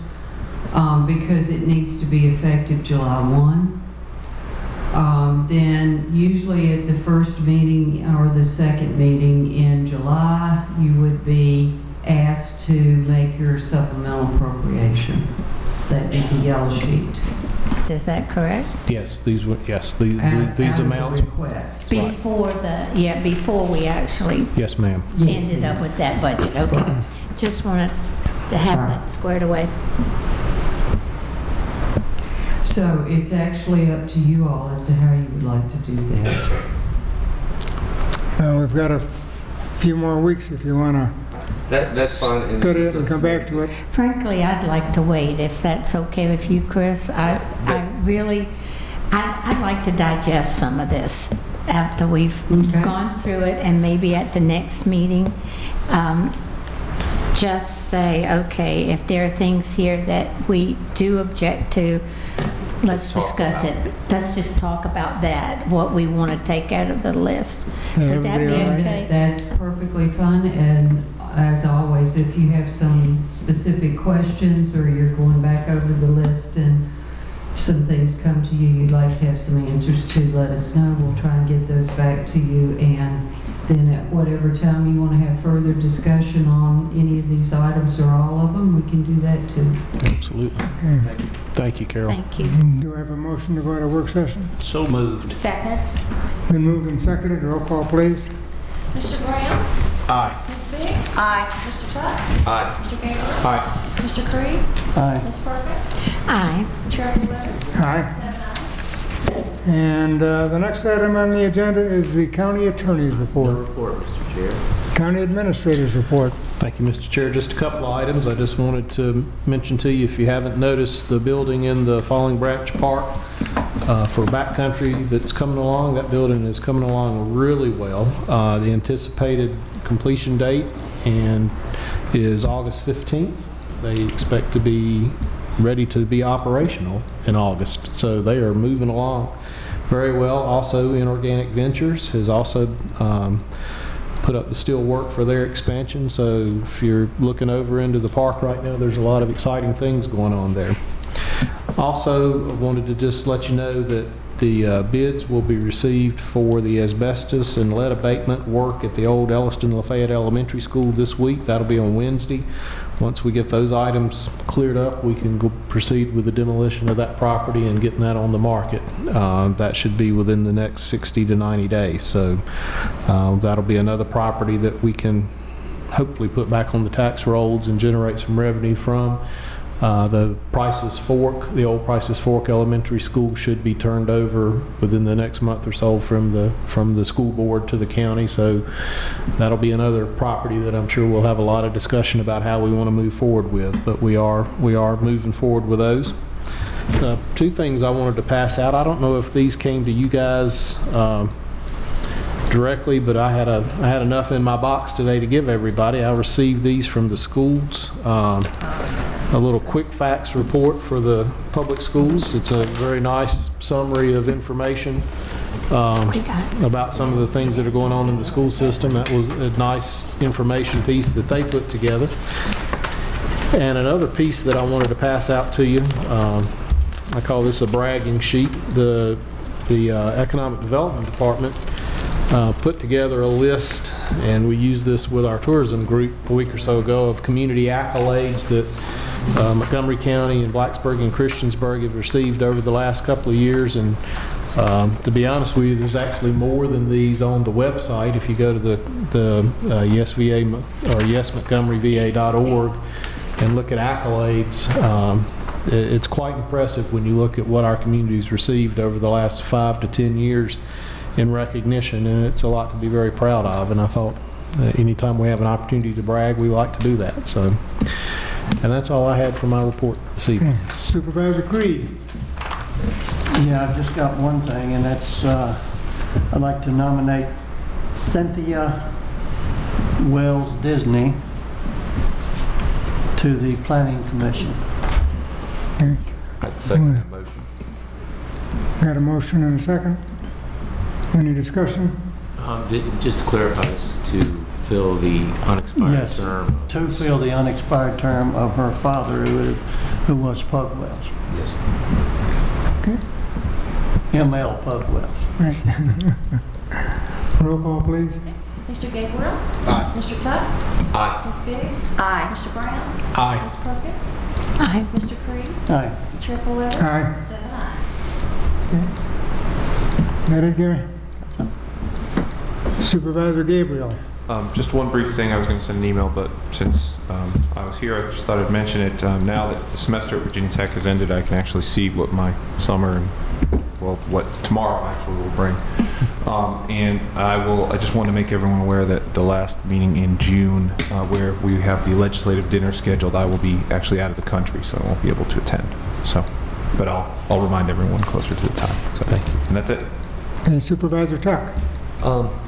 because it needs to be effective July 1. Then usually at the first meeting or the second meeting in July, you would be asked to make your supplemental appropriation. That'd be the yellow sheet. Is that correct? Yes, these amounts. Request. Before before we actually Yes, ma'am. ended up with that budget. Okay. Just wanted to have that squared away. So it's actually up to you all as to how you would like to do that. We've got a few more weeks if you want to That's fine. study it and come back to it. Frankly, I'd like to wait if that's okay with you, Chris. I'd like to digest some of this after we've gone through it, and maybe at the next meeting, just say, okay, if there are things here that we do object to, let's discuss it. Let's just talk about that, what we want to take out of the list. Would that be okay? That's perfectly fine, and as always, if you have some specific questions or you're going back over the list and some things come to you you'd like to have some answers to, let us know. We'll try and get those back to you, and then at whatever time you want to have further discussion on any of these items or all of them, we can do that too. Absolutely. Okay. Thank you, Carol. Thank you. Do I have a motion to go to work session? So moved. Second. Been moved and seconded. Roll call, please. Mr. Graham? Aye. Ms. Biggs? Aye. Mr. Tuck? Aye. Mr. Gaylor? Aye. Mr. Creed? Aye. Ms. Perkins? Aye. Chairman Lewis? Aye. 7 ayes. And the next item on the agenda is the county attorney's No report. report, Mr. Chair. County administrator's report. Thank you, Mr. Chair. Just a couple of items I just wanted to mention to you. If you haven't noticed, the building in the Falling Branch Park for backcountry that's coming along, that building is coming along really well. The anticipated completion date is August 15th. They expect to be ready to be operational in August. So they are moving along very well. Also, Inorganic Ventures has also put up the steel work for their expansion. So if you're looking over into the park right now, there's a lot of exciting things going on there. Also, I wanted to just let you know that the bids will be received for the asbestos and lead abatement work at the old Elliston Lafayette Elementary School this week. That'll be on Wednesday. Once we get those items cleared up, we can go proceed with the demolition of that property and getting that on the market. That should be within the next 60 to 90 days. So that'll be another property that we can hopefully put back on the tax rolls and generate some revenue from. The Price's Fork, the old Price's Fork Elementary School, should be turned over within the next month or so from the school board to the county. So that'll be another property that I'm sure we'll have a lot of discussion about how we want to move forward with. But we are moving forward with those. Two things I wanted to pass out. I don't know if these came to you guys directly, but I had enough in my box today to give everybody. I received these from the schools. A little quick facts report for the public schools. It's a very nice summary of information about some of the things that are going on in the school system. That was a nice information piece that they put together. And another piece that I wanted to pass out to you, I call this a bragging sheet. The Economic Development Department put together a list, and we used this with our tourism group a week or so ago, of community accolades that Montgomery County and Blacksburg and Christiansburg have received over the last couple of years. And to be honest with you, there's actually more than these on the website. If you go to the YesVA or YesMontgomeryVA.org and look at accolades, it's quite impressive when you look at what our community's received over the last 5 to 10 years in recognition, and it's a lot to be very proud of. And I thought anytime we have an opportunity to brag, we like to do that. So, and that's all I had for my report this evening. Okay. Supervisor Creed. Yeah, I've just got one thing, and that's I'd like to nominate Cynthia Wells Disney to the Planning Commission. Okay. I'd second that motion. Got a motion and a second. Any discussion? Just to clarify, this is to fill the unexpired Yes, term. to fill the unexpired term of her father, who was Pugwell's. Yes. Okay. M.L. Pugwell's. Right. Roll call, please. Mr. Gabriel? Aye. Mr. Tuck? Aye. Ms. Biggs? Aye. Mr. Brown? Aye. Ms. Perkins? Aye. Mr. Creed? Aye. Chair Flores? Aye. 7 ayes. Got it, Gary? Supervisor Gabriel. Just one brief thing. I was going to send an email, but since I was here, I just thought I'd mention it. Now that the semester at Virginia Tech has ended, I can actually see what my summer and, well, what tomorrow actually will bring. And I just want to make everyone aware that the last meeting in June, where we have the legislative dinner scheduled, I will be actually out of the country, so I won't be able to attend. So, but I'll remind everyone closer to the time. So thank you. And that's it. And Supervisor Tuck.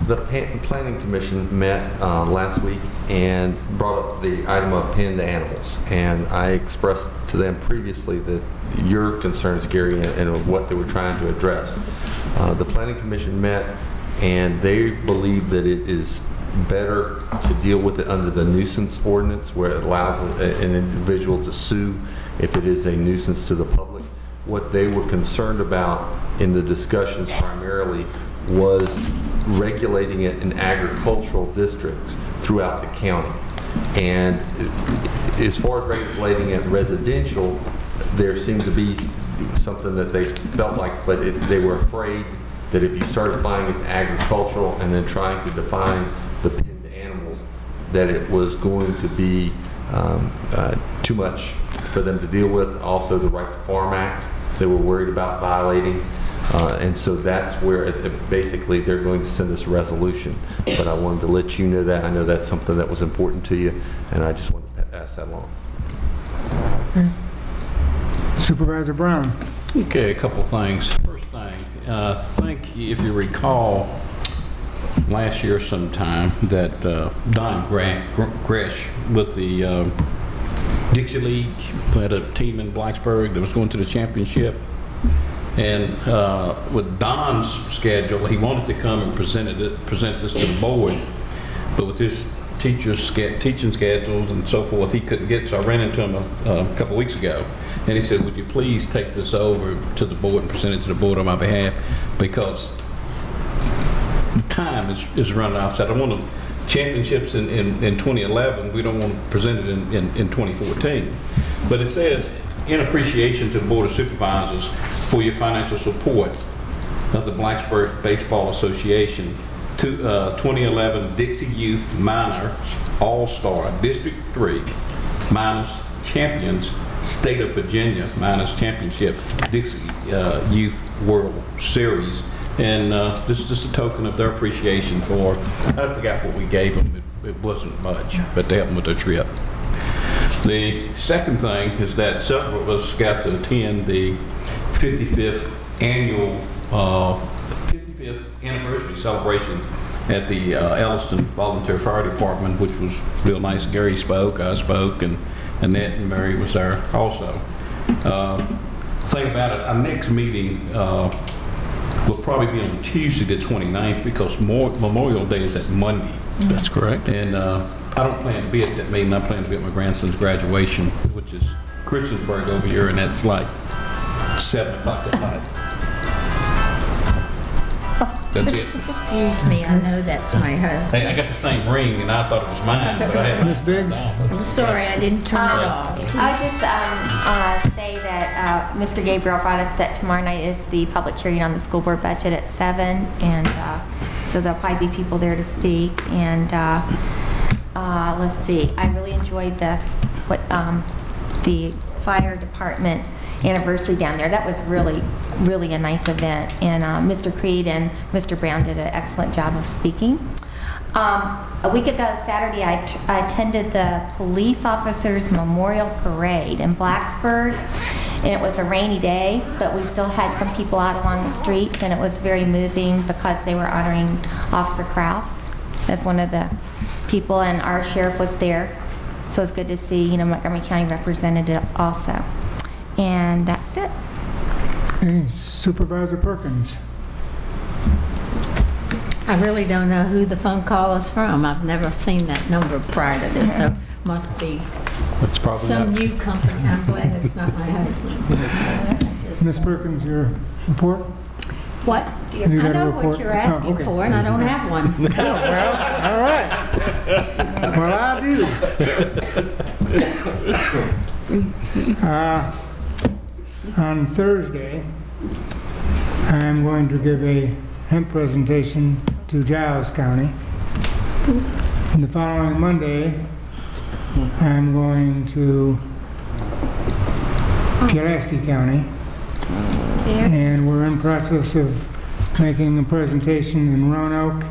The Planning Commission met last week and brought up the item of pinned animals. And I expressed to them previously that your concerns, Gary, and what they were trying to address. The Planning Commission met and they believe that it is better to deal with it under the nuisance ordinance, where it allows an individual to sue if it is a nuisance to the public. What they were concerned about in the discussions primarily was regulating it in agricultural districts throughout the county. And as far as regulating it residential, there seemed to be something that they felt like, but they were afraid that if you started applying it to agricultural and then trying to define the pinned animals, that it was going to be too much for them to deal with. Also, the Right to Farm Act, they were worried about violating. And so that's where basically they're going to send us a resolution. But I wanted to let you know that. I know that's something that was important to you, and I just wanted to pass that along. Okay. Supervisor Brown. Okay, a couple things. First thing, I think if you recall last year sometime that Don Gresh with the Dixie League had a team in Blacksburg that was going to the championship. And with Don's schedule, he wanted to come and present this to the board, but with his teaching schedules and so forth, he couldn't get. So I ran into him a couple weeks ago, and he said, "Would you please take this over to the board and present it to the board on my behalf, because the time is running out." So I don't want the championships in 2011. We don't want to present it in 2014. But it says, "In appreciation to the Board of Supervisors for your financial support of the Blacksburg Baseball Association, 2011 Dixie Youth Minors All-Star District 3 Minors Champions State of Virginia Minors Championship Dixie Youth World Series." And this is just a token of their appreciation for, I forgot what we gave them. It wasn't much, but they helped them with their trip. The second thing is that several of us got to attend the 55th anniversary celebration at the Elliston Volunteer Fire Department, which was real nice. Gary spoke, I spoke, and Annette and Mary was there also. The thing about it, our next meeting will probably be on Tuesday the 29th, because Memorial Day is that Monday. That's correct. And I don't plan to be at that meeting. I plan to be at my grandson's graduation, which is Christiansburg over here, and that's like 7 o'clock at night. That's it. Excuse me, I know that's my husband. Hey, I got the same ring, and I thought it was mine, but I had Ms. Biggs? I'm sorry, I didn't turn it off. I just say that Mr. Gabriel brought up that tomorrow night is the public hearing on the school board budget at 7, and so there'll probably be people there to speak. And let's see, I really enjoyed the fire department anniversary down there. That was really a nice event, and Mr. Creed and Mr. Brown did an excellent job of speaking. A week ago Saturday, I attended the police officers memorial parade in Blacksburg, and it was a rainy day, but we still had some people out along the streets, and it was very moving because they were honoring Officer Krause as one of the people, and our sheriff was there, so it's good to see, Montgomery County represented also. And that's it. Okay, Supervisor Perkins. I really don't know who the phone call is from. I've never seen that number prior to this, so must be That's probably some not. new company. I'm glad it's not my husband. Ms. Perkins, your report? What? Have you I got a know report? what you're asking Oh, okay. for, and I don't have one. Oh, well, all right. Well, I do. On Thursday, I'm going to give a hemp presentation to Giles County. And the following Monday, I'm going to Pulaski County. And we're in process of making a presentation in Roanoke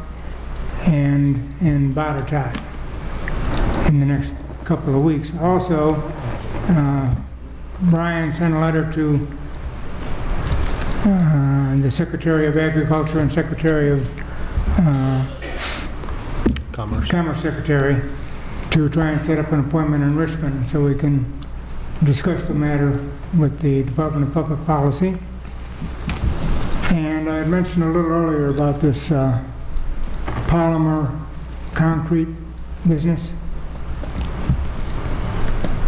and in Botetourt in the next couple of weeks. Also, Brian sent a letter to the Secretary of Agriculture and Secretary of Commerce Secretary to try and set up an appointment in Richmond so we can discuss the matter with the Department of Public Policy. And I had mentioned a little earlier about this polymer concrete business.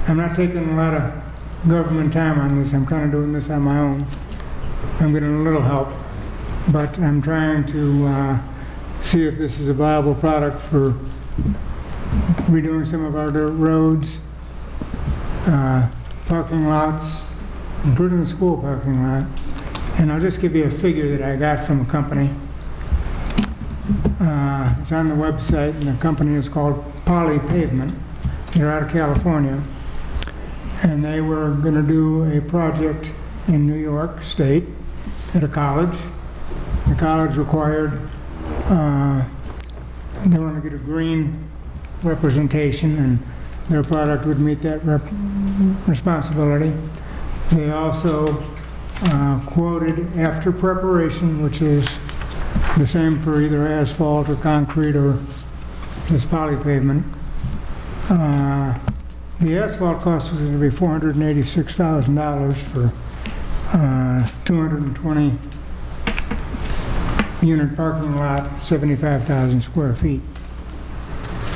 I'm not taking a lot of government time on this. I'm kind of doing this on my own. I'm getting a little help, but I'm trying to see if this is a viable product for redoing some of our dirt roads, parking lots, including the school parking lot. And I'll just give you a figure that I got from a company. It's on the website, and the company is called Poly Pavement. They're out of California. And they were going to do a project in New York State at a college. The college required, they want to get a green representation, and their product would meet that responsibility. They also quoted after preparation, which is the same for either asphalt or concrete or this poly pavement. The asphalt cost was going to be $486,000 for 220 unit parking lot, 75,000 square feet.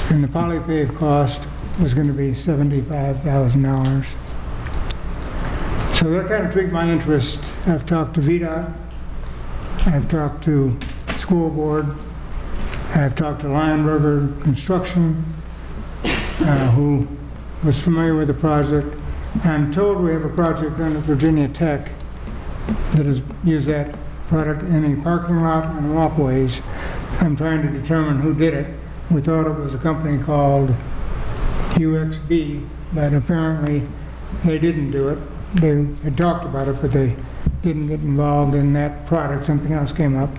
And the poly pave cost was going to be $75,000. So that kind of piqued my interest. I've talked to VDOT, I've talked to the school board, I've talked to Lionberger Construction, who was familiar with the project. I'm told we have a project done at Virginia Tech that has used that product in a parking lot and walkways. I'm trying to determine who did it. We thought it was a company called UXB, but apparently they didn't do it. They had talked about it, but they didn't get involved in that product. Something else came up.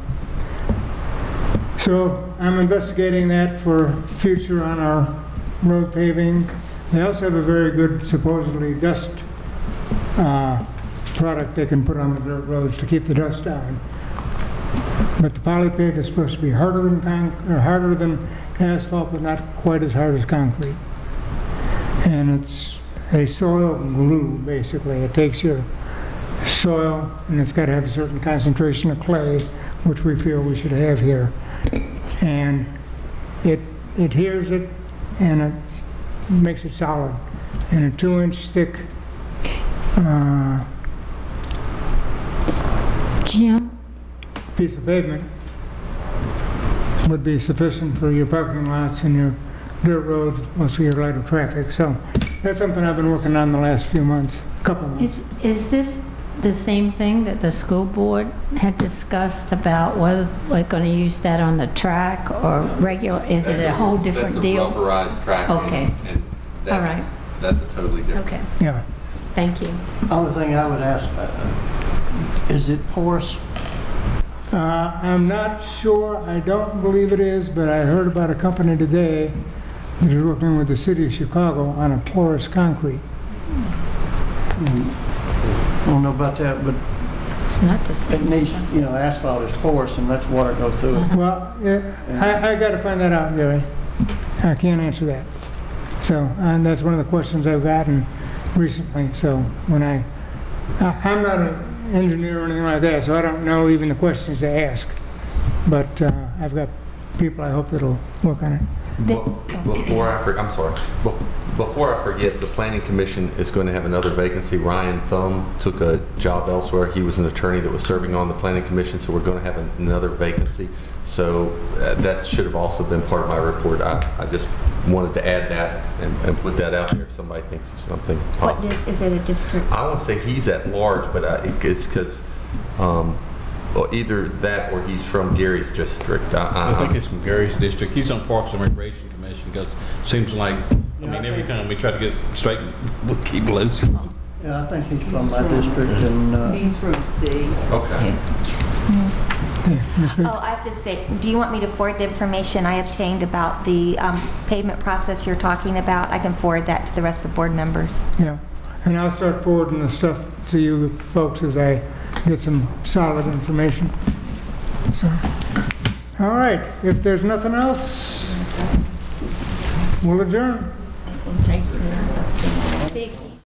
So I'm investigating that for future on our road paving. They also have a very good, supposedly, dust product they can put on the dirt roads to keep the dust down. But the polypave is supposed to be harder than asphalt, but not quite as hard as concrete. And it's a soil glue, basically. It takes your soil, and it's got to have a certain concentration of clay, which we feel we should have here. And it adheres it, and it makes it solid. And a 2-inch thick piece of pavement would be sufficient for your parking lots and your dirt roads, mostly your lighter traffic. So that's something I've been working on the last few months, couple months. Is this the same thing that the school board had discussed about whether we're going to use that on the track or regular? Is it a whole different deal? That's a rubberized tracking. Okay. And that's, all right. That's a totally different. Okay. Yeah. Thank you. Only thing I would ask, is it porous? I'm not sure. I don't believe it is, but I heard about a company today that is working with the city of Chicago on a porous concrete. I don't know about that, but it's not the same. It needs, you know, asphalt is porous and lets water go through it. Well, I got to find that out, Gary. I can't answer that. So, and that's one of the questions I've gotten recently. So when I'm not engineer or anything like that, so I don't know even the questions to ask. But I've got people I hope that'll work on it. Before I forget, the Planning Commission is going to have another vacancy. Ryan Thumb took a job elsewhere. He was an attorney that was serving on the Planning Commission, so we're going to have another vacancy. So that should have also been part of my report. I just wanted to add that and put that out there if somebody thinks of something positive. What is it, a district? I want to say he's at large, but it's because either that or he's from Gary's district. I think it's from Gary's district. He's on Parks and Recreation Commission because it seems like, I mean, every time we try to get straight, we keep losing. Yeah, I think he's from my district and... He's from C. Okay. Oh, I have to say, do you want me to forward the information I obtained about the pavement process you're talking about? I can forward that to the rest of the board members. Yeah, and I'll start forwarding the stuff to you folks as I get some solid information. So, all right, if there's nothing else, we'll adjourn. Thank you.